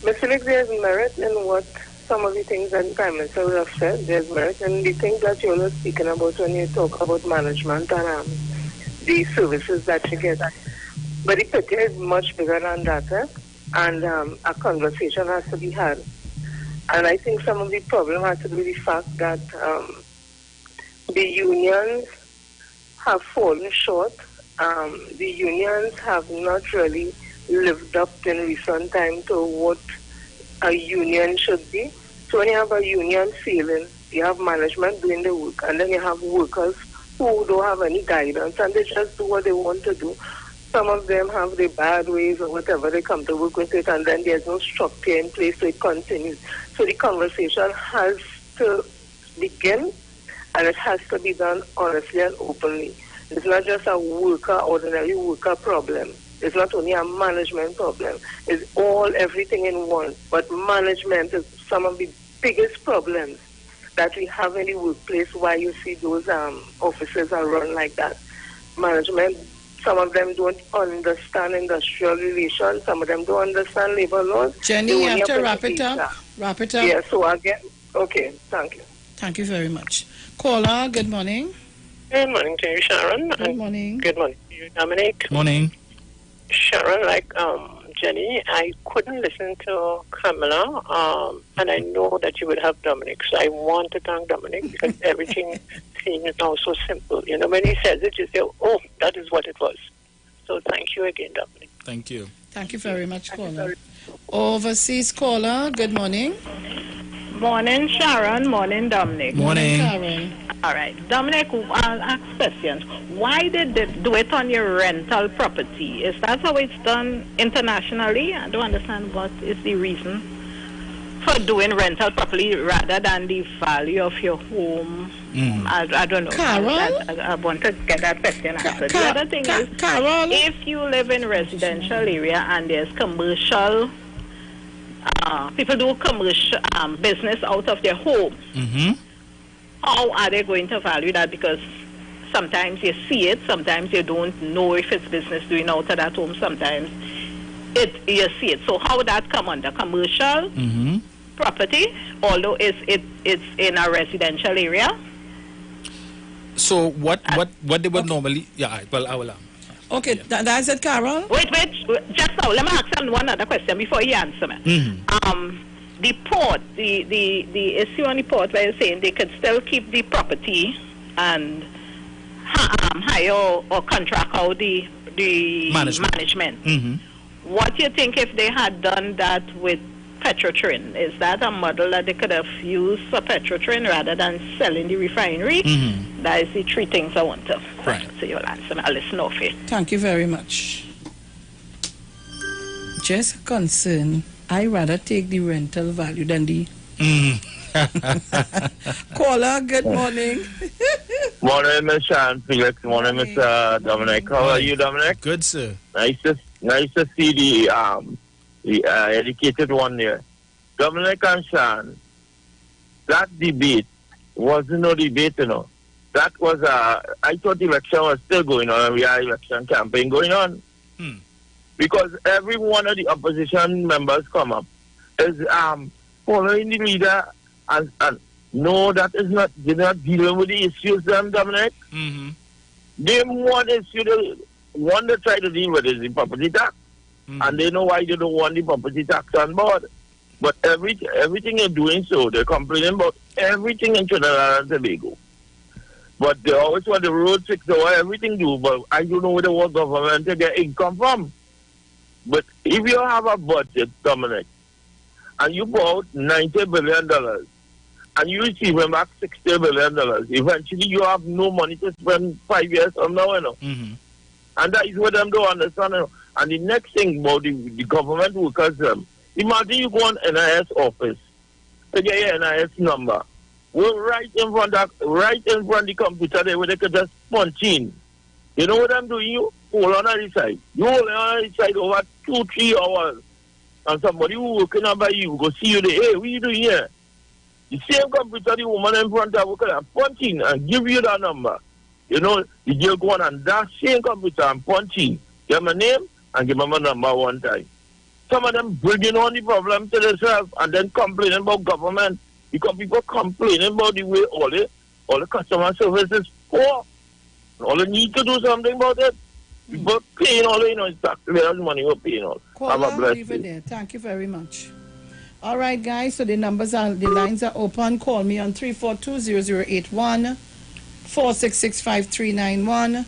Mr. Lee, there's merit in what some of the things that the Prime Minister would have said. There's merit in the things that you were speaking about when you talk about management and the services that you get. But the picture is much bigger than that, and a conversation has to be had. And I think some of the problem has to do with the fact that the unions have fallen short. The unions have not really lived up in recent time to what a union should be. So when you have a union failing, you have management doing the work, and then you have workers who don't have any guidance and they just do what they want to do. Some of them have the bad ways or whatever, they come to work with it, and then there's no structure in place, so it continues. So the conversation has to begin, and it has to be done honestly and openly. It's not just a ordinary worker problem. It's not only a management problem. It's everything in one. But management is some of the biggest problems that we have in the workplace, why you see those offices are run like that. Management, some of them don't understand industrial relations, some of them don't understand labor laws. Jenny, you have to wrap it up. Wrap it up. Yeah, so again, okay, thank you. Thank you very much. Caller, good morning. Good morning to you, Sharon. Good morning. Good morning to you, Dominic. Morning. Sharon, like Jenny, I couldn't listen to Kamala, and I know that you would have Dominic. So I want to thank Dominic because everything seems now so simple. You know, when he says it, you say, oh, that is what it was. So thank you again, Dominic. Thank you. Thank you very much, caller. Overseas caller, good morning. Morning, Sharon. Morning, Dominic. Morning. Karen. All right. Dominic, I'll ask questions. Why did they do it on your rental property? Is that how it's done internationally? I don't understand what is the reason for doing rental properly rather than the value of your home. I don't know. Carol? I want to get that question answered. The other thing is, Carol? if you live in residential area and there's commercial, people do commercial business out of their home. How are they going to value that? Because sometimes you see it, sometimes you don't know if it's business doing out of that home, sometimes you see it. So how would that come under commercial property, although it's in a residential area? So what they would normally, I will. Okay, that's it, Carol. Wait, just now, let me ask him one other question before he answers me. The port, the issue on the port where you're saying they could still keep the property and hire or contract out the management. What do you think if they had done that with Petrotrin? Is that a model that they could have used for Petrotrin rather than selling the refinery? That is the three things I want to so you'll answer me. I'll listen off it. Thank you very much. Just a concern, I rather take the rental value than the caller. Good morning. Morning, Miss Sean Felix. Morning, Mr. Dominic. How are you, Dominic? Good, sir. Nice to see the educated one there. Dominic and Sean, that debate wasn't no debate, you know. That was I thought the election was still going on, and we had election campaign going on. Because every one of the opposition members come up is following the leader and no, that is not, they're not dealing with the issues, Dominic. They one issue, the one they try to deal with is the property tax. And they know why they don't want the property tax on board. But everything they're doing so, they're complaining about everything in Trinidad and Tobago. But they always want the road fixed or everything do, but I don't know where the world government to get income from. But if you have a budget, Dominic, and you pull out $90 billion, and you receive back $60 billion, eventually you have no money to spend 5 years from now, you know. And that is what them don't understand, you know. And the next thing about the government workers, imagine you go on NIS office to get your NIS number. Well, right in front of the computer there where they could just punch in. You know what I'm doing? You hold on the side. You hold on the side over 2-3 hours. And somebody who working on by you go see you there. Hey, what are you doing here? The same computer, the woman in front of you can punch in and give you that number. You know, the girl go on and that same computer and punch in. Give my name and give my number one time. Some of them bringing on the problem to themselves and then complaining about government because people complaining about the way all the customer service is poor. All they need to do something about it. People paying all, you know, it's taxpayers' money we're paying all. Have a blessed day. There. Thank you very much. All right, guys, so the lines are open. Call me on 342-0081, 466-5391,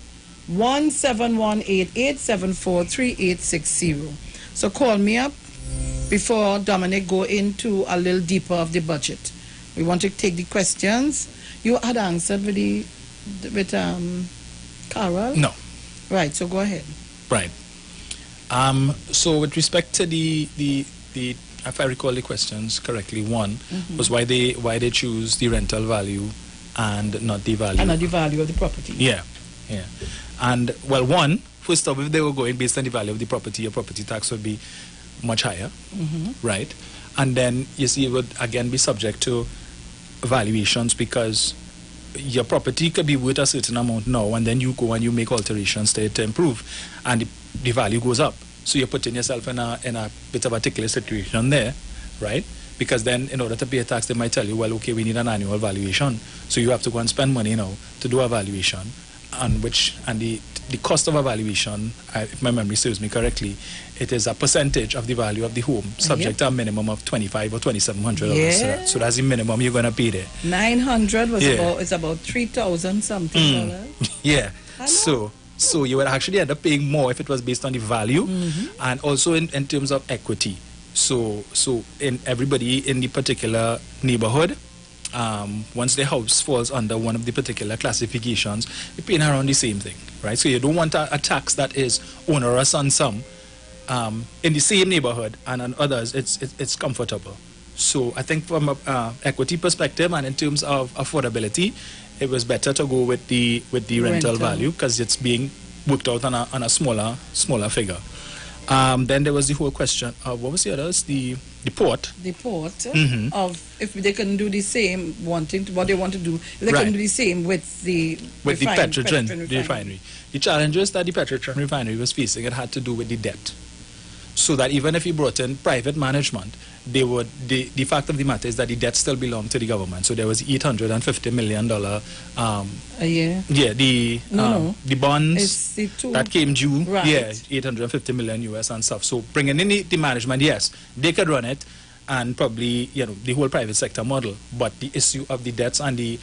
17188743860. So call me up before Dominic go into a little deeper of the budget. We want to take the questions. You had answered with Carol? No. Right, so go ahead. Right. So with respect to the if I recall the questions correctly, one was why they choose the rental value and not the value. And not the value of the property. Yeah. And well, first off, if they were going based on the value of the property, your property tax would be much higher, right? And then you see it would again be subject to valuations because your property could be worth a certain amount now, and then you go and you make alterations to it to improve, and the value goes up. So you're putting yourself in a bit of a particular situation there, right? Because then in order to pay a tax, they might tell you, well, okay, we need an annual valuation. So you have to go and spend money now to do a valuation, and the cost of a valuation, if my memory serves me correctly, it is a percentage of the value of the home, subject to a minimum of $2,500 or $2,700. Yeah. So that's the minimum you're going to pay there. $900 was about $3,000 something. Yeah. So you would actually end up paying more if it was based on the value, and also in terms of equity. So in everybody in the particular neighborhood, once the house falls under one of the particular classifications, you're paying around the same thing, right? So you don't want a tax that is onerous on some in the same neighborhood, and on others it's comfortable. So I think from a equity perspective and in terms of affordability, it was better to go with the rental value because it's being worked out on a smaller figure. Then there was the whole question of what was the others? The port. The port of if they can do the same, what they want to do, if they can do the same with the Petrotrin refinery. The challenges that the Petrotrin refinery was facing, it had to do with the debt. So that even if you brought in private management, the fact of the matter is that the debt still belonged to the government. So there was $850 million a year. Yeah, the bonds that came due. Right. Yeah, $850 million US and stuff. So bringing in the management, yes, they could run it, and probably the whole private sector model. But the issue of the debts and the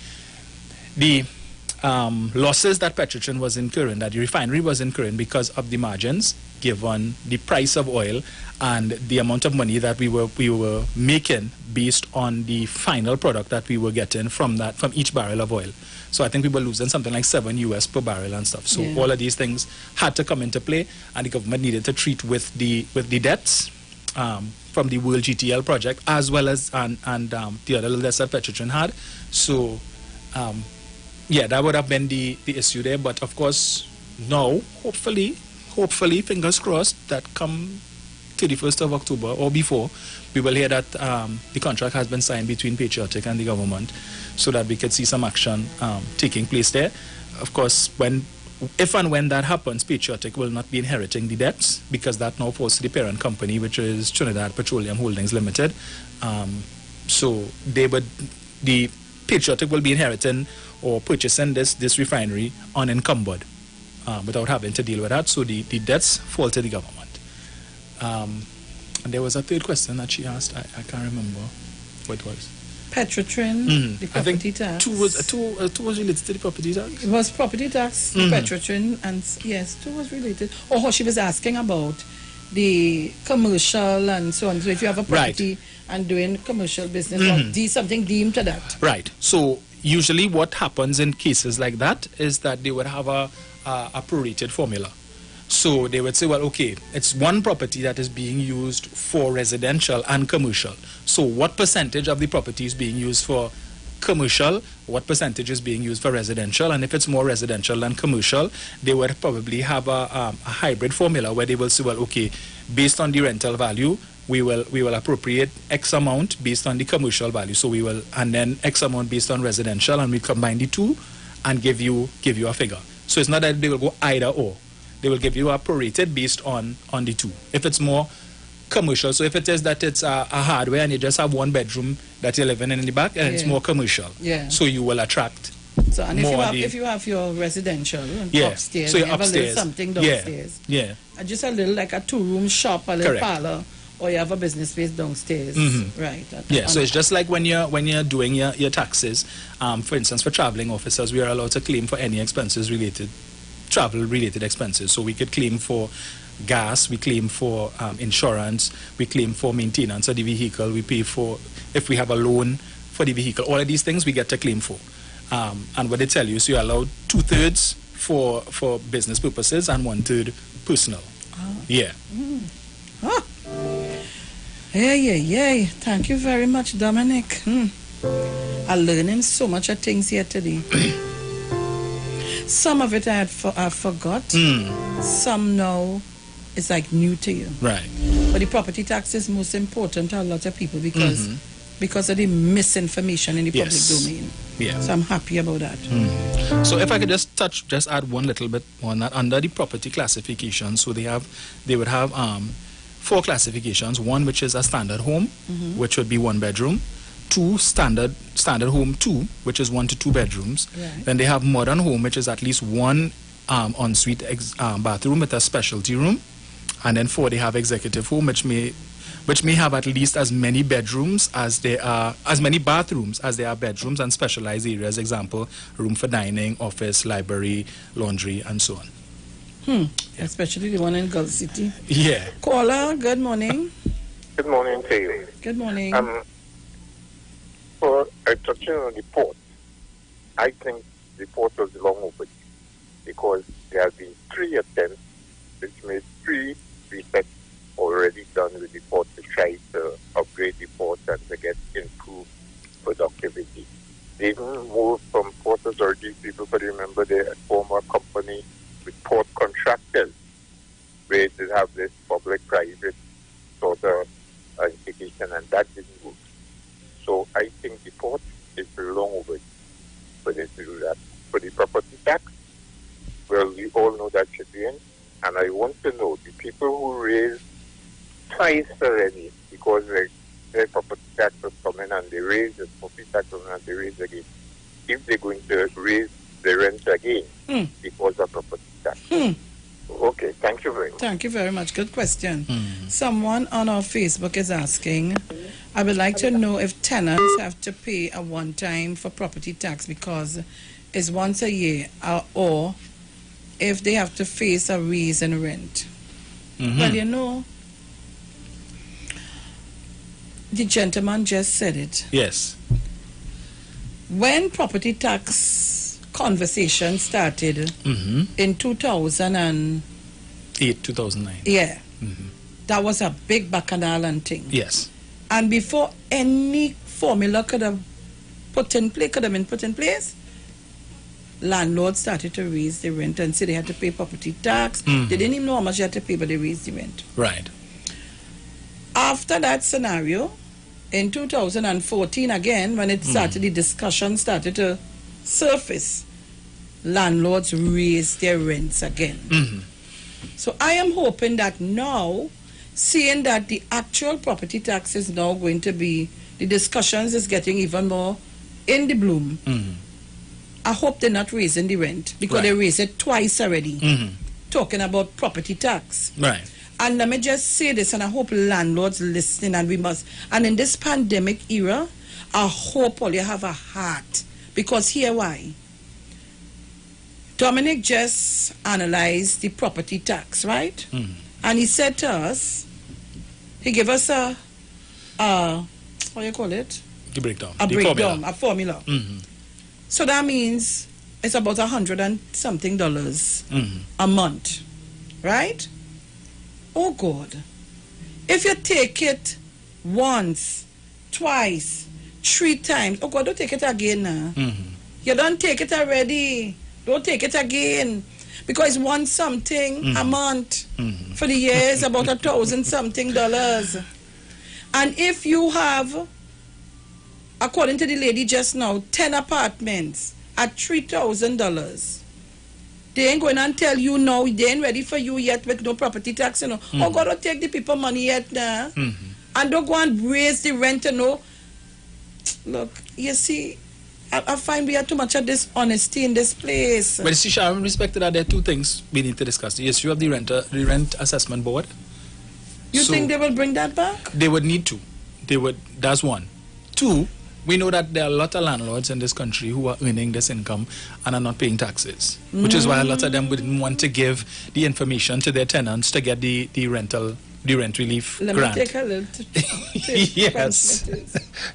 losses that Petrotrin was incurring, that the refinery was incurring because of the margins given the price of oil and the amount of money that we were making based on the final product that we were getting from each barrel of oil. So I think we were losing something like $7 per barrel and stuff. So all of these things had to come into play, and the government needed to treat with the debts from the World GTL project, as well as and the other little debts that Petrotrin had. So yeah, that would have been the issue there. But of course, now, hopefully, fingers crossed, that come 31st of October or before, we will hear that the contract has been signed between Patriotic and the government, so that we could see some action taking place there. Of course, if and when that happens, Patriotic will not be inheriting the debts, because that now falls to the parent company, which is Trinidad Petroleum Holdings Limited. So the Patriotic will be inheriting or purchasing this refinery unencumbered without having to deal with that. So the debts fall to the government. And there was a third question that she asked. I can't remember what it was. Petrotrin, the property tax. Two was related to the property tax. It was property tax, Petrotrin, and yes, two was related. Oh, she was asking about the commercial and so on. So if you have a property and doing commercial business, something deemed to that. Right. So usually what happens in cases like that is that they would have a prorated formula. So they would say, well, okay, it's one property that is being used for residential and commercial. So what percentage of the property is being used for commercial? What percentage is being used for residential? And if it's more residential than commercial, they would probably have a hybrid formula where they will say, well, okay, based on the rental value, we will appropriate X amount based on the commercial value. So and then X amount based on residential, and we combine the two and give you a figure. So it's not that they will go either or. They will give you a prorated based on the two. If it's more commercial, so if it is that it's a hardware and you just have one bedroom that you're living in the back, and it's more commercial. Yeah. So you will attract. So and if you have your residential upstairs, so you you're have upstairs. a little something downstairs. Yeah. Just a little like a 2-room shop, a little parlor, or you have a business space downstairs. Right. So it's just like when you're doing your taxes. For instance, for traveling officers, we are allowed to claim for any expenses related. Travel-related expenses. So we could claim for gas, we claim for insurance, we claim for maintenance of the vehicle, we pay for, if we have a loan for the vehicle, all of these things we get to claim for. And what they tell you, so you're allowed 2/3 for business purposes and 1/3 personal. Yeah. Hey. Thank you very much, Dominic. I'm learning so much of things here today. Some of it I forgot. Some now is like new to you. Right. But the property tax is most important to a lot of people because of the misinformation in the public domain. Yeah. So I'm happy about that. So if I could just add one little bit on that. Under the property classification, so they would have 4 classifications. One which is a standard home, which would be 1 bedroom. 2 standard home 2, which is 1 to 2 bedrooms. Right. Then they have modern home, which is at least 1 ensuite bathroom with a specialty room. And then 4 they have executive home, which may have at least as many bedrooms as many bathrooms as there are bedrooms, and specialized areas. Example, room for dining, office, library, laundry, and so on. Especially the one in Gulf City. Yeah. Caller, good morning. Good morning to you. Good morning. For touching on the port, I think the port was long overdue, because there have been 3 attempts, which made 3 resets already done with the port to try to upgrade the port and to get improved productivity. They even moved from Port Authority. People could remember their former company with port contractors, where they have this public-private sort of integration, and that didn't work. So I think the port is long overdue for them to do that. For the property tax, well, we all know that should be in. And I want to know, the people who raised twice already, because their property tax was coming and they raised the property tax and they raised again, if they're going to raise the rent again because of property tax. Okay, thank you very much. Thank you very much. Good question. Someone on our Facebook is asking, I would like to know if tenants have to pay a one-time for property tax, because is once a year, or if they have to face a raise in rent. Well, you know, the gentleman just said it. Yes. When property tax conversation started in 2008, 2009. Yeah. That was a big bacchanal thing. Yes. And before any formula could have been put in place, landlords started to raise the rent and say they had to pay property tax. They didn't even know how much they had to pay, but they raised the rent. Right. After that scenario, in 2014 again, when it started, the discussion started to surface, landlords raised their rents again. So I am hoping that now, seeing that the actual property tax is now going to be, the discussions is getting even more in the bloom. I hope they're not raising the rent, because they raised it twice already, talking about property tax. Right. And let me just say this, and I hope landlords listening, and we must, and in this pandemic era, I hope all you have a heart, because here why. Dominic just analyzed the property tax, right? And he said to us, he gave us a what do you call it? The breakdown. A The breakdown, formula. a formula. So that means it's about $100 and something a month, right? Oh God, if you take it once, twice, 3 times, oh God, don't take it again now. You don't take it already. Don't take it again. Because one something a month for the year is about $1,000 something. And if you have, according to the lady just now, 10 apartments at $3,000, they ain't going and tell you no, they ain't ready for you yet with no property tax, you know. Oh God, don't take the people money yet now. And don't go and raise the rent, you know. Look, you see, I find we have too much of dishonesty in this place. But you see, Sharon, respect to that, there are 2 things we need to discuss. The issue of the rent assessment board. You think they will bring that back? They would need to. They would. That's 1. 2, we know that there are a lot of landlords in this country who are earning this income and are not paying taxes, which is why a lot of them wouldn't want to give the information to their tenants to get the rent relief Let grant. me take a little. Yes.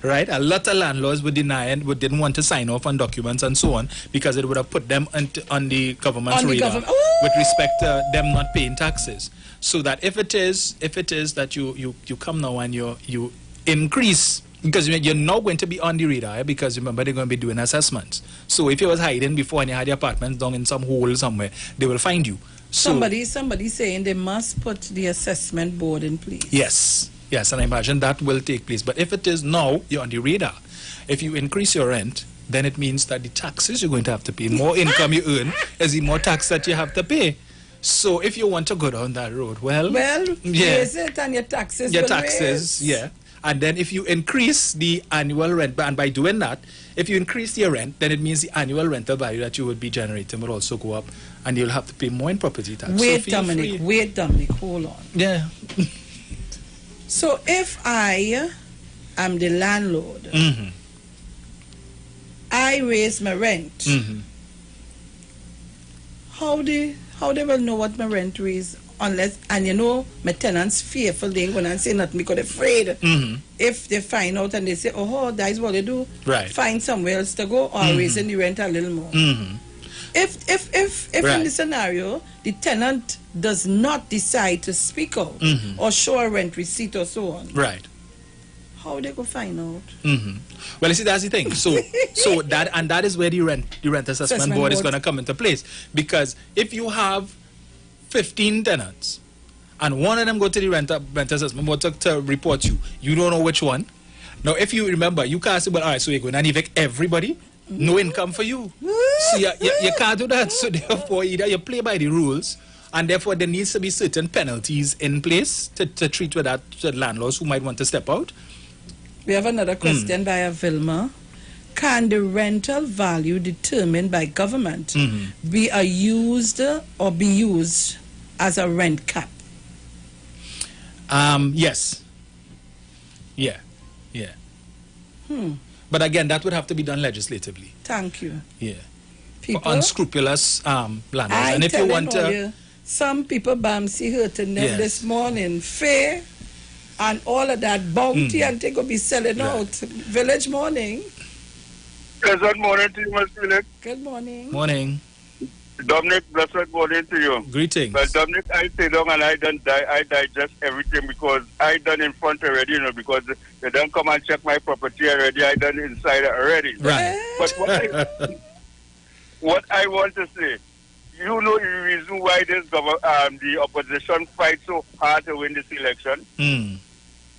Right? A lot of landlords would deny it, didn't want to sign off on documents and so on, because it would have put them on the government's radar with respect to them not paying taxes. So that if it is that you come now and you increase, because you're not going to be on the radar, because remember they're going to be doing assessments. So if you was hiding before and you had your apartments down in some hole somewhere, they will find you. So, somebody saying they must put the assessment board in place. Yes, and I imagine that will take place. But if it is now, you're on the radar. If you increase your rent, then it means that the taxes you're going to have to pay, more income you earn, is the more tax that you have to pay. So if you want to go down that road, raise it and your taxes will raise. And then if you increase the annual rent, and by doing that, if you increase your rent, then it means the annual rental value that you would be generating will also go up, and you'll have to pay more in property tax. Wait, Dominic, hold on. Yeah. So if I am the landlord, I raise my rent, how they will know what my rent is? Unless, and you know, my tenants fearful, they ain't gonna say nothing because they're afraid. If they find out and they say, oh, that is what they do, find somewhere else to go, or raising the rent a little more. If in the scenario, the tenant does not decide to speak out or show a rent receipt or so on, how they go find out? Well, you see, that's the thing. So that is where the rent assessment board is going to come into place, because if you have 15 tenants and one of them go to the rent assessment board to report you don't know which one. Now, if you remember, you can't say, well, all right, so you're going to evict everybody, no income for you. So you can't do that. So therefore, either you play by the rules, and therefore there needs to be certain penalties in place to treat with that to landlords who might want to step out. We have another question by Vilma. Can the rental value determined by government be used as a rent cap? Yes. Yeah. But again, that would have to be done legislatively. Thank you. Yeah. people. Unscrupulous landlords. I And if you want to... Some people Bamsi hurting them this morning. Fair and all of that bounty and they go be selling out. Village morning. Pleasant morning to you, Ms. Philip. Good morning. Morning. Dominic, blessed morning to you. Greetings. Well, Dominic, I stay down and I digest everything because I done in front already, because they don't come and check my property already. I done inside already. Right. But what I want to say, you know the reason why the opposition fight so hard to win this election?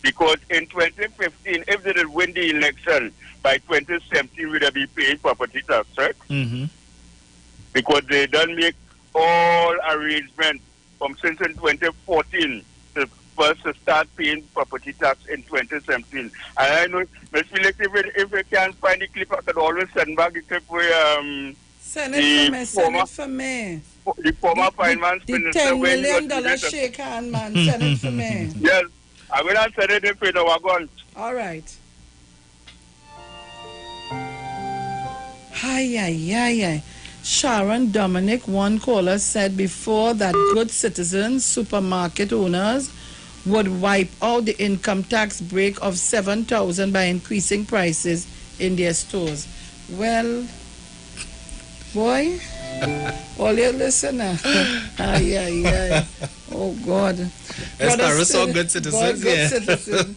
Because in 2015, if they did win the election, by 2017, we would be paying property tax, right? Because they don't make all arrangements from since in 2014 to first to start paying property tax in 2017. And I know, Ms. Felix, if we can't find the clip, I could always send back the clip where send it for me. The former finance minister. $10 million shake hand, man. Send it for me. Yes, I will not send it if we don't go. All right. Hi. Sharon Dominic, one caller, said before that good citizens, supermarket owners, would wipe out the income tax break of $7,000 by increasing prices in their stores. Well, boy, all your listener. Oh God. As far as all good citizens, good citizen.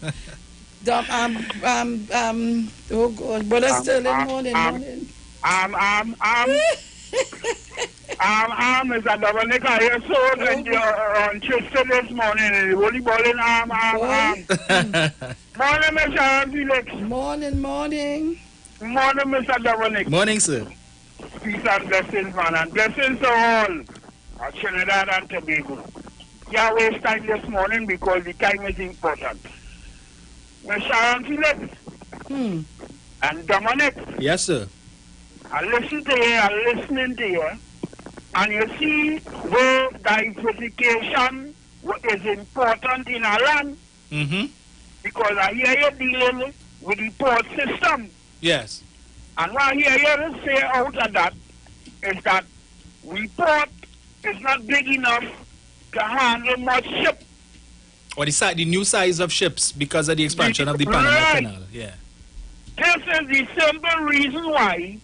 Oh God, brother Sterling, morning. Mr. Dominic, I hear so that you're on Tuesday this morning and the volleyballing Morning, Mr. Felix. Morning. Morning, Mr. Dominic. Morning, sir. Peace and blessings, man, and blessings to all at Trinidad and Tobago. Can't waste time this morning because the time is important. Mr. Felix. And Dominic. Yes, sir. I listen to you, I'm listening to you, and you see the diversification is important in our land, because I hear you dealing with the port system. Yes. And what I hear you say out of that is that we port is not big enough to handle much ship. Or the new size of ships because of the expansion of the Panama Canal. Yeah. This is the simple reason why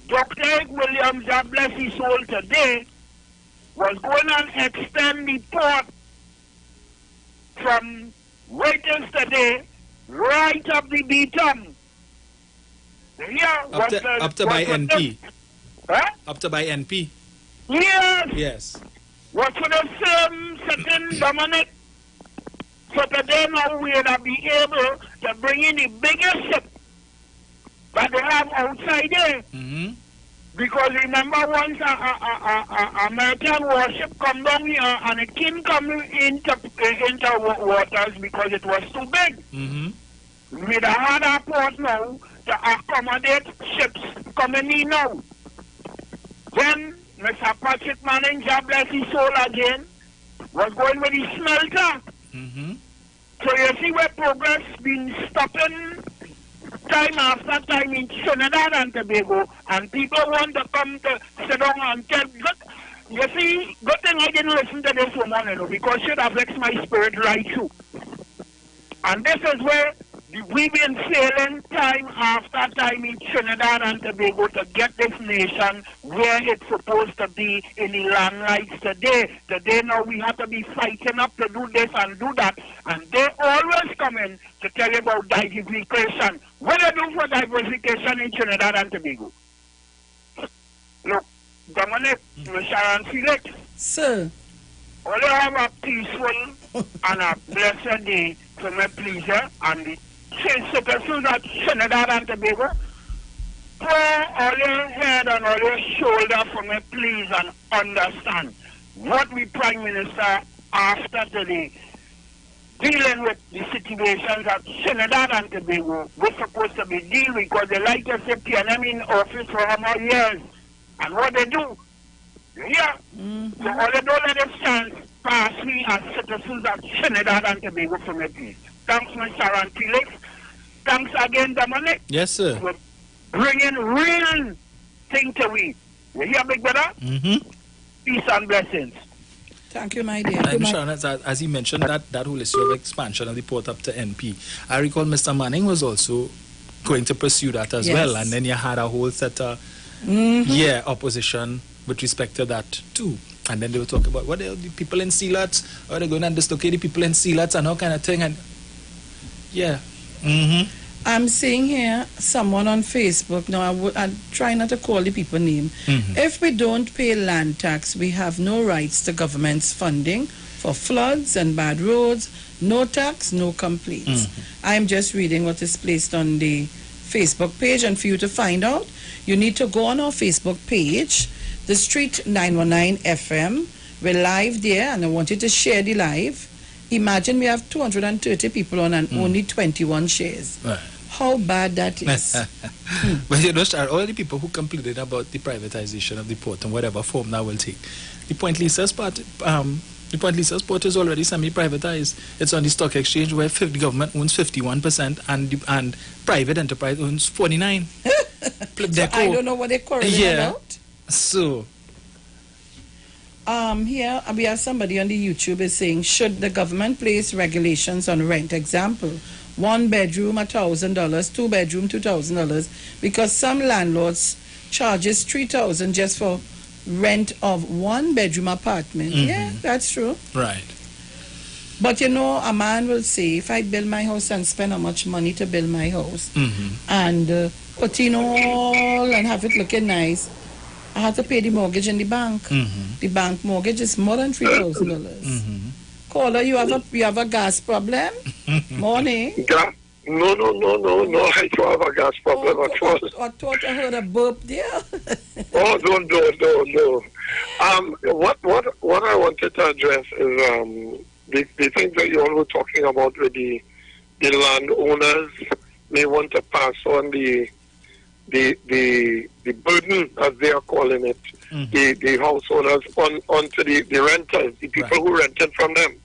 Dr. Williams, God bless his soul, today was going to extend the port from right yesterday right up the beaton. Up to by NP. Huh? Up to by NP. Yes. What's for the same setting, Dominic? So today now we'll be able to bring in the biggest ship that they have outside there. Because remember once a American warship come down here and it can't come into waters because it was too big. With a harder port now to accommodate ships coming in now. Then Mr. Patrick Manning, God bless his soul again, was going with the smelter. So you see where progress been stopping time after time in Trinidad and Tobago, and people want to come to sit down and tell. You see, good thing I didn't listen to this woman, because she affects my spirit right through. And this is where we've been sailing time after time in Trinidad and Tobago to get this nation where it's supposed to be in the land rights today. Today now we have to be fighting up to do this and do that. And they always come in to tell you about diversification. What do you do for diversification in Trinidad and Tobago? Look, Dominic, Sharon Felix. Sir. Will you have a peaceful and a blessed day for my pleasure and the citizens of Trinidad and Tobago? Pour all your head and all your shoulder for me, please, and understand what we Prime Minister after today dealing with the situations of Trinidad and Tobago. We're supposed to be dealing because they like to say PNM in office for how many years. And what they do, so all they don't let us chance pass me as citizens of Trinidad and Tobago for me, please. Thanks, Mr. Sharon Felix. Thanks again, Dominic. Yes, sir. For bringing real thing to we. You hear, big brother? Mm-hmm. Peace and blessings. Thank you, my dear. I'm sure as he mentioned that whole issue of expansion of the port up to NP, I recall Mr. Manning was also going to pursue that as well, and then you had a whole set of opposition with respect to that too. And then they were talking about what are the people in Sealats, are they going to dislocate the people in Sealats and all kind of thing, and I'm seeing here someone on Facebook. Now, I try not to call the people name. If we don't pay land tax, we have no rights to government's funding for floods and bad roads. No tax, no complaints. I'm just reading what is placed on the Facebook page, and for you to find out, you need to go on our Facebook page, the Street 919 FM. We're live there, and I want you to share the live. Imagine we have 230 people on and only 21 shares. Right. How bad that is. But you know, all the people who complained about the privatization of the port and whatever form that will take, the Point Lisa's port is already semi-privatized. It's on the stock exchange where the government owns 51% and private enterprise owns 49%. So I don't know what they're quarreling about. So here we have somebody on the YouTube is saying, should the government place regulations on rent? Example, 1 bedroom $1,000, 2 bedroom $2,000, because some landlords charges $3,000 just for rent of 1 bedroom apartment. Yeah, that's true. Right. But you know, a man will say, if I build my house and spend how much money to build my house and put in all and have it looking nice, I have to pay the mortgage in the bank. The bank mortgage is more than $3,000. Caller, you have a gas problem? Morning. No. I don't have a gas problem at all. I thought I heard a burp there. Oh, no. What I wanted to address is the things that you all were talking about with the landowners may want to pass on the burden, as they are calling it, the householders onto the renters, the people who rented from them.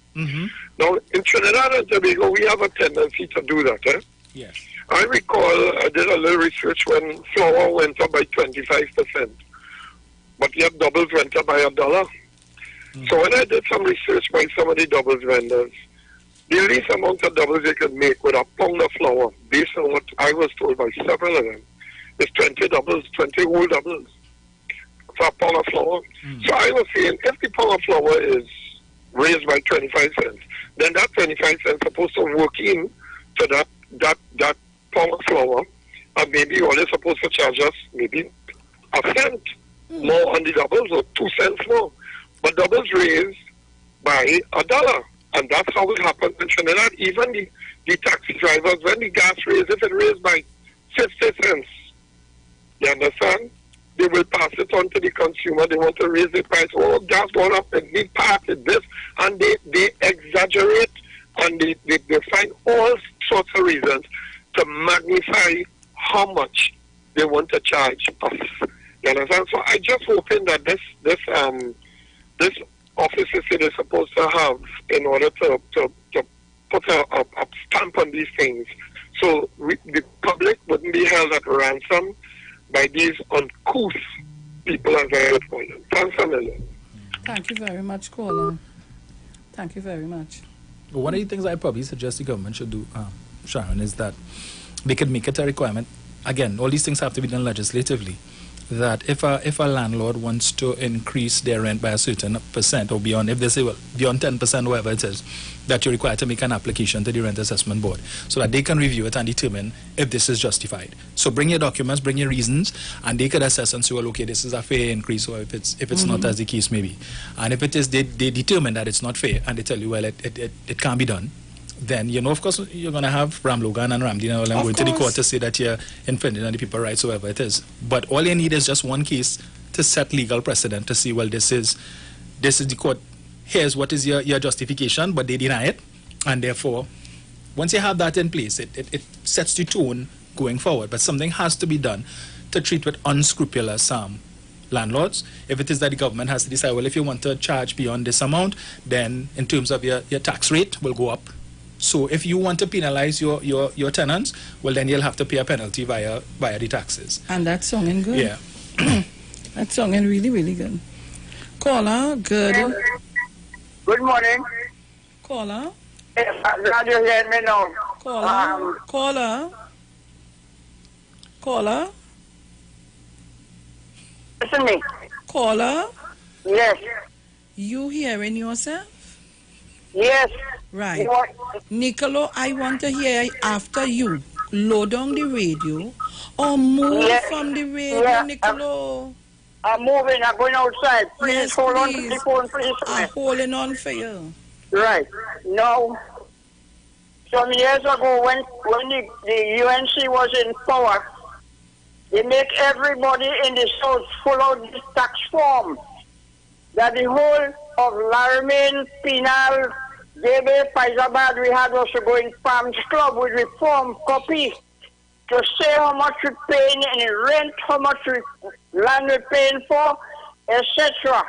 Now, in Trinidad and Tobago, we have a tendency to do that. Yes. I recall I did a little research when flour went up by 25%, but yet doubles went up by $1. So when I did some research by some of the doubles vendors, the least amount of doubles they could make with a pound of flour, based on what I was told by several of them, is 20 whole doubles for a pound of flour. So I was saying, if the pound of flour is raised by 25 cents, then that 25 cents is supposed to work in to that pound of flour, and maybe you're only supposed to charge us maybe a cent more on the doubles or 2 cents more. But doubles raised by $1. And that's how it happens in Trinidad. Even the taxi drivers, when the gas raised, if it raised by 50 cents, you understand? They will pass it on to the consumer. They want to raise the price. Oh, gas gone up, it need part, it this. And they exaggerate, and they find all sorts of reasons to magnify how much they want to charge us. You understand? So I just hoping that this office is supposed to have in order to put a stamp on these things, so the public wouldn't be held at ransom by these uncouth people, as I would call them. Thanks a million. Thank you very much, caller. Thank you very much. Well, one of the things I probably suggest the government should do, Sharon, is that they could make it a requirement. Again, all these things have to be done legislatively. That if a landlord wants to increase their rent by a certain percent or beyond, if they say, well, beyond 10%, whatever it is, that you're required to make an application to the Rent Assessment Board so that they can review it and determine if this is justified. So bring your documents, bring your reasons, and they could assess and say, well, okay, this is a fair increase, or if it's not, as the case may be. And if it is, they determine that it's not fair, and they tell you, well, it can't be done. Then, you know, of course, you're going to have Ram Logan and Ramdeen and all them going to the court to say that you're infringing on the people's rights, whatever it is. But all you need is just one case to set legal precedent to see, well, this is the court. Here's what is your justification, but they deny it. And therefore, once you have that in place, it sets the tone going forward. But something has to be done to treat with unscrupulous landlords. If it is that the government has to decide, well, if you want to charge beyond this amount, then in terms of your tax rate will go up. So if you want to penalize your tenants, well, then you'll have to pay a penalty via the taxes. And that's sounding good. Yeah. That song is really, really good. Caller, good. Good morning. Caller. Yes, I'm glad you hear me now. Caller. Caller. Listen me. Caller. Yes. You hearing yourself? Yes. Right. Nicolo, I want to hear after you. Low down the radio or move from the radio, Nicolo. I'm moving. I'm going outside. Please hold on to the phone, please. I'm holding on for you. Right. Now, some years ago when the UNC was in power, they make everybody in the South fill out this tax form that the whole of Laramine, Penal, Debe, Faizabad, we had also going Palms Club with reform copy to say how much we're paying in rent, how much land we're paying for, etc.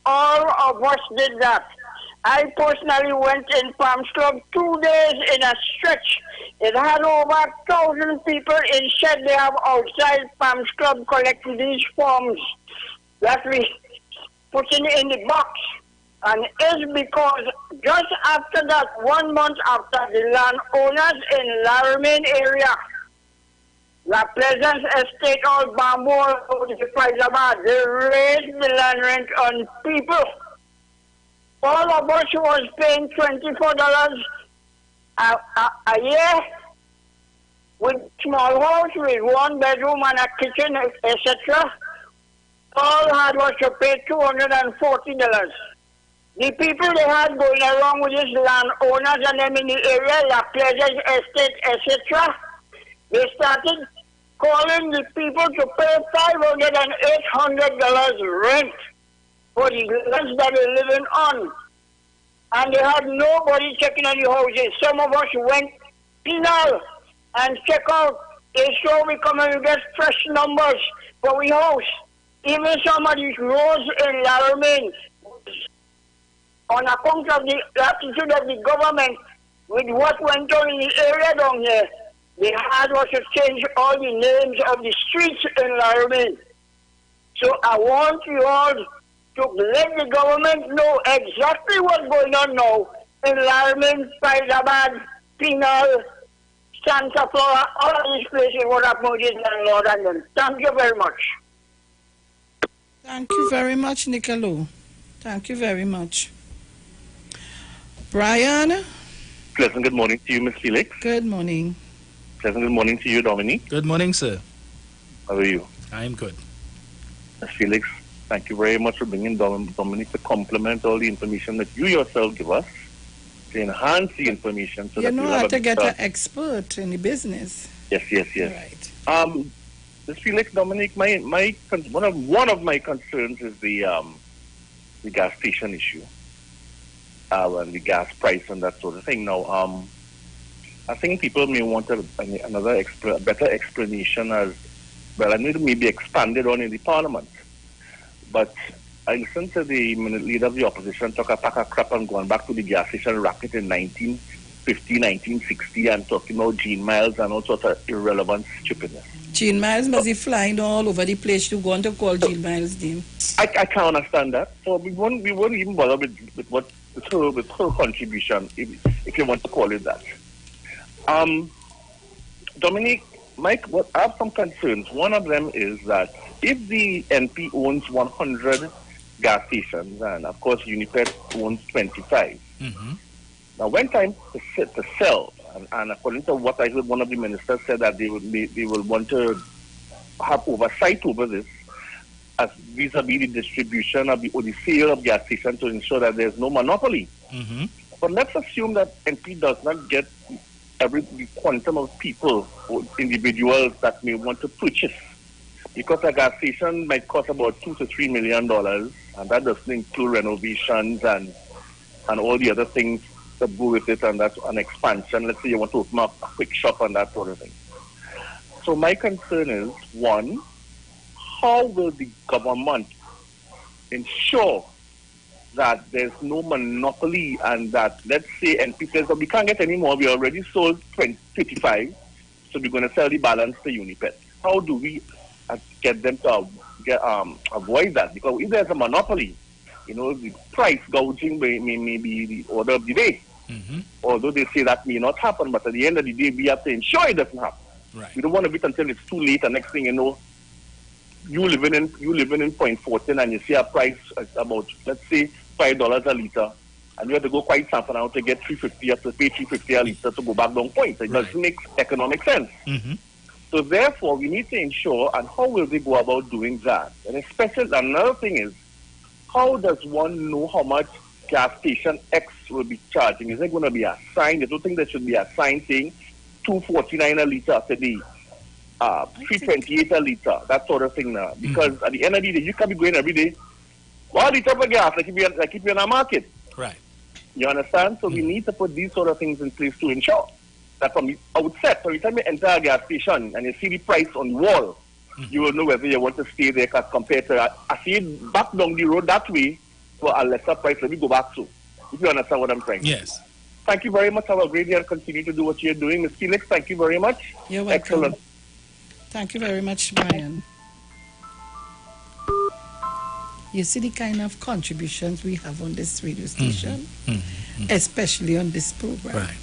All of us did that. I personally went in Palms Club 2 days in a stretch. It had over 1,000 people in shed they have outside Palms Club collecting these forms that we put in the box. And it's because just after that, 1 month after, the landowners in Laramine area, La Pleasance Estate, all Bamboo, all the Faizabad, they raised the land rent on people. All of us was paying $24 a year with small house, with 1 bedroom and a kitchen, etc. All had was to pay $240. The people they had going around with these landowners and them in the area, La Pleasures Estate, etc., they started calling the people to pay $500 and $800 rent for the lands that they're living on. And they had nobody checking on the houses. Some of us went penal and check out. They show we come and we get fresh numbers for we house. Even some of these roads in Laramine, on account of the attitude of the government with what went on in the area down here, they had us to change all the names of the streets in Laramine. So I want you all to let the government know exactly what's going on now in Laramine, Faizabad, Penal, Santa Flora, all of these places what happened with this landlord and them. Thank you very much. Thank you very much, Nicolo. Thank you very much. Brian? Pleasant good morning to you, Miss Felix. Good morning. Pleasant good morning to you, Dominique. Good morning, sir. How are you? I'm good. Miss Felix, thank you very much for bringing Dominique to complement all the information that you yourself give us, to enhance the information. So you that know we'll how have to a get better- an expert in the business. Yes. Right. Ms. Felix, Dominique, one of my concerns is the gas station issue, and the gas price and that sort of thing. Now, I think people may want another better explanation as well. I need to maybe expanded on in the parliament. But I listened to the leader of the opposition talk a pack of crap and going back to the gas station racket in 1950, 1960 and talking about Gene Miles and all sorts of irrelevant stupidness. Gene Miles must be flying all over the place to go on to call Gene Miles' name. I can't understand that. So we won't even bother with her contribution, if you want to call it that. Dominique, Mike, I have some concerns. One of them is that if the NP owns 100 gas stations, and of course Unipet owns 25, now when time to sell, and according to what I heard, one of the ministers said that they will want to have oversight over this, as vis-a-vis the distribution of or the sale of gas stations to ensure that there's no monopoly. But let's assume that NP does not get the quantum of people or individuals that may want to purchase, because a gas station might cost about $2 to $3 million, and that doesn't include renovations and all the other things that go with it, and that's an expansion. Let's say you want to open up a quick shop and that sort of thing. So my concern is, one, how will the government ensure that there's no monopoly and that, let's say, NP says, we can't get any more, we already sold 35, so we're going to sell the balance to Unipet. How do we get them to avoid that. Because if there's a monopoly, the price gouging may be the order of the day. Although they say that may not happen, but at the end of the day, we have to ensure it doesn't happen. Right. We don't want to wait until it's too late, and next thing you know, you living in Point Fortin, and you see a price about, let's say, $5 a liter, and you have to go quite something out to get $3.50. You have to pay $3.50 a liter to go back down Point. It doesn't make economic sense. So therefore, we need to ensure, and how will they go about doing that? And especially another thing is, how does one know how much gas station X will be charging? Is there going to be a sign? I don't think there should be a sign saying $2.49 a liter today, $3.28 a liter, that sort of thing now. Because at the end of the day, you can be going every day, 1 liter of gas, like if you're in a market. Right. You understand? So we need to put these sort of things in place to ensure that from the outset, every time you enter a gas station and you see the price on the wall, you will know whether you want to stay there compared to, I see it back down the road that way for a lesser price. Let me go back to. If you understand what I'm saying. Yes. Thank you very much. Have a great day and continue to do what you're doing. Ms. Felix, thank you very much. You're welcome. Excellent. Thank you very much, Brian. You see the kind of contributions we have on this radio station, especially on this program. Right.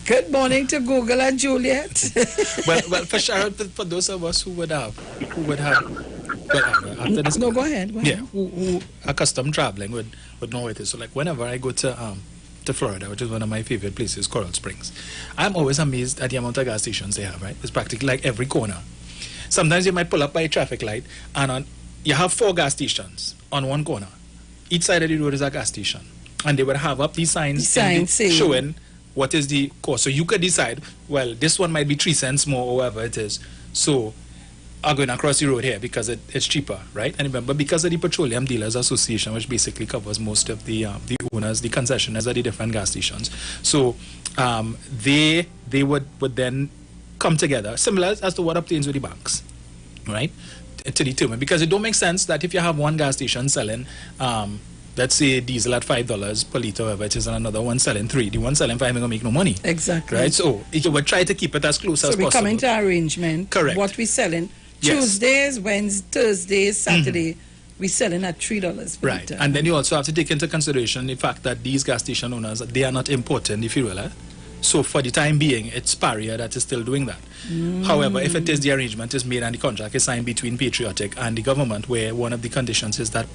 Good morning to Google and Juliet. well, for sure, for those of us who would have, after this, no, go ahead. Yeah, who are accustomed traveling would know it is. So, like, whenever I go to Florida, which is one of my favorite places, Coral Springs, I'm always amazed at the amount of gas stations they have. Right, it's practically like every corner. Sometimes you might pull up by a traffic light, and you have 4 gas stations on one corner. Each side of the road is a gas station, and they would have up these signs showing what is the cost. So you could decide, well, this one might be 3 cents more or whatever it is. So I'm going across the road here because it's cheaper, right? And remember, because of the Petroleum Dealers Association, which basically covers most of the owners, the concessionaires at the different gas stations. So they would then come together, similar as to what obtains with the banks, right? To determine, because it don't make sense that if you have one gas station selling let's say diesel at $5 per liter, whatever it is, and another one selling 3. The one selling 5 ain't gonna make no money. Exactly. Right? So you would try to keep it as close as possible. So we come into arrangement. Correct. What we selling Yes. Tuesdays, Wednesdays, Thursdays, Saturday, we selling at $3 per right. liter. And then you also have to take into consideration the fact that these gas station owners, they are not important, if you will. So for the time being, it's Paria that is still doing that. However, if it is the arrangement is made and the contract is signed between Patriotic and the government, where one of the conditions is that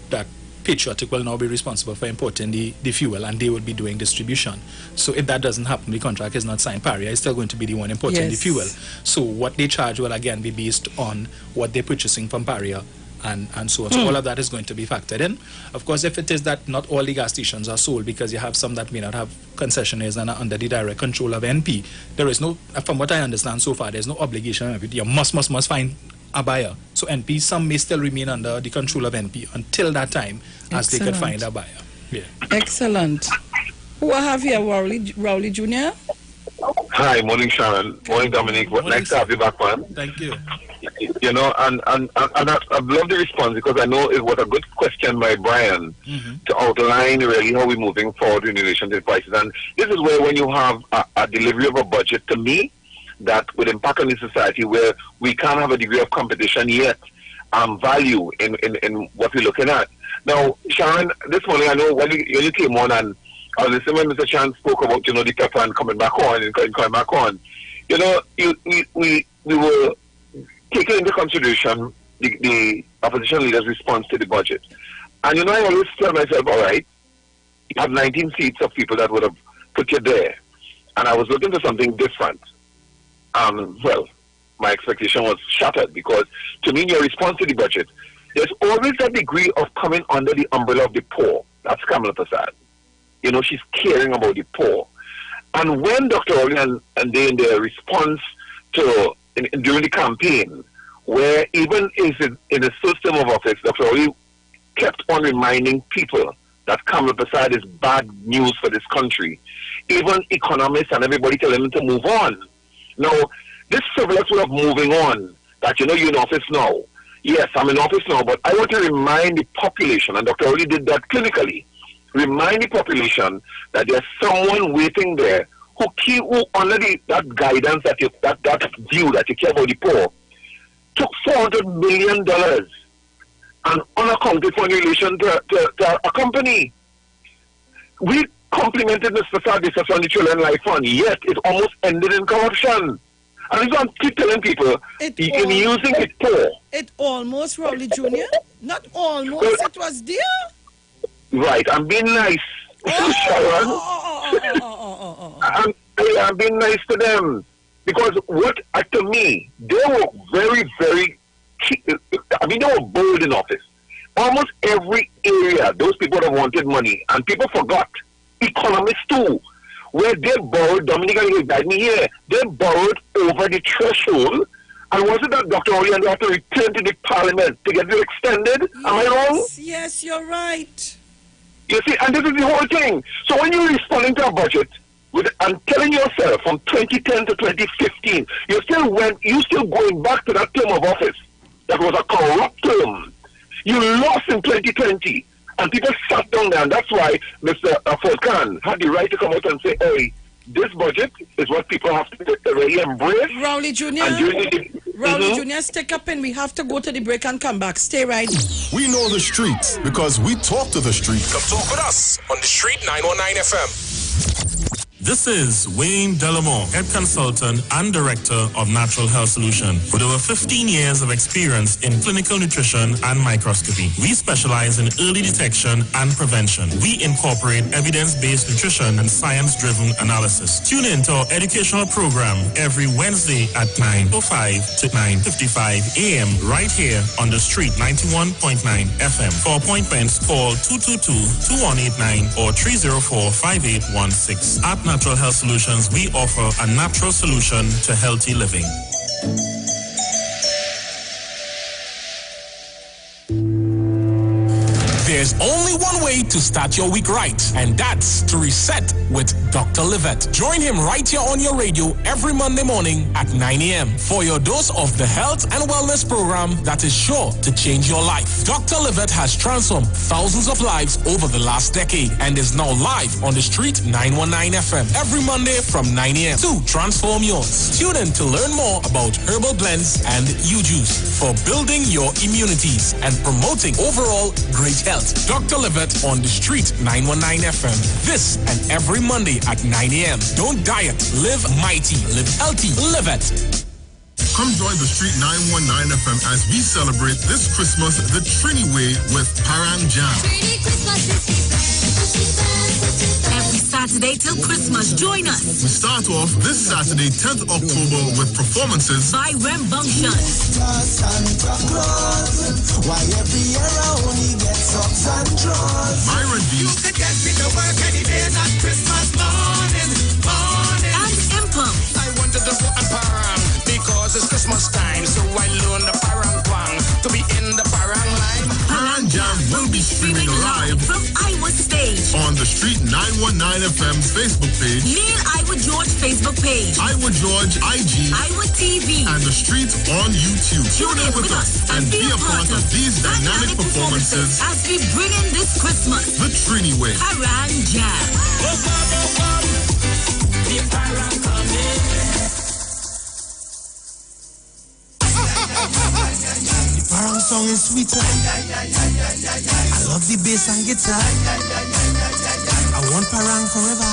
Patriotic will now be responsible for importing the fuel, and they will be doing distribution. So if that doesn't happen, the contract is not signed, Paria is still going to be the one importing the fuel. So what they charge will again be based on what they're purchasing from Paria and so on. So all of that is going to be factored in. Of course, if it is that not all the gas stations are sold, because you have some that may not have concessionaires and are under the direct control of NP, there is no, from what I understand so far, there's no obligation. You must find a buyer. So NP, some may still remain under the control of NP until that time, as they could find a buyer. Yeah. Excellent. Who I have here, Rowley Jr.? Hi, morning Sharon. Morning Dominic. Nice to have you back, man. Thank you. You know, and I've loved the response, because I know it was a good question by Brian to outline really how we're moving forward in relation to the prices. And this is where, when you have a delivery of a budget, to me, that would impact on the society, where we can't have a degree of competition yet value in what we're looking at. Now, Sharon, this morning, I know when you came on, and I was listening when Mr. Chan spoke about, the pepper and coming back on and coming back on. We were taking into consideration the opposition leader's response to the budget. And, I always tell myself, all right, you have 19 seats of people that would have put you there. And I was looking for something different. Well, my expectation was shattered, because to me, in your response to the budget, there's always a degree of coming under the umbrella of the poor. That's Kamala Prasad. She's caring about the poor. And when Dr. Oli and they, in their response to, during the campaign, where even in the system of office, Dr. Oli kept on reminding people that Kamala Prasad is bad news for this country. Even economists and everybody telling them to move on. Now, this frivolous way of moving on, that you're in office now. Yes, I'm in office now, but I want to remind the population, and Dr. Oli did that clinically, remind the population that there's someone waiting there who under that guidance, that view that you care about the poor. took $400 million and unaccounted for in relation to a company. We complimented Mr. Sadis on the Children Life Fund, yet it almost ended in corruption. And he's going to keep telling people he's using it poor. It almost, Rowley Jr. Not almost, it was there. Right, I'm being nice. Sharon. I'm being nice to them. Because to me, they were very, very, they were bold in office. Almost every area, those people that wanted money, and people forgot, economists too, where they borrowed, Dominic and guide me here, they borrowed over the threshold, and was it that Dr. Orion had to return to the parliament to get it extended? Am I wrong? Yes, you're right. You see, and this is the whole thing. So when you're responding to a budget, and telling yourself from 2010 to 2015, you still going back to that term of office that was a corrupt term. You lost in 2020, and people sat down there, and that's why Mr. Furkan had the right to come out and say, hey, this budget is what people have to really embrace. Rowley Jr., Jr., stick up and we have to go to the break and come back. Stay right. We know the streets because we talk to the streets. Come talk with us on the Street 919 FM. This is Wayne Delamore, Head Consultant and Director of Natural Health Solution. With over 15 years of experience in clinical nutrition and microscopy, we specialize in early detection and prevention. We incorporate evidence-based nutrition and science-driven analysis. Tune in to our educational program every Wednesday at 9:05 to 9:55 a.m. right here on the Street 91.9 FM. For appointments, call 222-2189 or 304-5816. At Natural Health Solutions, we offer a natural solution to healthy living. There's only one way to start your week right, and that's to reset with Dr. Livette. Join him right here on your radio every Monday morning at 9 a.m. for your dose of the health and wellness program that is sure to change your life. Dr. Livette has transformed thousands of lives over the last decade and is now live on the Street 919 FM every Monday from 9 a.m. to transform yours. Tune in to learn more about herbal blends and U-Juice for building your immunities and promoting overall great health. Dr. Livette on the Street 919 FM. This and every Monday at 9 a.m. Don't diet, live mighty, live healthy, live it. Come join the Street 919 FM as we celebrate this Christmas the Trini way with Parang Jam. Every Saturday till Christmas, join us. We start off this Saturday, 10th October, with performances by Rembunction. Myron B. And Impulse. I wanted to go and Parang because it's Christmas time, so I learned the Parang Kwang to be in the Parang line. Parang Jam will be streaming live from Iwer Stage on the Street 919 FM's Facebook page, Neil Iwer George Facebook page, Iwer George IG, Iwer TV, and the Street on YouTube. Tune in with us and be a part of these dynamic performances as we bring in this Christmas the Trini way. Parang Jam. The Parang coming. The Parang song is sweeter. I love the bass and guitar. I want Parang forever.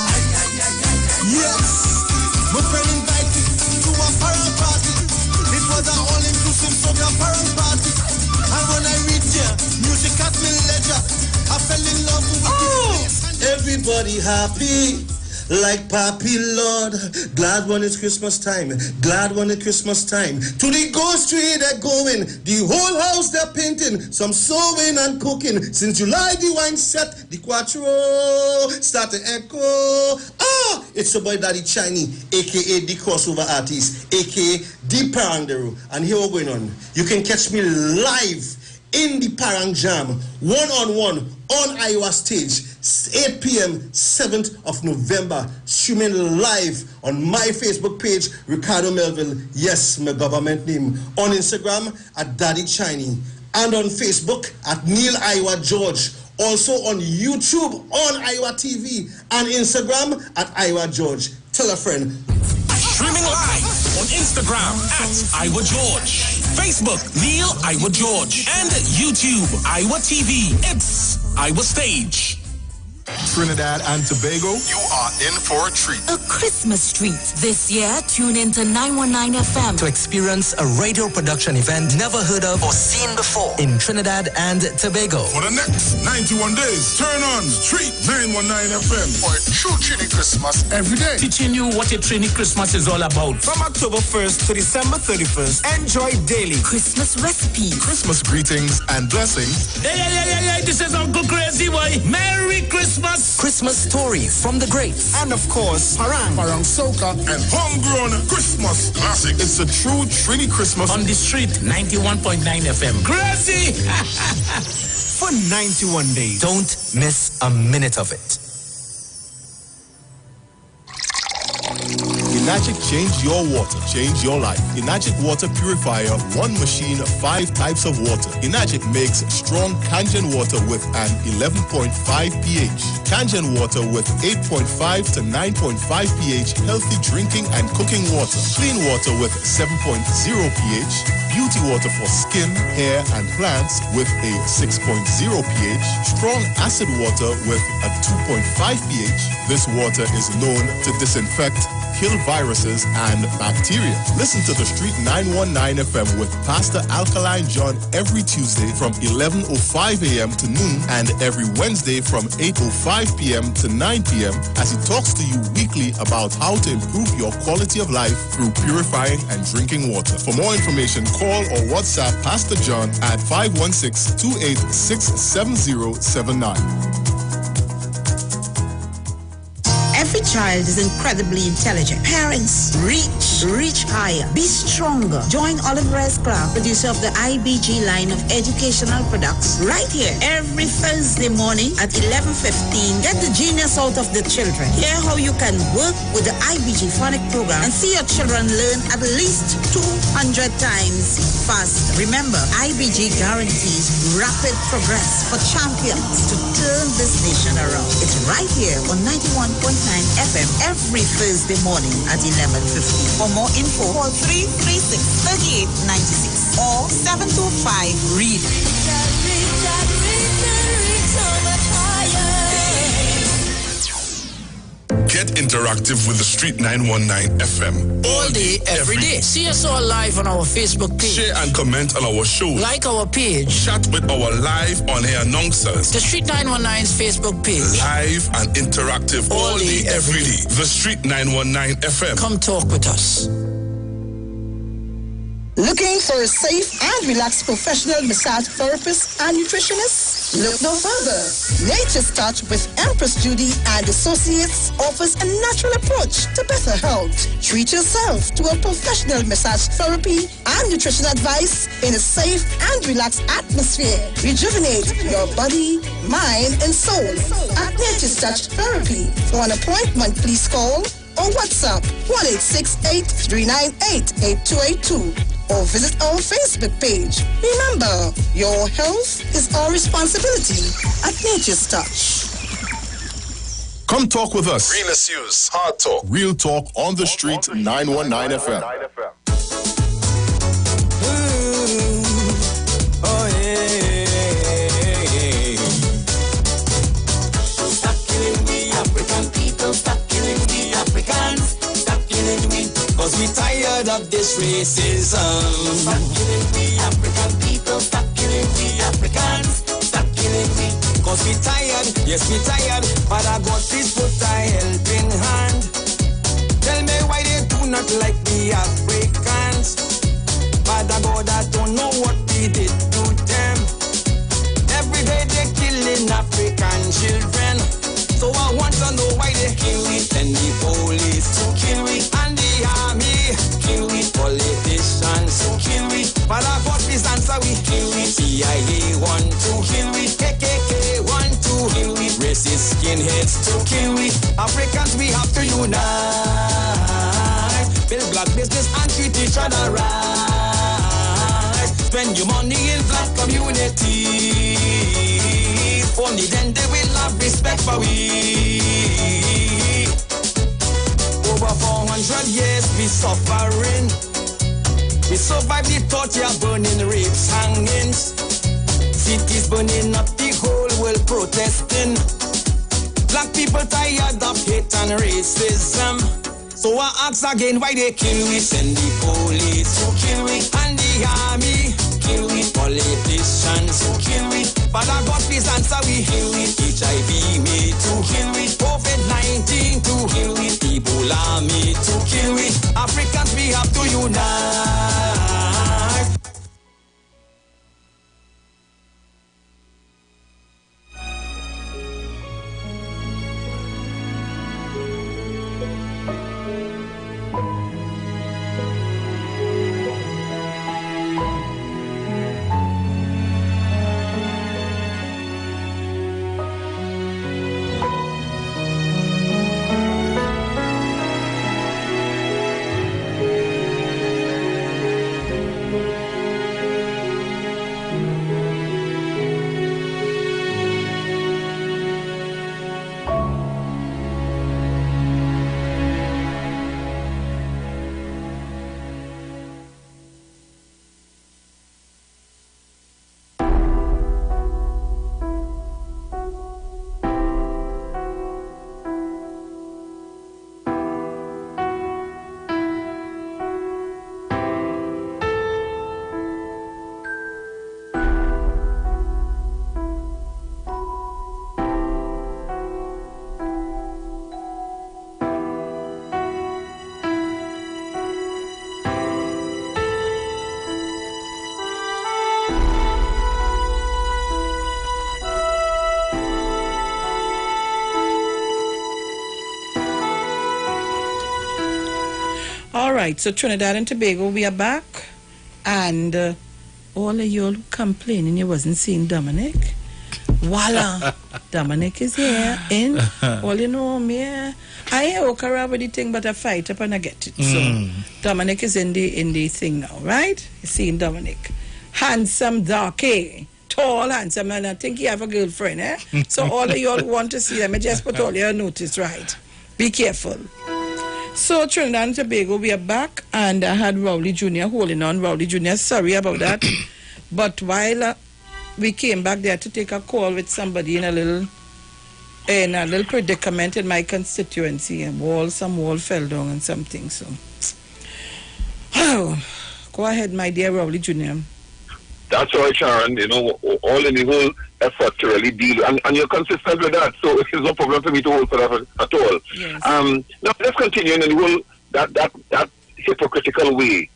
Yes, my friend invited me to a Parang party. It was an all-inclusive soca Parang party. And when I reached here, music at me leisure. I fell in love with the bass. Everybody happy. Like Papi Lord, glad when it's Christmas time, glad when it's Christmas time. To the ghost tree they're going, the whole house they're painting, some sewing and cooking. Since July the wine set, the quattro start to echo. Ah, it's your boy Daddy Chiny, aka the crossover artist, aka the Parangero. And here we're going on. You can catch me live in the Parang Jam, one-on-one on Iowa Stage, 8 p.m., 7th of November, streaming live on my Facebook page, Ricardo Melville, yes, my government name, on Instagram at Daddy Chiny, and on Facebook at Neil Iwer George, also on YouTube on Iowa TV, and Instagram at Iwer George. Tell a friend. Streaming live On Instagram at Iwer George. Facebook, Neil Iwer George. And YouTube, Iwer TV. It's Iwer Stage. Trinidad and Tobago, you are in for a treat. A Christmas treat. This year, tune into 919 FM to experience a radio production event never heard of or seen before in Trinidad and Tobago. For the next 91 days, turn on Street 919 FM for a true Trini Christmas every day. Teaching you what a Trini Christmas is all about. From October 1st to December 31st, enjoy daily Christmas recipes, Christmas greetings and blessings. Hey, this is Uncle Crazy Boy. Merry Christmas. Christmas stories from the greats. And of course, Parang Soca and homegrown Christmas classic. It's a true Trini Christmas on the street 91.9 FM. Crazy! For 91 days. Don't miss a minute of it. Enagic change your water, change your life. Enagic water purifier, one machine, 5 types of water. Enagic makes strong Kangen water with an 11.5 pH. Kangen water with 8.5 to 9.5 pH, healthy drinking and cooking water. Clean water with 7.0 pH. Beauty water for skin, hair, and plants with a 6.0 pH. Strong acid water with a 2.5 pH. This water is known to disinfect, kill viruses and bacteria. Listen to the Street 919 FM with Pastor Alkaline John every Tuesday from 11:05 a.m. to noon and every Wednesday from 8:05 p.m. to 9 p.m. as he talks to you weekly about how to improve your quality of life through purifying and drinking water. For more information, call or WhatsApp Pastor John at 516-286-7079. Every child is incredibly intelligent. Parents, reach higher. Be stronger. Join Olive Rice Clark, producer of the IBG line of educational products, right here every Thursday morning at 11:15. Get the genius out of the children. Hear how you can work with the IBG phonic program and see your children learn at least 200 times faster. Remember, IBG guarantees rapid progress for champions to turn this nation around. It's right here on 91.9 FM every Thursday morning at 11:15. For more info, call 336-3896 or 725-READ. Get interactive with the Street 919 FM. All day, every day. See us all live on our Facebook page. Share and comment on our show. Like our page. Chat with our live on-air announcers. The Street 919's Facebook page. Live and interactive all day, every day. The Street 919 FM. Come talk with us. Looking for a safe and relaxed professional massage therapist and nutritionist? Look no further. Nature's Touch with Empress Judy and Associates offers a natural approach to better health. Treat yourself to a professional massage therapy and nutrition advice in a safe and relaxed atmosphere. Rejuvenate your body, mind, and soul at Nature's Touch Therapy. For an appointment, please call or WhatsApp 1-868-398-8282 or visit our Facebook page. Remember, your health is our responsibility at Nature's Touch. Come talk with us. Real issues, hard talk, real talk on the street 919 FM. Oh yeah. Stop killing the African people, stop killing the Africans, stop killing me, cause we tired of this racism. Stop killing the African people, stop killing the Africans, stop killing me, cause we tired, yes we tired, Father God please put a helping hand. Tell me why they do not like the Africans. Father God, I don't know what we did to them. Every day they're killing African children. So I want to know why they kill it. And the police to kill it. And the army kill it. Politicians to kill it. Father God, please answer we kill it. CIA want to kill it. KKK want to kill it. Racist skinheads to kill it. Africans, we have to unite. Build black business and treat each other right. Spend your money in black communities. Only then they will have respect for we. Over 400 100 years we suffering. We survive the torture, burning, rapes, hangings. Cities burning up, the whole world protesting. Black people tired of hate and racism. So I ask again, why they kill we? Send the police to kill we, and the army kill we, politicians to kill we. Father God, please answer we. Kill we. HIV me to kill we, COVID-19 to kill we, Ebola me to kill we. Africans, we have to unite. All right, so Trinidad and Tobago, we are back. And all of you all complaining you wasn't seeing Dominic. Voila, Dominic is here. In, all you know, me. I hear Okara with the thing, but I fight up and I get it. So Dominic is in the thing now, right? You seeing Dominic. Handsome, dark, tall, handsome, and I think you have a girlfriend, eh? So all of you all want to see them, I just put all your notice, right? Be careful. So Trinidad and Tobago, we are back, and I had Rowley Jr. holding on. Rowley Jr., sorry about that. But while we came back there to take a call with somebody in a little predicament in my constituency, and some wall fell down and something. So, go ahead, my dear Rowley Jr. That's right, Sharon. You know, all in the whole effort to really deal, and you're consistent with that, so it's no problem for me to hold for that at all. Yes. Now let's continue in the whole that hypocritical way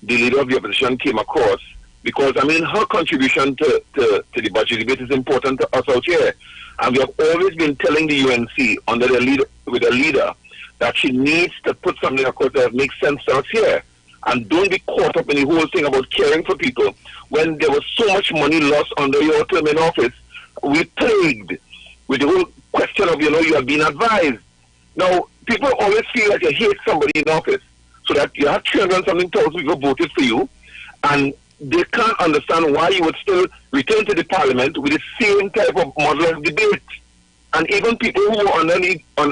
the leader of the opposition came across, because I mean her contribution to the budget debate is important to us out here, and we have always been telling the UNC under the leader with a leader that she needs to put something across that makes sense to us here. And don't be caught up in the whole thing about caring for people when there was so much money lost under your term in office. We plagued with the whole question of, you have been advised. Now, people always feel like you hate somebody in office, so that you have 300-something thousand people voted for you, and they can't understand why you would still return to the parliament with the same type of model of debate. And even people who are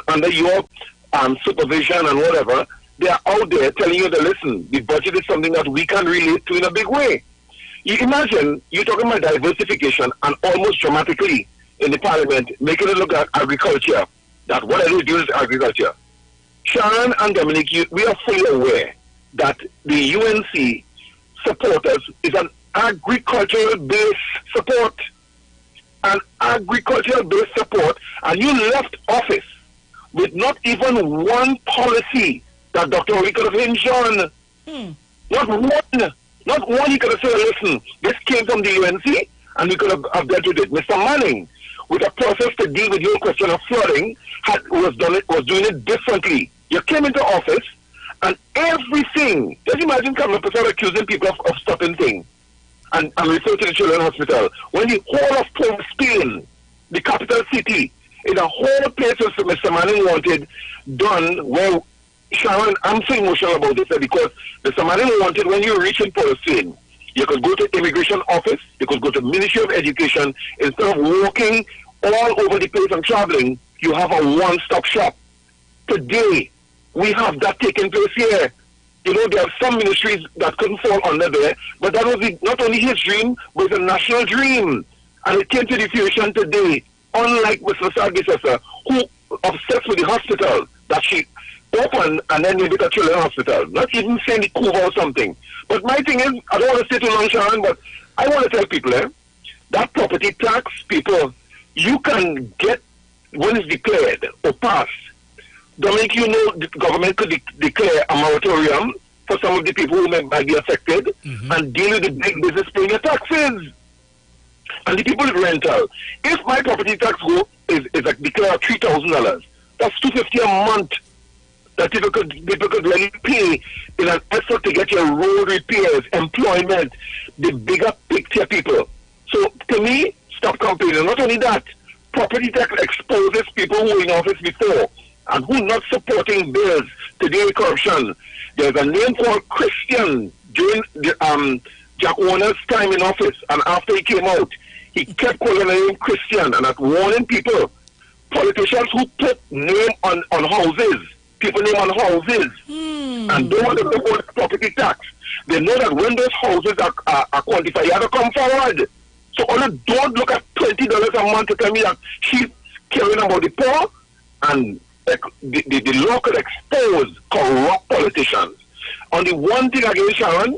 under your supervision and whatever, they are out there telling you that, listen, the budget is something that we can relate to in a big way. You imagine, you're talking about diversification, and almost dramatically in the parliament, making it look at agriculture, that what I do is agriculture. Sharon and Dominic, we are fully aware that the UNC supporters is an agricultural-based support. An agricultural-based support, and you left office with not even one policy that Dr. Ori could have hinged on. Not one. Not one he could have said, listen, this came from the UNC, and we could have dealt with it. Mr. Manning, with a process to deal with your question of flooding, was doing it differently. You came into office, and everything, just imagine coming up and start accusing people of stopping things. And refer to the Children's Hospital. When the whole of Port Spain, the capital city, in a whole place that Mr. Manning wanted done, where Sharon, I'm so emotional about this because Mr. Myron wanted, when you reach in Port Spain, you could go to immigration office, you could go to Ministry of Education. Instead of walking all over the place and traveling, you have a one-stop shop. Today, we have that taking place here. You know, there are some ministries that couldn't fall under there, but that was not only his dream, but it's a national dream. And it came to the fruition today, unlike Mr. Sadgisasa, who obsessed with the hospital that she opened and then made it a children's hospital. Not even saying the Cuba or something. But my thing is, I don't want to stay too long, Sharon, but I want to tell people, that property tax, people, you can get, when it's declared or passed, Dominic, you know, the government could declare a moratorium for some of the people who might be affected and deal with the big business paying their taxes. And the people with rental. If my property tax go is like declare $3,000, that's $250 a month that people could really pay in an effort to get your road repairs, employment, the bigger picture people. So to me, stop complaining. Not only that, property tax exposes people who were in office before and who not supporting bills to deal with corruption. There's a name called Christian during the, Jack Warner's time in office, and after he came out, he kept calling the name Christian and at warning people, politicians who put name on houses, people name on houses, and don't want to support property tax. They know that when those houses are qualified, you have to come forward. So only don't look at $20 a month to tell me that she's caring about the poor, and the law could expose corrupt politicians. On the one thing again, Sharon,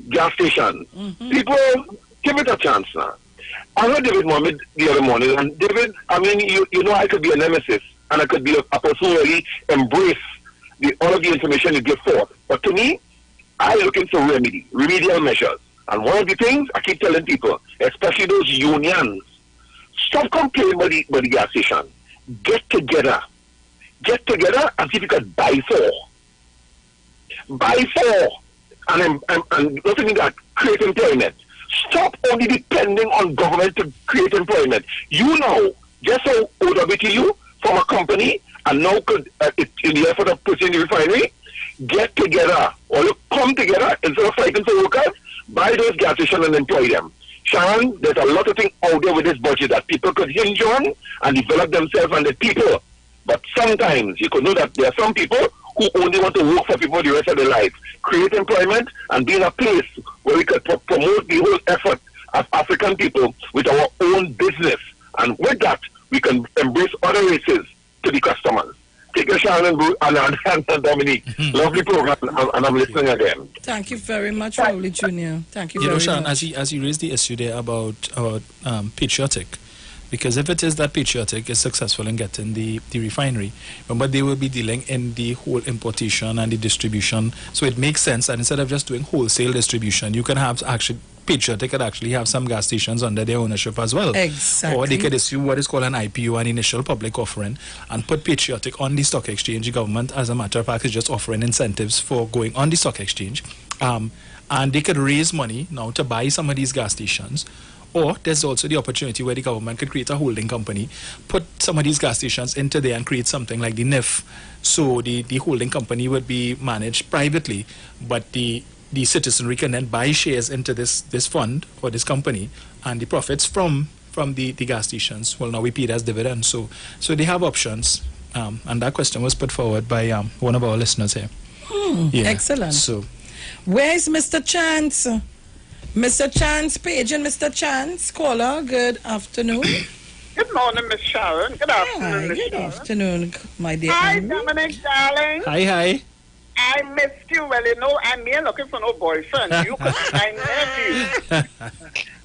gas station. People, give it a chance now. I heard David Mohammed the other morning, and David, I mean, you know, I could be a nemesis, and I could be a person who really embrace all of the information you give forth. But to me, I'm looking for remedial measures. And one of the things I keep telling people, especially those unions, stop complaining about the gas station. Get together and see if you can buy four. And not only that, create employment. Stop only depending on government to create employment. You know, just so OWTU from a company and now could, in the effort of pushing the refinery, get together or you come together instead of fighting for workers, buy those gas stations and employ them. Sharon, there's a lot of things out there with this budget that people could hinge on and develop themselves and the people. But sometimes you could know that there are some people who only want to work for people the rest of their life. Create employment and be in a place where we could promote the whole effort of African people with our own business. And with that, we can embrace other races to be customers. Take care, Sharon and Dominique. Lovely program, and I'm listening again. Thank you very much, Rowley Jr. Thank you very much. Sharon, as you raised the issue there about patriotic, because if it is that patriotic is successful in getting the refinery, remember they will be dealing in the whole importation and the distribution. So it makes sense, and instead of just doing wholesale distribution, you can have actually patriotic could actually have some gas stations under their ownership as well. Exactly. Or they could issue what is called an IPO, an initial public offering, and put patriotic on the stock exchange. The government, as a matter of fact, is just offering incentives for going on the stock exchange. And they could raise money now to buy some of these gas stations. Or there's also the opportunity where the government could create a holding company, put some of these gas stations into there and create something like the NIF. So the holding company would be managed privately, but the citizenry can then buy shares into this fund or this company, and the profits from the gas stations will now be paid as dividends. So they have options, and that question was put forward by one of our listeners here. Excellent. So, where's Mr. Chance? Mr. Chance, paging Mr. Chance. Caller, good afternoon. Good morning, Miss Sharon. Good afternoon, Miss Good Sharon. afternoon, my dear. Hi, Anne. Dominic, darling. Hi. I missed you. Well, you know, I'm here looking for no boyfriend. You could be my nephew.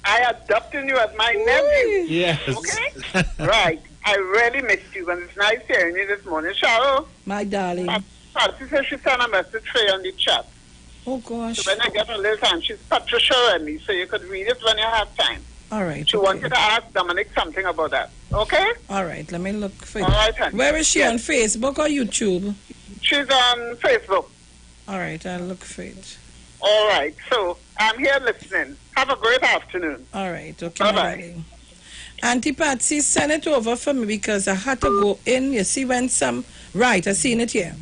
I adopted you as my nephew. Yes. Okay? Right. I really missed you, and it's nice hearing you this morning. Sharon. My darling. Patsy said she sent a message for you on the chat. Oh, gosh. So when I get a little time, she's Patricia and me, so you could read it when you have time. All right. She wanted to ask Dominic something about that. Okay? All right. Let me look for All right, honey. Where is she, on Facebook or YouTube? She's on Facebook. All right. I'll look for it. All right. So I'm here listening. Have a great afternoon. All right. Okay. Bye-bye. Auntie Patsy, send it over for me because I had to go in. You see when some... Right. I seen it here.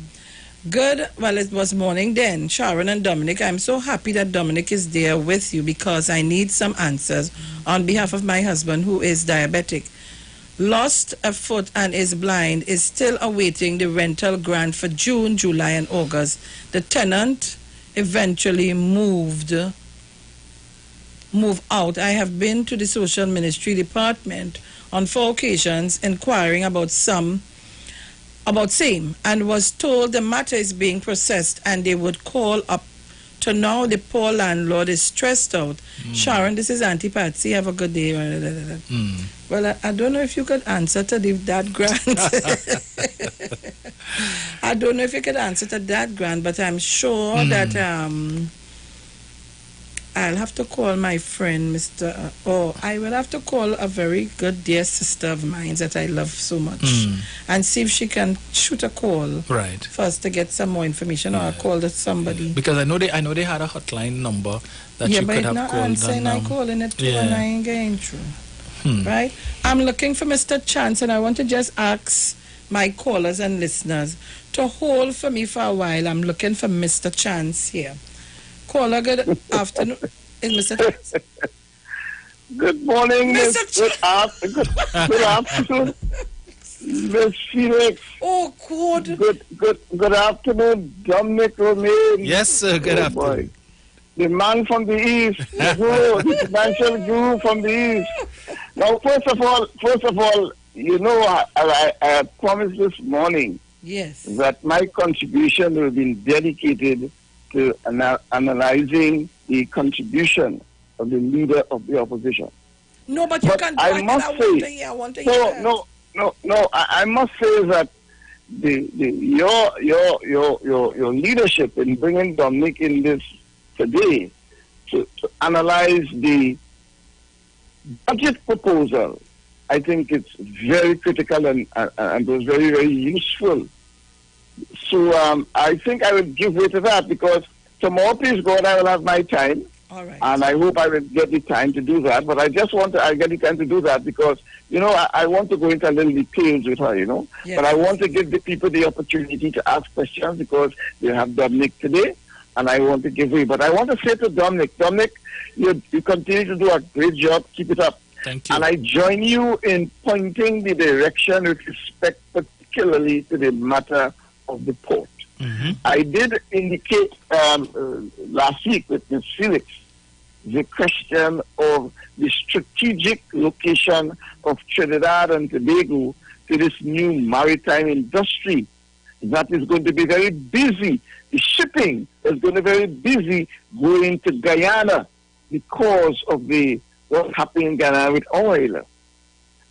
Good. Well, it was morning then. Sharon and Dominic, I'm so happy that Dominic is there with you because I need some answers on behalf of my husband who is diabetic. lost a foot and is blind, is still awaiting the rental grant for June, July, and August. The tenant eventually moved out. I have been to the social ministry department on 4 occasions inquiring about same, and was told the matter is being processed and they would call up. To now, the poor landlord is stressed out. Sharon, this is Auntie Patsy. Have a good day. Well, I don't know if you could answer to that grant. I don't know if you could answer to that grant, but I'm sure that I'll have to call my friend, I will have to call a very good dear sister of mine that I love so much and see if she can shoot a call for us to get some more information, or I'll call somebody. Because I know they had a hotline number that you could have called. I'm calling it too, and I ain't getting through. Right? I'm looking for Mr. Chance, and I want to just ask my callers and listeners to hold for me for a while. I'm looking for Mr. Chance here. Caller, good afternoon. Is Mr. Chance? Good morning, Mr. Good afternoon, Miss Felix. Oh, good. Good afternoon, Dominic Romaine. Yes, sir. Good afternoon. Boy. The man from the east, the financial guru from the east. Now, first of all, you know, I promised this morning that my contribution will be dedicated to analyzing the contribution of the leader of the opposition. No, but you can't do it. I want to hear. No. I must say that your leadership in bringing Dominic in this today to analyze the budget proposal, I think it's very critical and was very, very useful. So I think I will give way to that, because tomorrow, please God, I will have my time. All right. And I hope I will get the time to do that. But I just want to get the time to do that because, you know, I want to go into a little details with her, you know. Yes. But I want to give the people the opportunity to ask questions because we have Dominic today. And I want to give way. But I want to say to Dominic, you continue to do a great job. Keep it up. Thank you. And I join you in pointing the direction with respect particularly to the matter of the port. I did indicate last week with Ms. Felix the question of the strategic location of Trinidad and Tobago to this new maritime industry that is going to be very busy. The shipping is going to be very busy going to Guyana because of what's happening in Guyana with oil.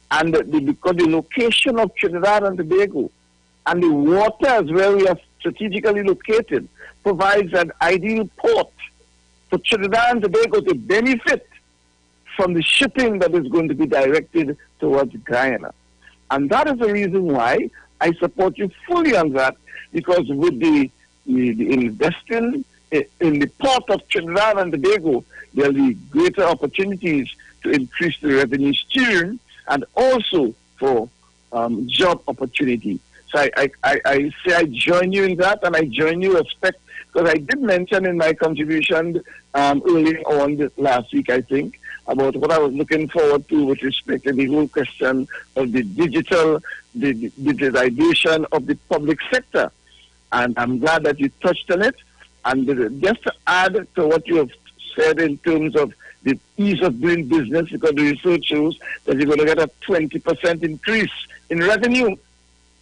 And because the location of Trinidad and Tobago and the waters where we are strategically located provides an ideal port for Trinidad and Tobago to benefit from the shipping that is going to be directed towards Guyana. And that is the reason why I support you fully on that, because with the investing in the port of Trinidad and Tobago, there will be greater opportunities to increase the revenue stream and also for job opportunity. So I say I join you in that, and I join you because I did mention in my contribution earlier on last week, I think, about what I was looking forward to with respect to the whole question of the digitization of the public sector. And I'm glad that you touched on it. And just to add to what you have said in terms of the ease of doing business, because the research shows that you're going to get a 20% increase in revenue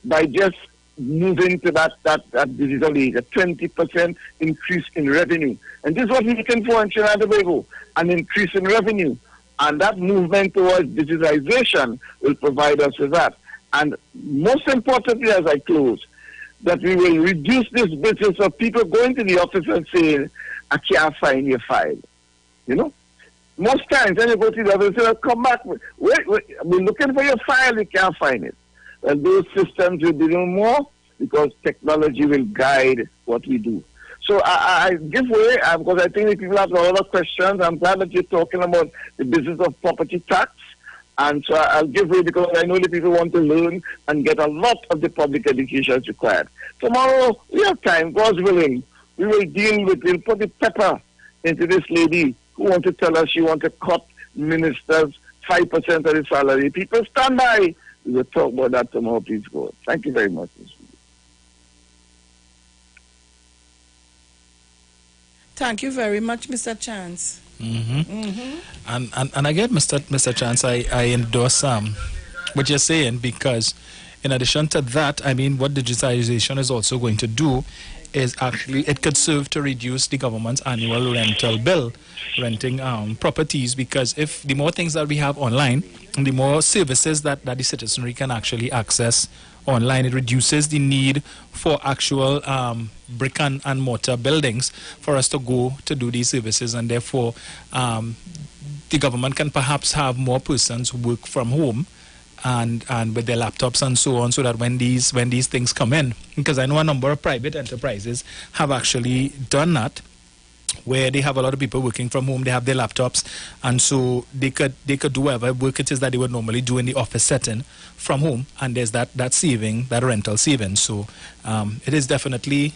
by just moving to that digital age, a 20% increase in revenue. And this is what we're looking for in Trinidad and Tobago, an increase in revenue. And that movement towards digitization will provide us with that. And most importantly, as I close, that we will reduce this business of people going to the office and saying, I can't find your file. You know? Most times when you go to the office, they say, come back. We're looking for your file, we can't find it. Well, those systems will be no more because technology will guide what we do. So I give way because I think the people have a lot of questions. I'm glad that you're talking about the business of property tax. And so I'll give way because I know the people want to learn and get a lot of the public education required. Tomorrow, we have time, God's willing. We'll put the pepper into this lady who wants to tell us she wants to cut ministers 5% of the salary. People stand by We will talk about that tomorrow, please, God. Thank you very much. Thank you very much, Mr. Chance. And again, Mr. Chance, I endorse what you're saying, because in addition to that, I mean, what digitization is also going to do is actually it could serve to reduce the government's annual rental bill, renting properties, because if the more things that we have online, the more services that the citizenry can actually access online, it reduces the need for actual brick and mortar buildings for us to go to do these services, and therefore the government can perhaps have more persons work from home and with their laptops and so on, so that when these things come in, because I know a number of private enterprises have actually done that, where they have a lot of people working from home, they have their laptops, and so they could do whatever work it is that they would normally do in the office setting from home, and there's that saving, that rental saving. So it is definitely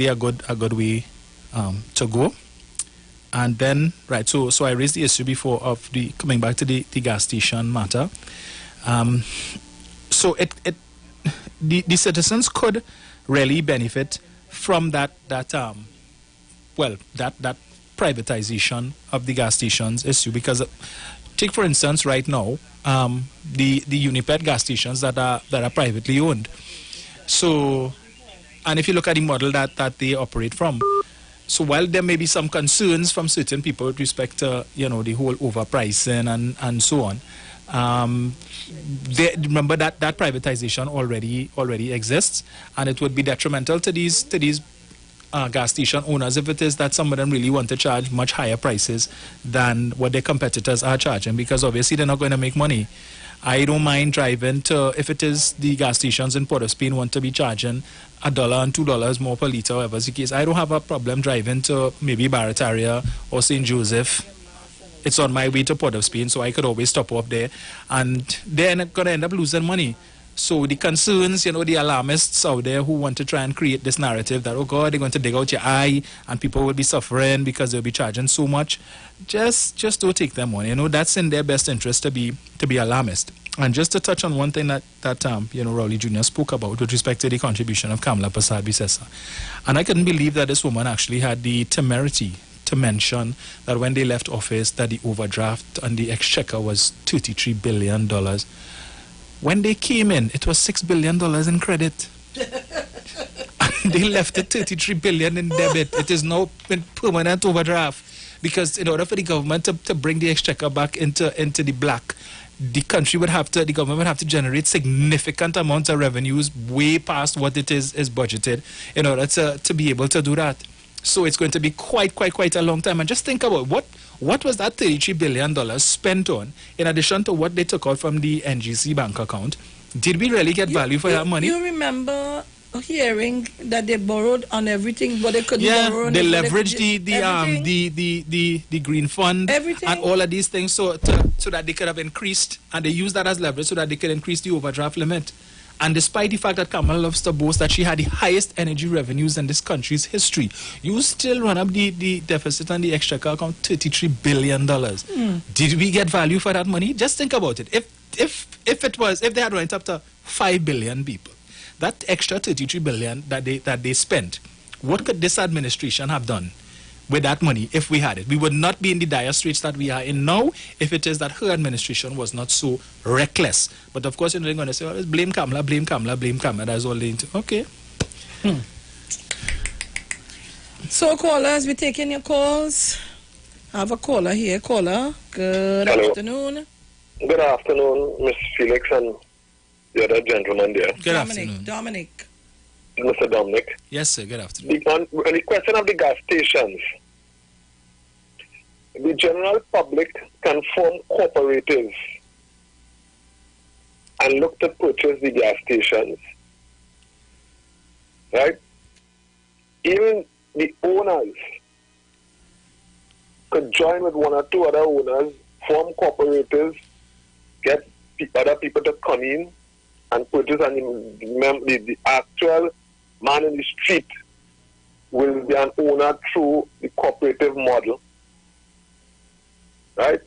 a good way to go. And then so I raised the issue before of the coming back to the gas station matter. So the citizens could really benefit from that privatization of the gas stations issue, because take for instance right now the Unipet gas stations that are privately owned. So, and if you look at the model that they operate from, so while there may be some concerns from certain people with respect to the whole overpricing and so on, remember that privatization already exists, and it would be detrimental to these gas station owners if it is that some of them really want to charge much higher prices than what their competitors are charging, because obviously they're not going to make money. I don't mind driving to, if it is the gas stations in Port of Spain want to be charging $1 and $2 more per litre, whatever the case, I don't have a problem driving to maybe Barataria or St. Joseph. It's on my way to Port of Spain, so I could always stop off there, and they're going to end up losing money. So the concerns, the alarmists out there who want to try and create this narrative that, oh God, they're going to dig out your eye and people will be suffering because they'll be charging so much, just don't take them on. That's in their best interest to be alarmist. And just to touch on one thing that Rowley Jr. spoke about with respect to the contribution of Kamala Persad-Bissessar. And I couldn't believe that this woman actually had the temerity to mention that when they left office that the overdraft and the exchequer was $33 billion. When they came in, it was $6 billion in credit. And they left it $33 billion in debit. It is now in permanent overdraft. Because in order for the government to bring the exchequer back into the black, the government would have to generate significant amounts of revenues way past what it is budgeted in order to be able to do that. So it's going to be quite a long time. And just think about what was that $33 billion spent on, in addition to what they took out from the NGC bank account? Did we really get value for that money? You remember hearing that they borrowed on everything, but they couldn't borrow on they leveraged the green fund, everything, and all of these things so that they could have increased, and they used that as leverage so that they could increase the overdraft limit. And despite the fact that Kamala loves to boast that she had the highest energy revenues in this country's history, you still run up the deficit on the exchequer account $33 billion. Did we get value for that money? Just think about it. If they had went up to 5 billion people, that extra $33 billion that they spent, what could this administration have done with that money if we had it? We would not be in the dire straits that we are in now if it is that her administration was not so reckless. But of course, they're going to say, oh, blame Kamala, blame Kamala, blame Kamala. That's all they do. Okay. So, callers, we're taking your calls. I have a caller here. Caller, good afternoon. Good afternoon, Miss Felix and the other gentleman there. Good afternoon. Dominic. Mr. Dominic. Yes, sir. Good afternoon. On the question of the gas stations, the general public can form cooperatives and look to purchase the gas stations, right? Even the owners could join with one or two other owners, form cooperatives, get other people to come in and purchase, and the actual man in the street will be an owner through the cooperative model, right?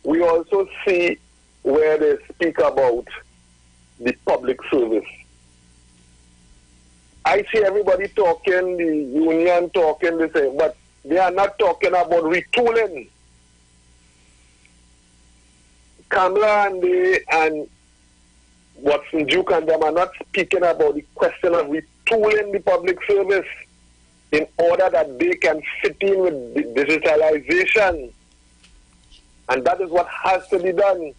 We also see where they speak about the public service. I see everybody talking, the union talking, they say, but they are not talking about retooling. Kamala and Watson Duke and them are not speaking about the question of retooling the public service in order that they can fit in with the digitalization. And that is what has to be done.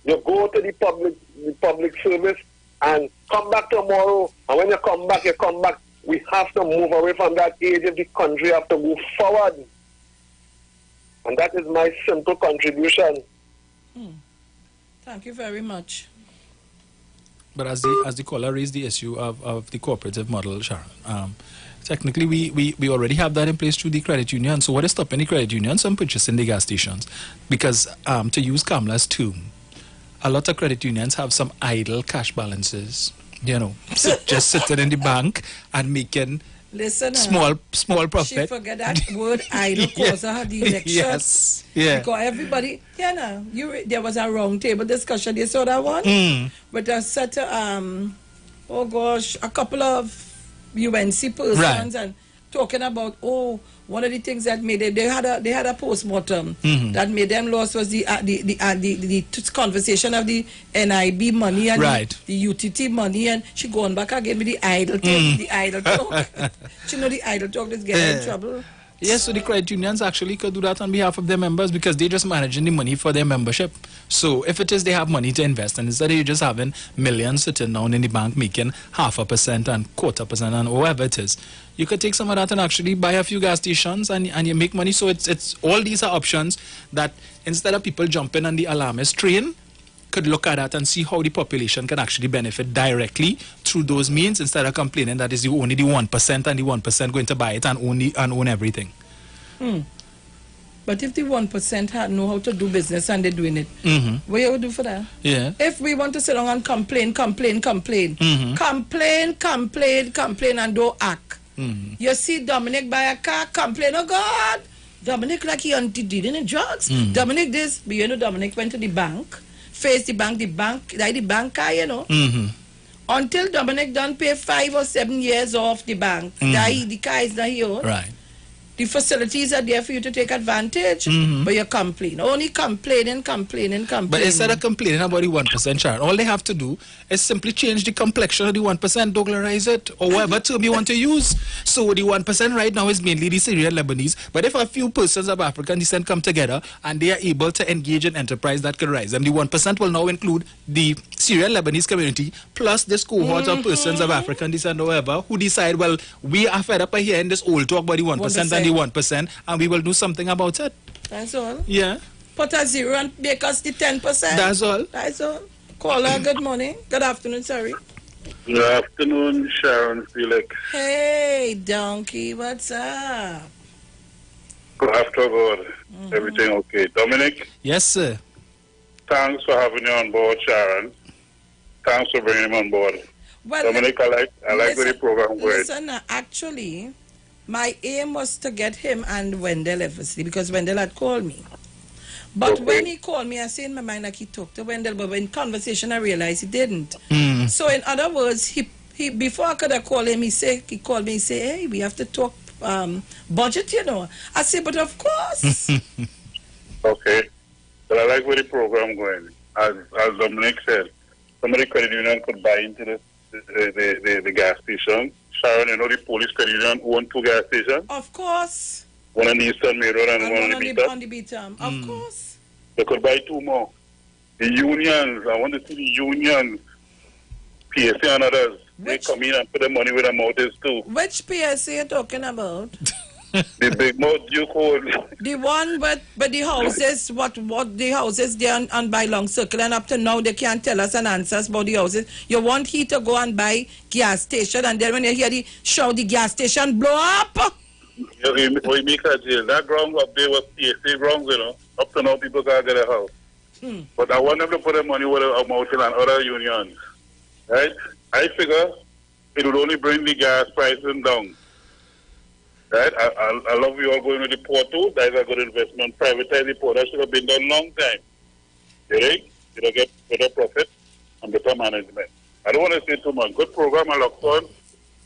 You go to the public service and come back tomorrow, and when you come back, we have to move away from that age of the country, have to move forward. And that is my simple contribution. Thank you very much. But as the caller raised the issue of the cooperative model, Sharon, technically we already have that in place through the credit union. So what is stopping the credit unions from purchasing the gas stations? Because to use Kamala's term, a lot of credit unions have some idle cash balances, just sitting in the bank and making small profit. She forget that word idle cause her the election. Yes. Yeah. Because everybody, there was a round table discussion. You saw that one? With a set of, a couple of UNC persons, right, and talking about, one of the things that made it, they had a postmortem that made them lost was the conversation of the NIB money and right, the UTT money, and she going back again with the idle thing, the idle talk. She know the idle talk is getting in trouble. Yes, so the credit unions actually could do that on behalf of their members because they're just managing the money for their membership. So if it is they have money to invest, and instead of you just having millions sitting down in the bank making 0.5% and 0.25% and whatever it is, you could take some of that and actually buy a few gas stations and you make money. So it's all these are options that instead of people jumping on the alarmist train, could look at that and see how the population can actually benefit directly through those means instead of complaining that is only the 1% and the 1% going to buy it and own everything. But if the 1% know how to do business and they're doing it, what you would do for that? Yeah. If we want to sit down and complain, complain and don't act. You see Dominic buy a car, complain, oh God, Dominic like he dealing in drugs. Dominic this, but Dominic went to the bank, faced the bank, like the bank car, Until Dominic done pay 5 or 7 years off the bank, the car is not here. Right. The facilities are there for you to take advantage, but you complain. Only complaining. But instead of complaining about the 1%, Sharon, all they have to do is simply change the complexion of the 1%, dollarize it, or whatever term you want to use. So the 1% right now is mainly the Syrian Lebanese, but if a few persons of African descent come together and they are able to engage in enterprise that could rise them, the 1% will now include the Syrian Lebanese community plus this cohort of persons of African descent or whatever who decide, well, we are fed up of hearing this old talk about the 1% and the 1%, and we will do something about it. That's all. Yeah. Put a zero and make us the 10%. That's all. That's all. Caller, good morning. Good afternoon, sorry. Good afternoon, Sharon Felix. Hey, donkey, what's up? Good afternoon. Everything okay? Dominic? Yes, sir. Thanks for having you on board, Sharon. Thanks for bringing him on board. Well, Dominic, I like where the program going. Listen, actually, my aim was to get him and Wendell Eversley because Wendell had called me. But when he called me, I said in my mind like he talked to Wendell, but in conversation I realized he didn't. So in other words, he before I could have called him, he called me and said, hey, we have to talk budget, I said, but of course. Okay. But I like where the program going. As Dominic said, somebody credit union could buy into the gas station. Sharon, the police credit union own 2 gas stations? Of course. One on the Eastern Main Road and one on the Beatam. Of course. They could buy 2 more. The unions, I want to see the unions, PSA and others, they come in and put the money where the mouth is too. Which PSA are you talking about? The big mouth Duke hold. The one but the houses, what the houses there on by Long Circle, and up to now they can't tell us an answers about the houses. You want he to go and buy gas station, and then when you hear the gas station blow up. We make that jail. That ground up there was PSA grounds, Up to now people can't get a house. But I want them to put their money where the mountain and other unions. Right? I figure it would only bring the gas prices down. Right? I love you all going to the port too. That is a good investment. Privatize the port. That should have been done long time. You get better profit and better management. I don't want to say too much. Good program, I look on, and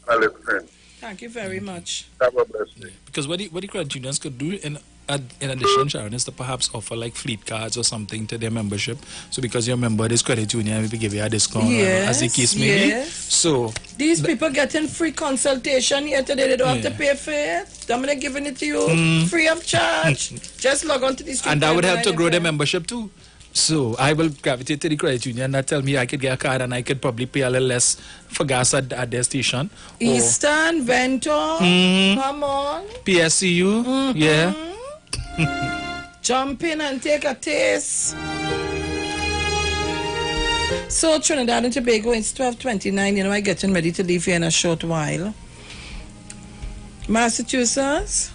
I listen. Thank you very much. Have a blessed day. Because what the credit unions could do in addition, Sharon, is to perhaps offer like fleet cards or something to their membership. So because you're a member of this credit union, maybe give you a discount, as the case may be. So these people getting free consultation here today. They don't have to pay for it. Dominic giving it to you free of charge. Just log on to these. And that would help to grow their membership too. So I will gravitate to the credit union that tell me I could get a card and I could probably pay a little less for gas at their station. Eastern, Vento, come on. PSCU, yeah. Jump in and take a taste. So Trinidad and Tobago, it's 12:29. You know, I'm getting ready to leave here in a short while. Massachusetts.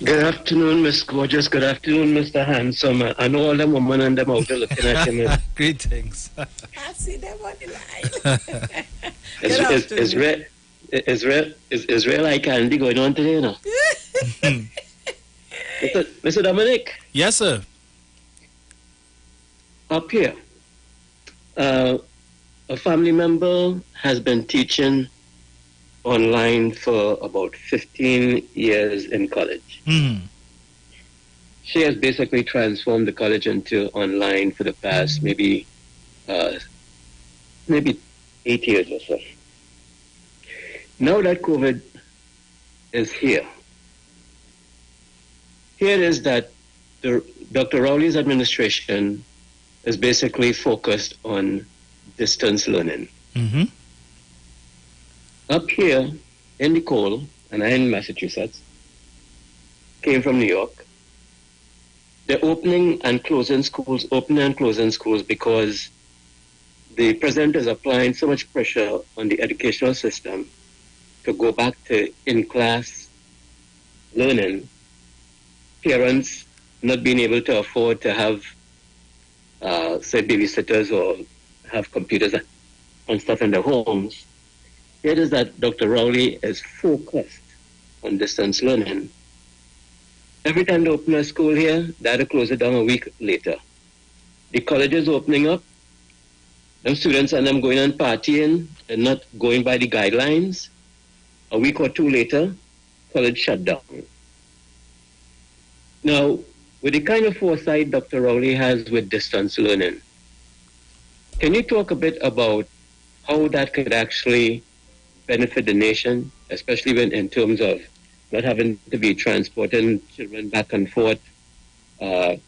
Good afternoon, Miss Gorgeous. Good afternoon, Mr. Handsome. I know all them women and them out there looking at you. Greetings. I see them on the line. Is real like candy going on today, you know? Mr. Dominic. Yes, sir. Up here, a family member has been teaching online for about 15 years in college. She has basically transformed the college into online for the past maybe 8 years or so. Now that COVID is here is that Dr. Rowley's administration is basically focused on distance learning. Up here in Nicole, and I'm in Massachusetts, came from New York, they're opening and closing schools because the president is applying so much pressure on the educational system to go back to in-class learning. Parents not being able to afford to have, say, babysitters or have computers and stuff in their homes. It is that Dr. Rowley is focused on distance learning. Every time they open a school here, they had to close it down a week later. The college is opening up. Them students and them going and partying and not going by the guidelines. A week or two later, college shut down. Now, with the kind of foresight Dr. Rowley has with distance learning, can you talk a bit about how that could actually benefit the nation, especially when in terms of not having to be transporting children back and forth, the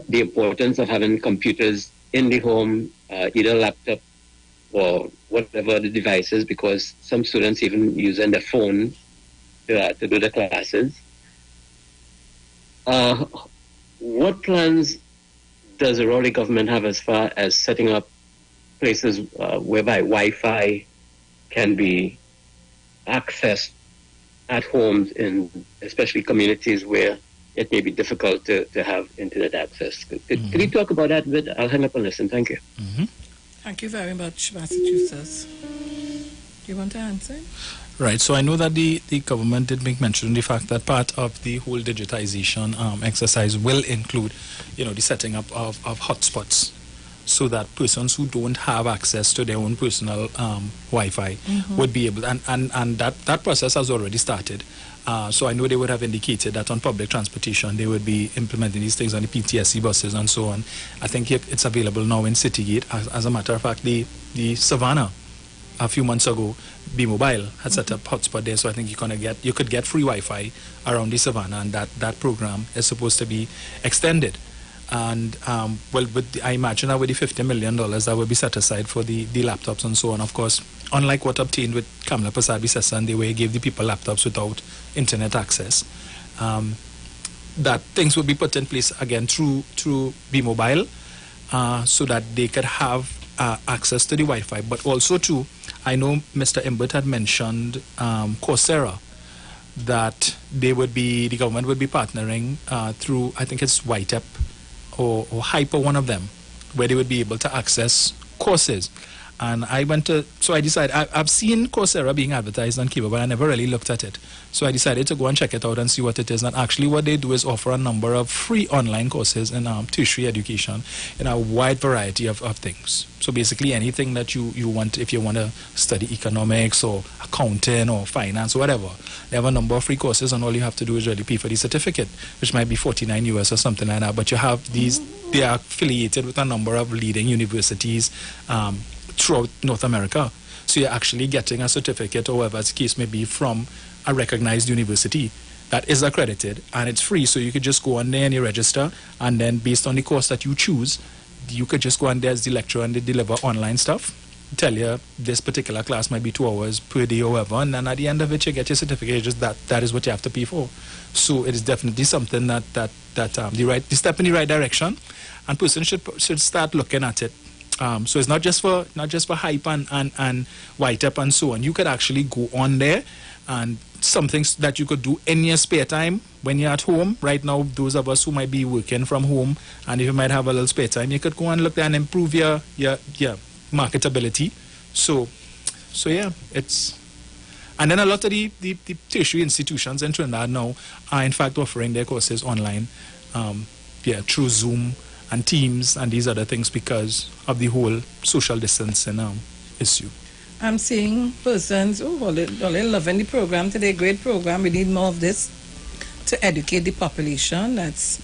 importance of having computers in the home, either laptop or whatever the devices, because some students even using their phone to do the classes. What plans does the Rowley government have as far as setting up places whereby Wi-Fi can be accessed at homes, in especially communities where it may be difficult to have internet access? Could you talk about that a bit? I'll hang up and listen. Thank you. Thank you very much, Massachusetts. Do you want to answer? Right, so I know that the government did make mention of the fact that part of the whole digitization exercise will include, the setting up of hotspots, so that persons who don't have access to their own personal Wi-Fi would be able, and that process has already started. So I know they would have indicated that on public transportation they would be implementing these things on the PTSC buses and so on. I think it's available now in Citygate. As a matter of fact, the Savannah a few months ago, B-Mobile had set up hotspot there, so I think you could get free Wi-Fi around the Savannah, and that program is supposed to be extended. And I imagine that with the $50 million that will be set aside for the laptops and so on, of course, unlike what obtained with Kamala Prasad-Bissasan, they gave the people laptops without internet access, that things will be put in place again through B-Mobile, so that they could have access to the Wi-Fi. But also too, I know Mr. Imbert had mentioned Coursera, that the government would be partnering through, I think it's YTEP or Hyper, one of them, where they would be able to access courses. And I decided, I've seen Coursera being advertised on cable, but I never really looked at it. So I decided to go and check it out and see what it is. And actually what they do is offer a number of free online courses in tertiary education in a wide variety of things. So basically anything that you want, if you want to study economics or accounting or finance or whatever, they have a number of free courses, and all you have to do is really pay for the certificate, which might be $49 US or something like that. But you have these, they are affiliated with a number of leading universities throughout North America. So you're actually getting a certificate, or whatever the case may be, from a recognized university that is accredited, and it's free. So you could just go on there and you register, and then based on the course that you choose, you could just go on there as the lecturer and they deliver online stuff. Tell you this particular class might be 2 hours per day or whatever, and then at the end of it you get your certificate. Just that is what you have to pay for. So it is definitely something that the step in the right direction, and person should start looking at it. So it's not just for hype and white up and so on. You could actually go on there, and some things that you could do in your spare time when you're at home. Right now, those of us who might be working from home, and if you might have a little spare time, you could go and look there and improve your marketability. So yeah, it's. And then a lot of the tertiary institutions in Trinidad now are in fact offering their courses online, through Zoom and Teams and these other things, because of the whole social distancing issue. I'm seeing persons loving the program today. Great program. We need more of this to educate the population. That's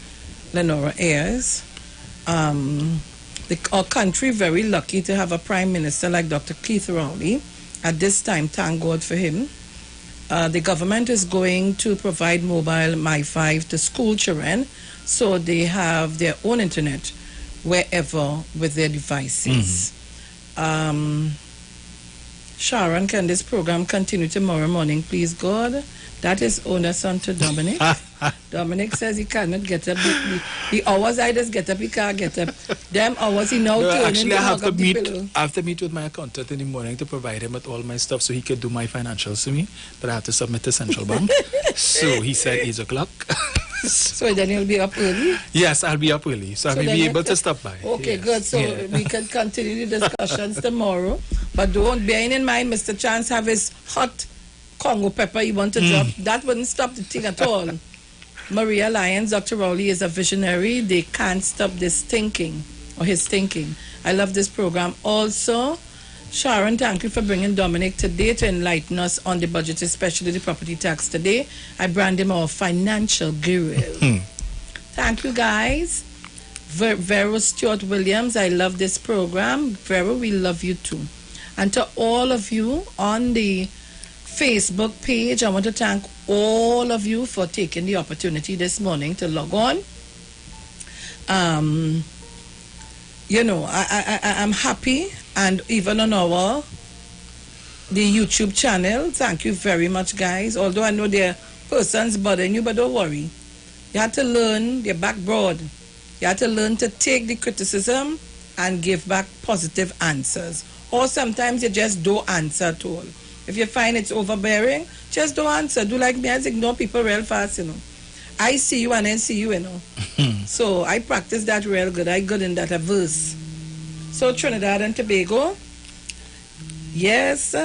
Lenora Ayers. Our country very lucky to have a prime minister like Dr. Keith Rowley. At this time, thank God for him. The government is going to provide mobile MiFi to school children, so they have their own internet wherever with their devices. Sharon, can this program continue tomorrow morning, please, God? That is onus unto Dominic. Dominic says he cannot get up. The hours I just get up, he can't get up. Them hours he now turning actually, I have to meet with my accountant in the morning to provide him with all my stuff so he could do my financials to me. But I have to submit to Central Bank. So he said 8 o'clock. So then you'll be up early? Yes, I'll be up early. So I may be able to stop by. Okay, yes. good. So we can continue the discussions tomorrow. But don't bear in mind, Mr. Chance have his hot Congo pepper you want to drop. That wouldn't stop the thing at all. Maria Lyons, Dr. Rowley is a visionary. They can't stop this thinking, or his thinking. I love this program. Also, Sharon, thank you for bringing Dominic today to enlighten us on the budget, especially the property tax today. I brand him our financial guru. Thank you, guys. Vero Stewart Williams, I love this program. Vero, we love you too. And to all of you on the Facebook page, I want to thank all of you for taking the opportunity this morning to log on. I'm happy, and even on the YouTube channel, thank you very much, guys. Although I know there are persons bothering you, but don't worry. You have to learn your back broad. You have to learn to take the criticism and give back positive answers. Or sometimes you just don't answer at all. If you find it's overbearing, just don't answer. Do like me, I just ignore people real fast, I see you and then see you, So I practice that real good. I good in that verse. So Trinidad and Tobago. Yes.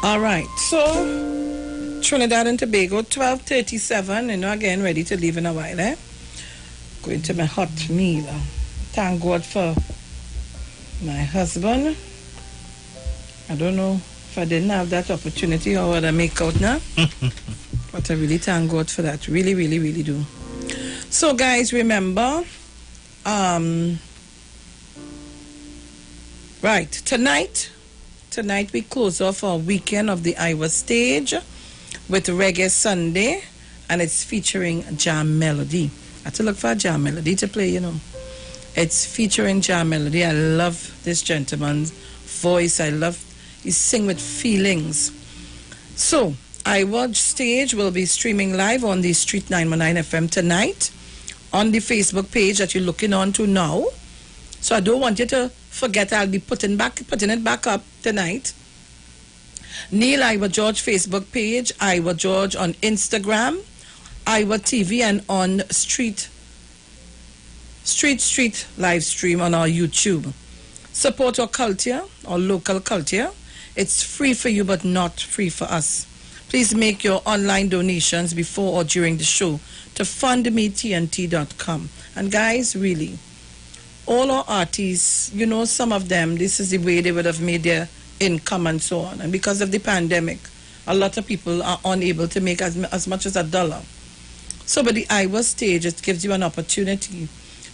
All right, so Trinidad and Tobago, 12:37, again, ready to leave in a while, Going to my hot meal. Thank God for my husband. I don't know if I didn't have that opportunity, how would I make out now? But I really thank God for that. Really, really, really do. So, guys, remember, right, tonight we close off our weekend of the Iwer stage with Reggae Sunday. and it's featuring Jam Melody. I had to look for a Jam Melody to play, you know. It's featuring Jam Melody. I love this gentleman's voice. He sing with feelings. So, Iwer Stage will be streaming live on the Street 919 FM tonight on the Facebook page that you're looking on to now. So I don't want you to forget. I'll be putting it back up tonight. Neil Iwer George Facebook page, Iwer George on Instagram, Iwer TV, and on Street live stream on our YouTube. Support our culture, our local culture. It's free for you, but not free for us. Please make your online donations before or during the show to fundmetnt.com. And guys, really, all our artists, you know, some of them, this is the way they would have made their income and so on. And because of the pandemic, a lot of people are unable to make as much as $1. So by the Iwer Stage, it gives you an opportunity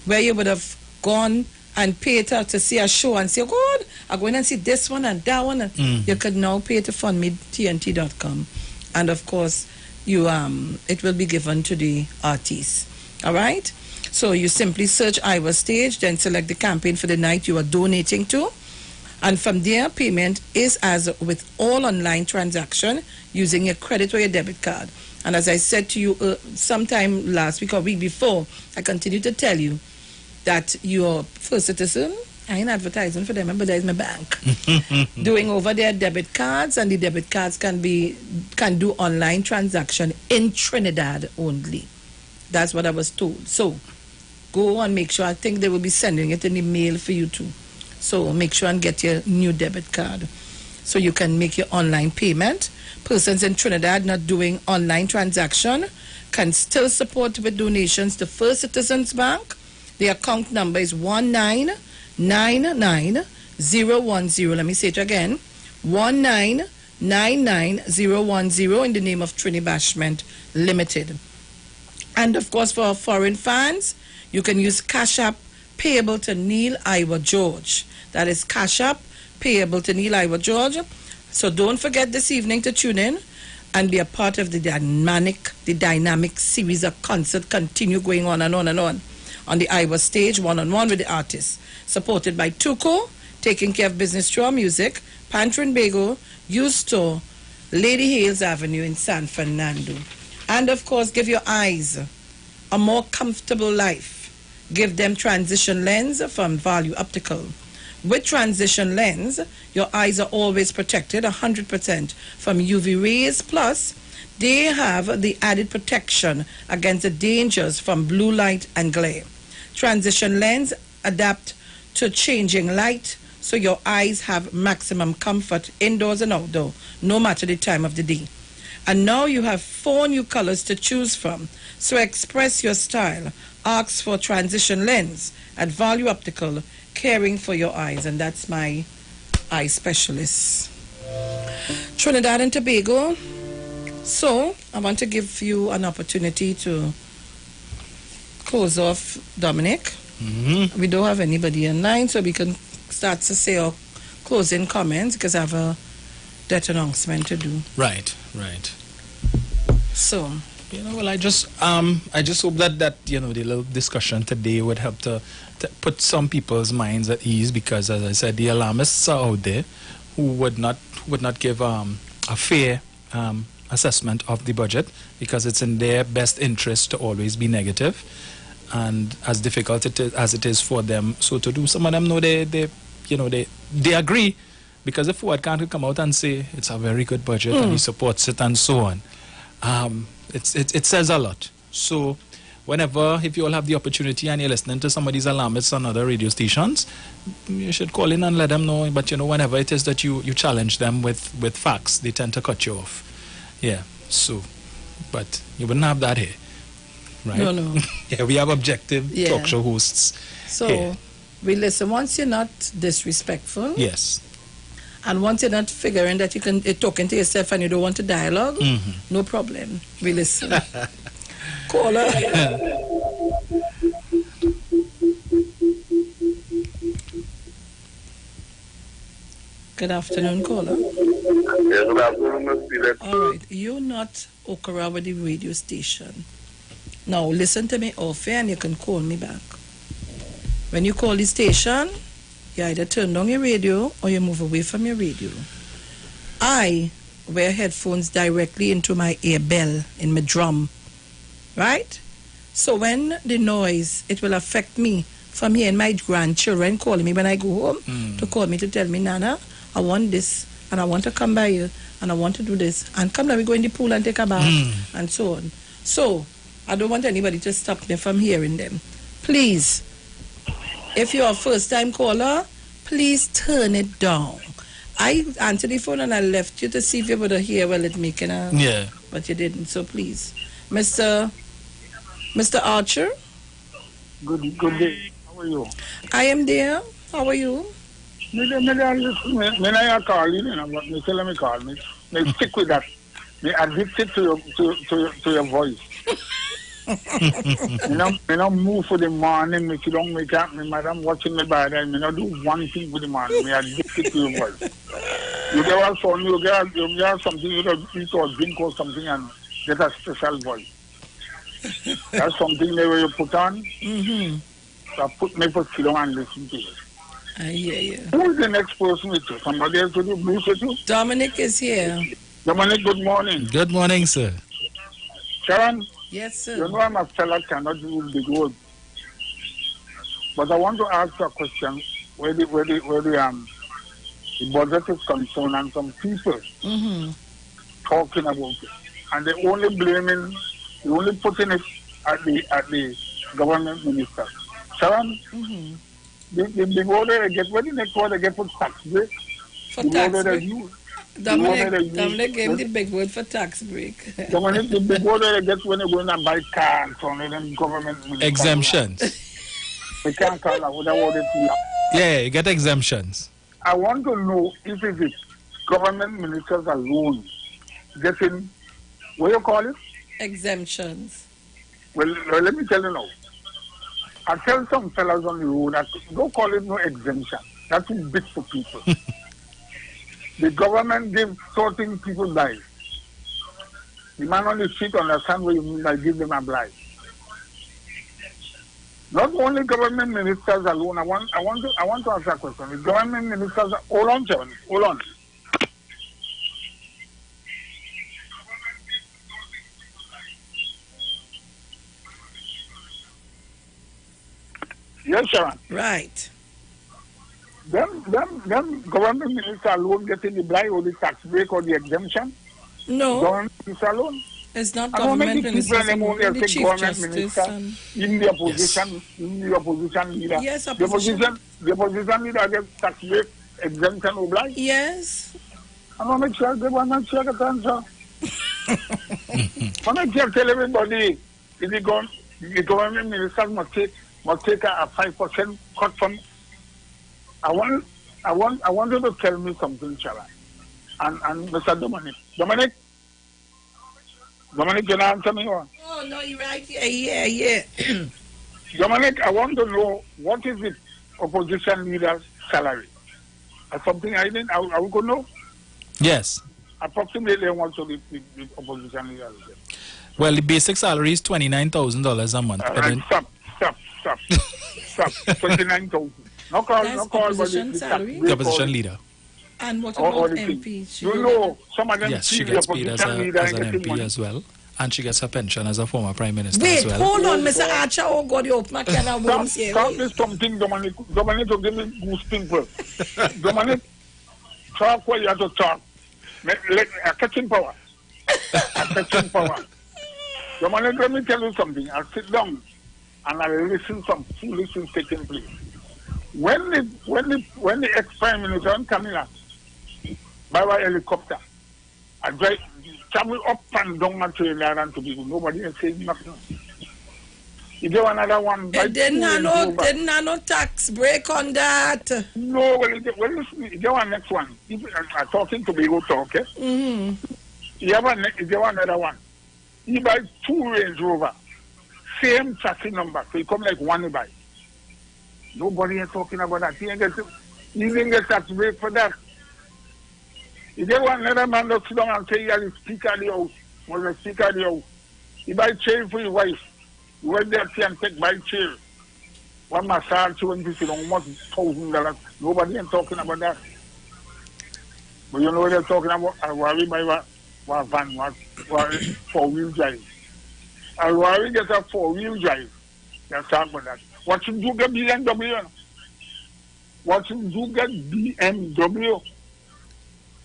where you would have gone and paid to see a show and say, oh, God, I'm going to see this one and that one. And you could now pay to fundmetnt.com. And of course, it will be given to the artists. All right? So you simply search Iwer Stage, then select the campaign for the night you are donating to. And from there, payment is as with all online transaction using your credit or your debit card. And as I said to you sometime last week or week before, I continue to tell you that your first citizen, I ain't advertising for them, but there's my bank, doing over their debit cards, and the debit cards can do online transaction in Trinidad only. That's what I was told. So go and make sure. I think they will be sending it in the mail for you too. So make sure and get your new debit card so you can make your online payment. Persons in Trinidad not doing online transaction can still support with donations to First Citizens Bank. The account number is 1999010. Let me say it again. 1999010 in the name of Trini Bashment Limited. And of course, for our foreign fans, you can use Cash App payable to Neil Iwer George. That is Cash App payable to Neil Iwer George. So don't forget this evening to tune in and be a part of the dynamic series of concert continue going on and on and on the Iwer Stage, one-on-one with the artists. Supported by Tuco, taking care of business through our music, Pantry and Bagel, U Store, Lady Hales Avenue in San Fernando. And of course, give your eyes a more comfortable life. Give them transition lens from Value Optical. With transition lens, your eyes are always protected 100% from UV rays. Plus, they have the added protection against the dangers from blue light and glare. Transition lens adapt to changing light, so your eyes have maximum comfort indoors and outdoors, no matter the time of the day. And now you have 4 new colors to choose from. So express your style. Ask for transition lens at Value Optical, caring for your eyes. And that's my eye specialist. Trinidad and Tobago. So I want to give you an opportunity to close off, Dominic. We don't have anybody in line, so we can start to say our closing comments because I have that announcement to do. Right. So, well, I just hope that the little discussion today would help to put some people's minds at ease, because, as I said, the alarmists are out there who would not give a fair assessment of the budget, because it's in their best interest to always be negative, and as difficult as it is for them so to do. Some of them know they agree, because if Ford can't come out and say it's a very good budget and he supports it and so on, it says a lot. So if you all have the opportunity and you're listening to some of these alarmists on other radio stations, you should call in and let them know. But whenever it is that you challenge them with facts, they tend to cut you off. Yeah. So, but you wouldn't have that here, right? No. Yeah, we have objective talk show hosts. So here. We listen. Once you're not disrespectful. Yes. And once you're not figuring that you can talking to yourself and you don't want to dialogue, no problem. We listen. Caller. Good afternoon, caller. Yeah, good afternoon, Ms. Peter. All right. You're not Okara with the radio station. Now, listen to me off air and you can call me back. When you call the station, you either turn down your radio or you move away from your radio. I wear headphones directly into my ear bell in my drum, right? So when the noise, it will affect me from hearing my grandchildren calling me when I go home to call me to tell me, Nana, I want this and I want to come by you and I want to do this and come now we go in the pool and take a bath and so on. So I don't want anybody to stop me from hearing them. Please, if you're a first-time caller, please turn it down. I answered the phone and I left you to see if you would hear well it making a... Yeah. But you didn't, so please. Mr. Archer? Good day. How are you? I am there. How are you? Me I call you, but me tell me call me. Me stick with that. Me addicted to your voice. Me not move for the morning. Me sit down, me madam watching me by then. Me not do one thing for the morning. Me addicted to your voice. You get one phone, you get something, you eat or drink or something and get a special voice. That's something that you put on. So put me for sit down and listen to it. I hear you. Who is the next person with you? Somebody else with you? Bruce with you? Dominic is here. Dominic, good morning. Good morning, sir. Sharon? Yes, sir. You know I'm a fella cannot use big words. But I want to ask you a question where the budget is concerned and some people talking about it. And they only putting it at the government minister. Sharon? The big order they get, what the next word they get for tax break? For tax break? Dominic gave the big word for tax break. Dominic, the big order they get when they go in and buy cars from them government ministers. Exemptions. They can't call that what they want it. Yeah, you get exemptions. I want to know if it is government ministers alone getting, what you call it? Exemptions. Well, let me tell you now. I tell some fellas on the road that don't call it no exemption. That's too big for people. The government gives certain people life. The man on the street understand what you mean by give them a life. Not only government ministers alone. I want to ask a question. The government ministers, hold on, John, hold on. Yes, Sharon. Right. Them government ministers alone getting the blight or the tax break or the exemption? No. Government ministers alone? It's not government ministers alone. The Chief Justice. In the opposition, in the opposition leader. Yes, opposition. The opposition leader gets tax break, exemption or blight? Yes. I want to make sure the government share the answer. I want to tell everybody if the government ministers must take a 5% cut from. I want you to tell me something, Sharon, and Mr. Dominic. Dominic, can you answer me? Or? Oh no, you're right. Yeah. Dominic, I want to know what is the opposition leader's salary. That's something I could know. Yes. Approximately, what should the opposition leader say? Well, the basic salary is $29,000 a month. Stop. 29,000. No call, opposition salary? The opposition leader. And what about MP? You know, some of them. Yes, she gets paid as an MP as well. And she gets her pension as a former Prime Minister as well. Wait, hold on, Mr. Archer. Oh, God, you open my can of worms here. Stop this something, Dominic. Dominic, to give me goose pimple. Dominic, talk what you have to talk. Catching power. Dominic, let me tell you something. I'll sit down and I'll listen some foolish things taking place. When the ex-Prime Minister coming up by helicopter, I drive travel up and down my train and to people. Nobody is saying nothing. Is there another one? Didn't have no tax break on that. No, well listen, is there one next one? I'm talking to people talk, okay? Is there another one? He buys 2 Range Rover, same chassis number, so he come like one he buy. Nobody is talking about that. He didn't get tax break for that. You get one another man that sit down and say, "You are the speaker of the house." Was the speaker of the house. You buy chair for your wife. You went there and take buy chair. One massage when you sit down, almost $1,000. Nobody ain't talking about that. But you know what they're talking about? I worry by what van, what 4-wheel drive. I worry get a 4-wheel drive. They're talking about that. What you do get BMW? What you do get BMW?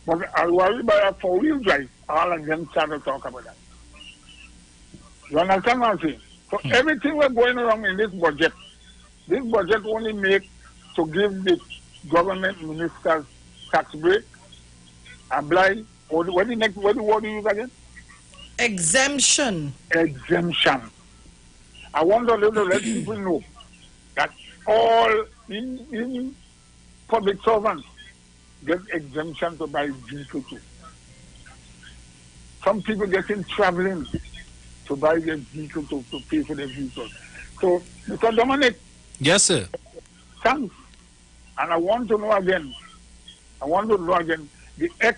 But I worry by a 4-wheel drive. All of them start to talk about that. You understand what I'm saying? So everything we're going wrong in this budget only make to give the government ministers tax break, apply, what the word you use again? Exemption. Exemption. I want to let people know that all in public servants get exemption to buy vehicle too. Some people getting traveling to buy their vehicle to pay for their vehicles. So, Mr. Dominic. Yes, sir. Thanks. And I want to know again, the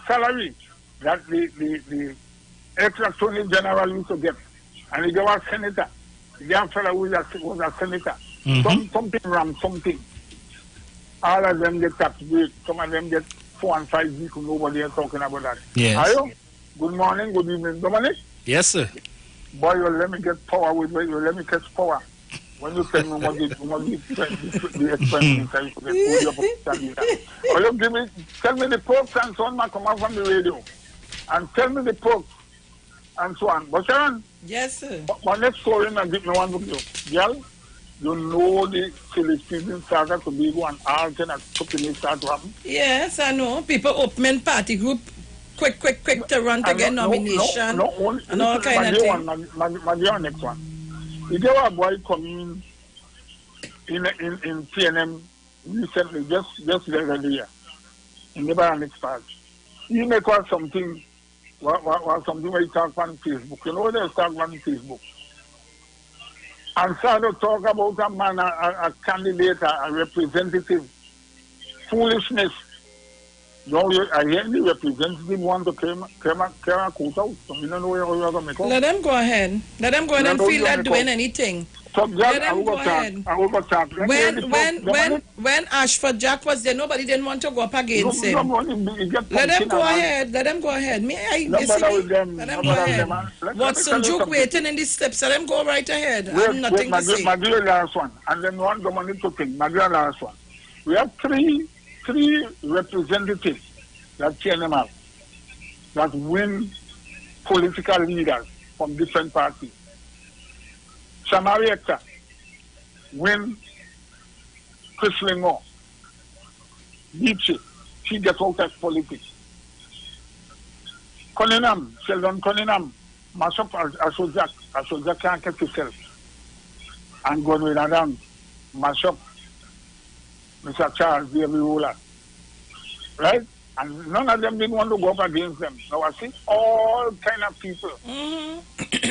salary that the ex-attorney general used to get. And he was a senator. The young fellow was a senator. Something. All of them get tax break. Some of them get 4 and 5 vehicles. Nobody is talking about that. Yes. Hello? Good morning, good evening, Dominic. Yes, sir. Boy, you let me get power with you. You let me catch power. When you tell me what the expenses are, tell me the perks and so on, I come out from the radio. And tell me the perks and so on. But Sharon? Yes, sir. But next story, I give me one to you. Girl, you know the Philistine started to be one alternate and company start to happen? Yes, I know. People opening party group quick to run to get nomination and all kind of things. My next one. You get a boy coming in TNM recently, just the other year, in the next part. He make something where he talk on Facebook. You know what they talk on Facebook? And start to talk about a man, a candidate, a representative. Foolishness. No, I hear the representative want to clear a quote out. So you don't know where you're going to make up. Let them go ahead. Let them go ahead and feel like doing anything. So let them go ahead. I will go talk. When Ashford Jack was there, nobody didn't want to go up against him. Let them go ahead. Let them go ahead. Let them go ahead. Watson Duke waiting in the steps. Let them go right ahead. I have nothing to say. My dear last one. And then one Dominic to think. My dear last one. We have three representatives that TNM that win political leaders from different parties. Samarietta win Chris Lingor. Nietzsche, she gets out of politics. Cunningham, Sheldon Cunningham, mash up Ashojak can't get himself. And Godwin Adams, mash up Mr. Charles Ruler. Right? And none of them didn't want to go up against them. Now I see all kind of people.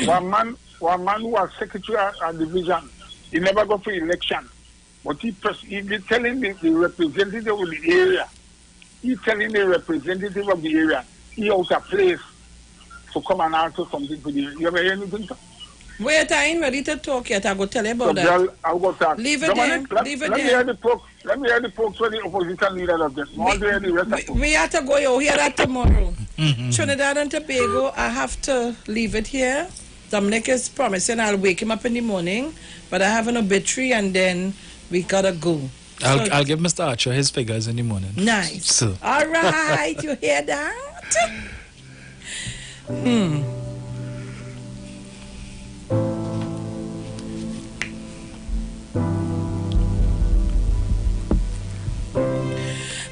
One man who was secretary of division, he never go for election. But he telling the representative of the area, he out of place to come and answer something for you. You ever hear anything? Wait, I ain't ready to talk yet. I'll go tell you about that. Girl, I'll go talk. Leave it there. Leave it there. Let me hear the folks for the opposition leader of this. We have to go. You'll hear that tomorrow. Trinidad and Tobago, I have to leave it here. Dominic is promising I'll wake him up in the morning, but I have an obituary and then we gotta go. I'll give Mr. Archer his figures in the morning. Nice. So. All right, you hear that?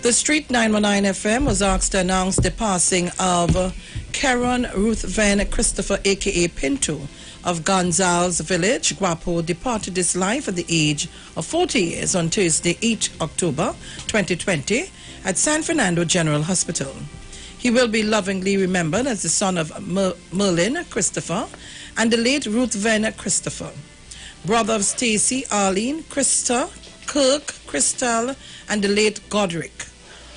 The Street 919 FM was asked to announce the passing of Karen Ruth Van Christopher, a.k.a. Pinto, of Gonzales Village. Guapo departed this life at the age of 40 years on Thursday, 8 October 2020 at San Fernando General Hospital. He will be lovingly remembered as the son of Merlin Christopher and the late Ruth Van Christopher, brother of Stacy, Arlene, Krista, Kirk, Crystal, and the late Godric,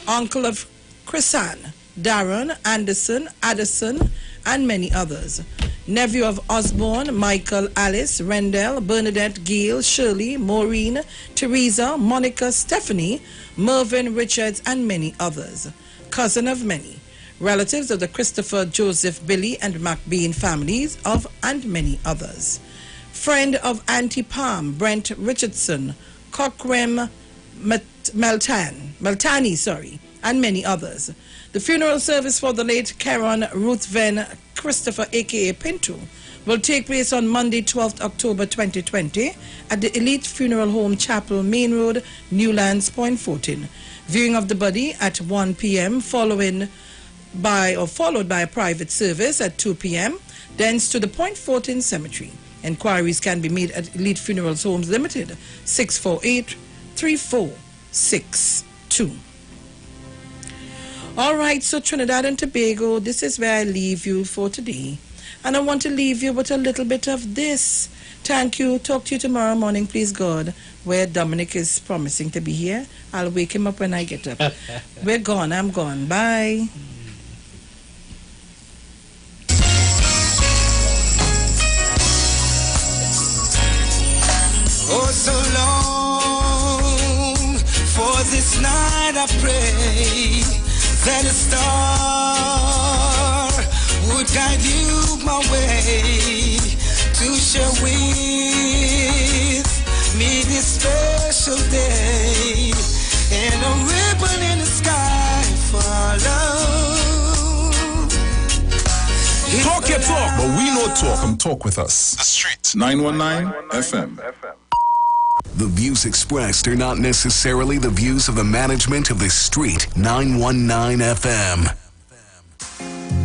uncle of Chrisanne, Darren, Anderson, Addison, and many others. Nephew of Osborne, Michael, Alice, Rendell, Bernadette, Gail, Shirley, Maureen, Teresa, Monica, Stephanie, Mervyn, Richards, and many others. Cousin of many. Relatives of the Christopher, Joseph, Billy, and McBean families of and many others. Friend of Auntie Palm, Brent Richardson, Cockrem Meltani, and many others. The funeral service for the late Karen Ruthven Christopher, a.k.a. Pinto, will take place on Monday, 12th October 2020 at the Elite Funeral Home Chapel, Main Road, Newlands, Point Fortin. Viewing of the body at 1 p.m. followed by a private service at 2 p.m. thence to the Point Fortin Cemetery. Enquiries can be made at Elite Funerals Homes Limited, 648-3462. All right, so Trinidad and Tobago, this is where I leave you for today. And I want to leave you with a little bit of this. Thank you. Talk to you tomorrow morning, please God, where Dominic is promising to be here. I'll wake him up when I get up. We're gone. I'm gone. Bye. Oh, so long for this night I pray that a star would guide you my way to share with me this special day and a ribbon in the sky for love. Talk your talk, but we know talk. Come talk with us. The Street 919 FM. The views expressed are not necessarily the views of the management of the Street 919 FM.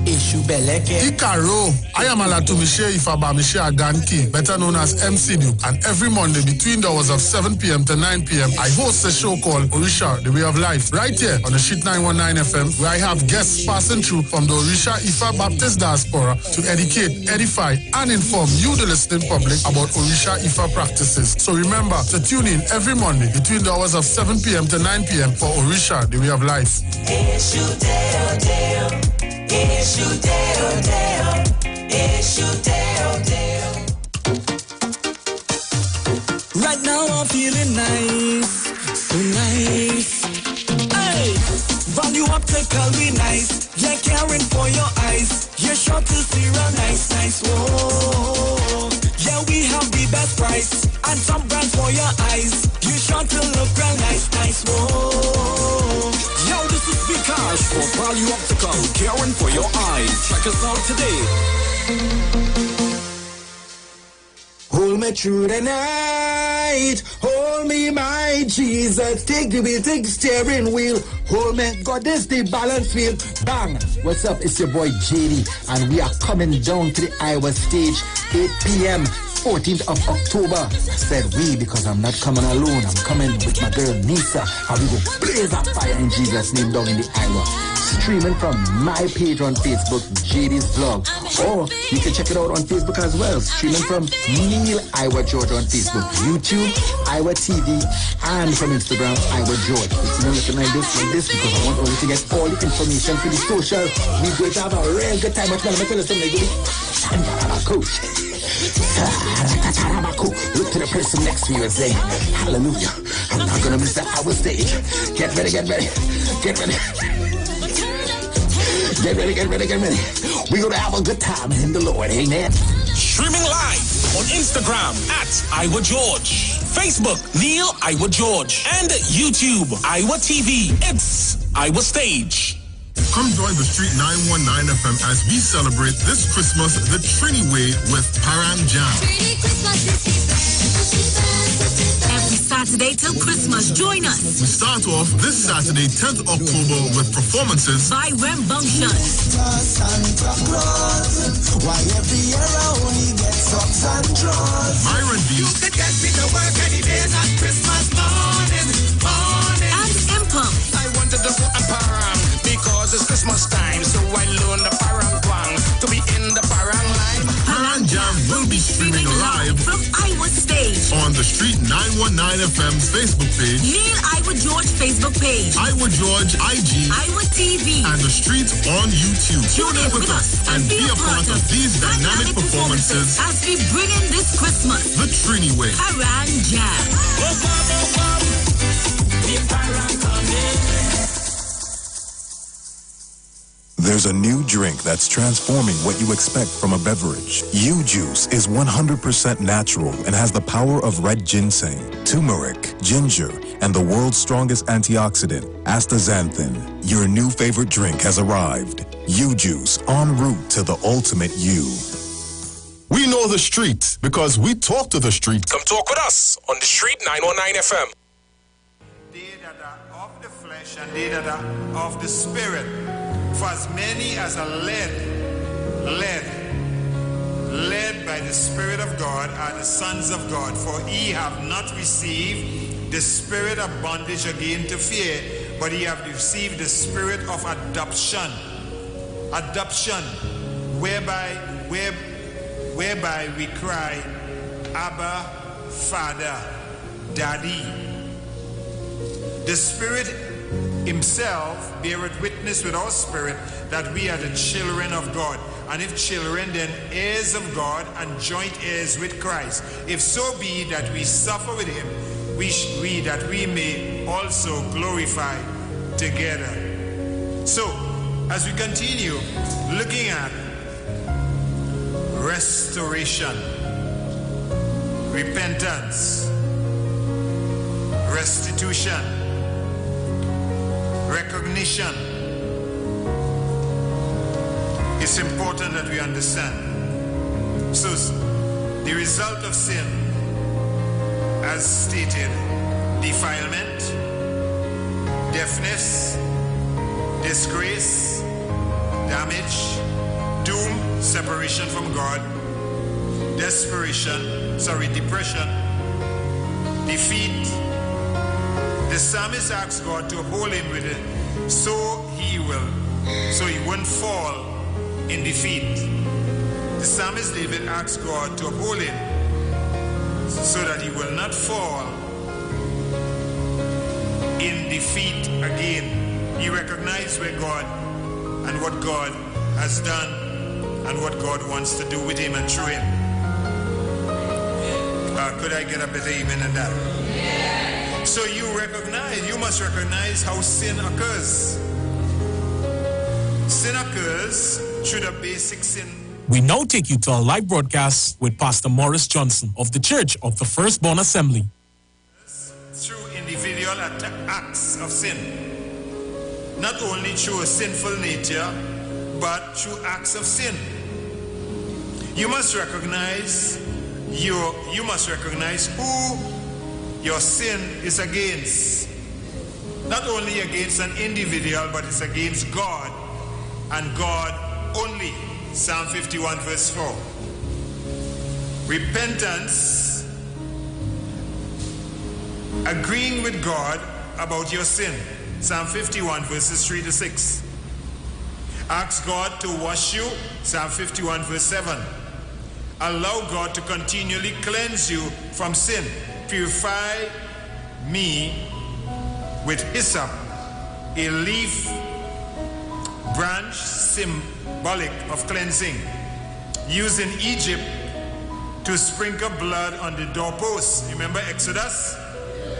Ikaro, I am Alatumishe Ifabamishe Aganki, better known as MC Duke, and every Monday between the hours of 7 p.m. to 9 p.m. I host a show called Orisha, The Way of Life, right here on the Sheet 919 FM, where I have guests passing through from the Orisha Ifa Baptist Diaspora to educate, edify, and inform you, the listening public, about Orisha Ifa practices. So remember to tune in every Monday between the hours of 7 p.m. to 9 p.m. for Orisha, The Way of Life. Right now I'm feeling nice, so nice. Hey, value optical be nice. Yeah, caring for your eyes. You're sure to see real nice. Whoa, yeah, we have the best price and some brand for your eyes. You sure to look real nice. Whoa. Yo, this is Vikash for Value Optical, caring for your eyes. Check us out today. Hold me through the night, hold me, my Jesus. Take the wheel, take the steering wheel. Hold me, God, this the balance wheel. Bang! What's up? It's your boy JD, and we are coming down to the Iwer stage, 8 p.m. 14th of October. I said we because I'm not coming alone. I'm coming with my girl Nisa, and we go blaze up fire in Jesus' name down in the Iwer. Streaming from my page on Facebook, JD's Vlog, or you can check it out on Facebook as well. Streaming from Neil Iwer George on Facebook, YouTube, Iwer TV, and from Instagram, Iwer George. It's not looking like this because I want all you to get all the information for the social. We're going to have a real good time. What's going to tell something? Look to the person next to you and say, hallelujah, I'm not going to miss the Iwer stage. Get ready. Get ready. We're going to have a good time in the Lord. Amen. Streaming live on Instagram at Iwer George, Facebook Neil Iwer George, and YouTube Iwer TV. It's Iwer Stage. Come join the Street 919 FM as we celebrate this Christmas the Trini way with Paran Jam. Every Saturday till Christmas, join us. We start off this Saturday, 10th October, with performances by Rembunction. Myron You could get me to work any day on Christmas morning. And Impulse. I wanted to go and parang because it's Christmas time, so I learned the parang twang to be in the parang line. Paran Jam will be streaming live from Iwer Stage on the the Street 919 FM Facebook page, Neil Iwer George Facebook page, Iwer George IG, Iwer TV, and the Street on YouTube. Tune in with us and be a part of these dynamic performances as we bring in this Christmas the Trini way. Paran Jam. There's a new drink that's transforming what you expect from a beverage. U-Juice is 100% natural and has the power of red ginseng, turmeric, ginger, and the world's strongest antioxidant, astaxanthin. Your new favorite drink has arrived. U-Juice, en route to the ultimate you. We know the street because we talk to the street. Come talk with us on the Street 919 FM. They that are of the flesh and they that are of the spirit. For as many as are led by the Spirit of God are the sons of God. For ye have not received the spirit of bondage again to fear, but ye have received the spirit of adoption. Adoption, whereby we cry, Abba, Father, Daddy. The Spirit himself beareth witness with our spirit that we are the children of God. And if children, then heirs of God and joint heirs with Christ. If so be that we suffer with him, that we may also glorify together. So, as we continue looking at restoration, repentance, restitution, recognition, it's important that we understand. So, the result of sin, as stated, defilement, deafness, disgrace, damage, doom, separation from God, depression, defeat. The psalmist asks God to hold him with it so he won't fall in defeat. The psalmist David asks God to uphold him so that he will not fall in defeat again. He recognized where God and what God has done and what God wants to do with him and through him. Could I get a better amen than that? Yeah. So you must recognize how sin occurs. Sin occurs through the basic sin. We now take you to a live broadcast with Pastor Morris Johnson of the Church of the Firstborn Assembly. Through individual acts of sin. Not only through a sinful nature, but through acts of sin. You must recognize who your sin is against. Not only against an individual, but it's against God and God only. Psalm 51 verse 4. Repentance, agreeing with God about your sin. Psalm 51 verses 3 to 6. Ask God to wash you. Psalm 51 verse 7. Allow God to continually cleanse you from sin. Purify me with hyssop, a leaf branch symbolic of cleansing, used in Egypt to sprinkle blood on the doorposts. Remember Exodus?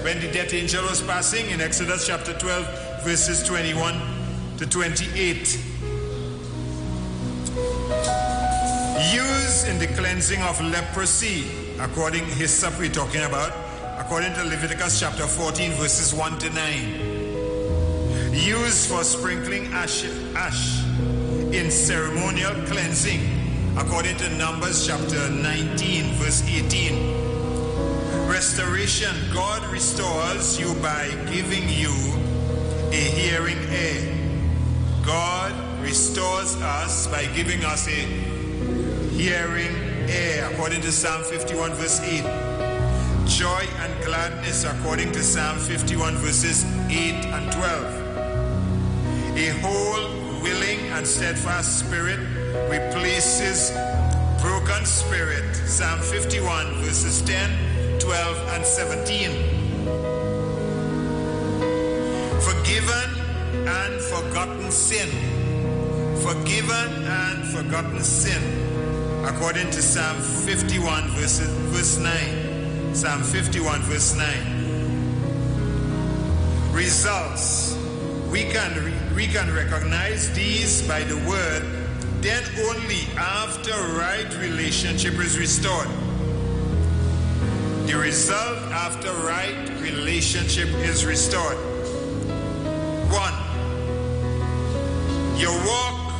When the death angel was passing in Exodus chapter 12, verses 21 to 28. Used in the cleansing of leprosy, according to hyssop we're talking about, according to Leviticus chapter 14, verses 1 to 9. Used for sprinkling ash in ceremonial cleansing, according to Numbers chapter 19, verse 18. Restoration, God restores you by giving you a hearing ear. God restores us by giving us a hearing ear, according to Psalm 51 verse 8. Joy and gladness, according to Psalm 51 verses 8 and 12. A whole, willing and steadfast spirit replaces broken spirit. Psalm 51 verses 10 12 and 17. Forgiven and forgotten sin. Forgiven and forgotten sin. According to Psalm 51 verse 9. Psalm 51 verse 9. Results. We can recognize these by the word, then only after right relationship is restored. The result after right relationship is restored. 1. Your walk,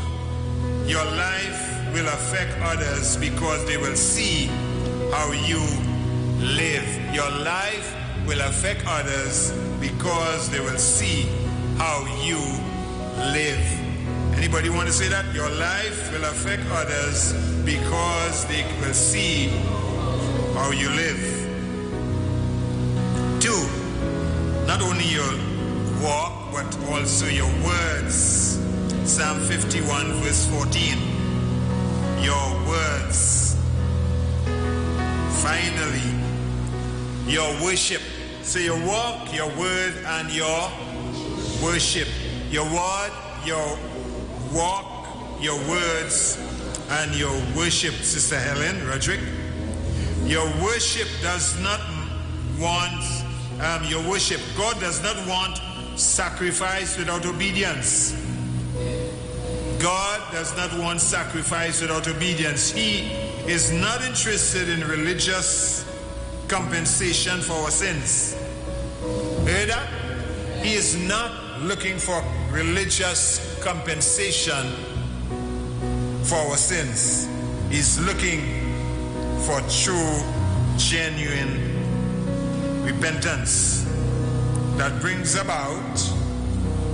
your life will affect others because they will see how you live. Your life will affect others because they will see how you live. Anybody want to say that? Your life will affect others because they will see how you live. 2. Not only your walk, but also your words. Psalm 51 verse 14. Your words. Finally, your worship. So your walk, your word, and your worship. Your word, your walk, your words, and your worship, Sister Helen Roderick. Your worship does not want, your worship, God does not want sacrifice without obedience. God does not want sacrifice without obedience. He is not interested in religious compensation for our sins. Hear that? He is not looking for religious compensation for our sins. He's looking for true, genuine repentance that brings about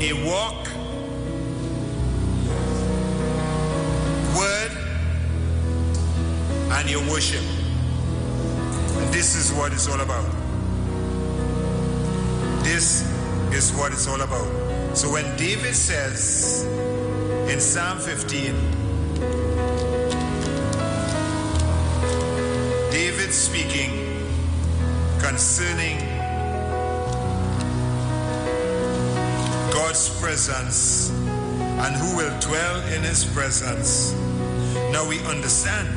a walk, word, and your worship. And this is what it's all about. This is what it's all about. So when David says in Psalm 15, David speaking concerning God's presence and who will dwell in his presence. Now we understand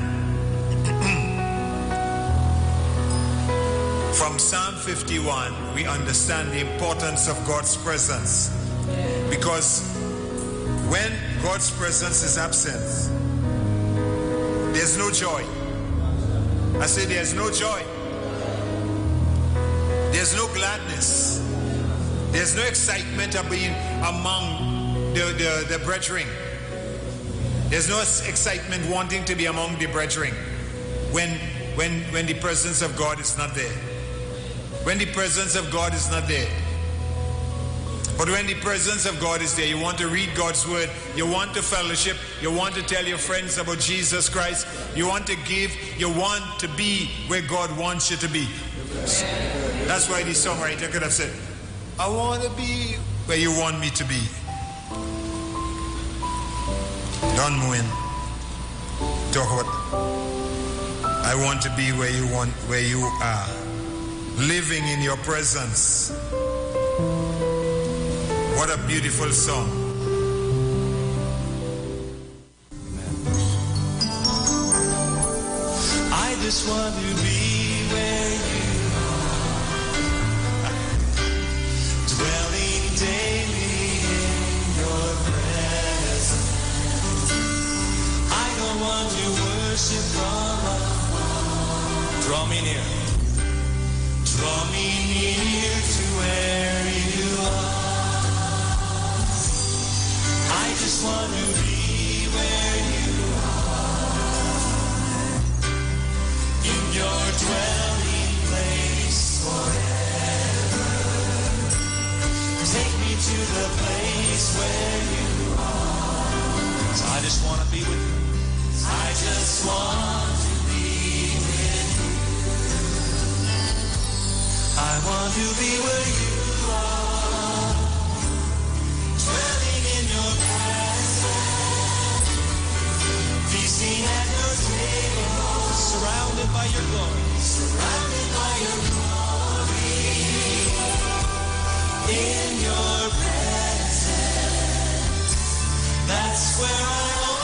from Psalm 51, we understand the importance of God's presence. Because when God's presence is absent, there's no joy. I say there's no joy. There's no gladness. There's no excitement of being among the brethren. There's no excitement wanting to be among the brethren when the presence of God is not there. When the presence of God is not there. But when the presence of God is there, you want to read God's word, you want to fellowship, you want to tell your friends about Jesus Christ, you want to give, you want to be where God wants you to be. That's why the songwriter could have said, I want to be where you want me to be. Don Muin, talk about, I want to be where you are. Living in your presence. What a beautiful song. I just want to be where you are, dwelling daily in your presence. I don't want to worship from afar. Draw me near. Draw me near to where you are. I just want to be where you are, in your dwelling place forever. Take me to the place where you are. So I just want to be with you. I just want to be with you. I want to be where you are, dwelling in your presence, feasting at your table, surrounded by by your glory. Surrounded by your glory. In your presence. That's where I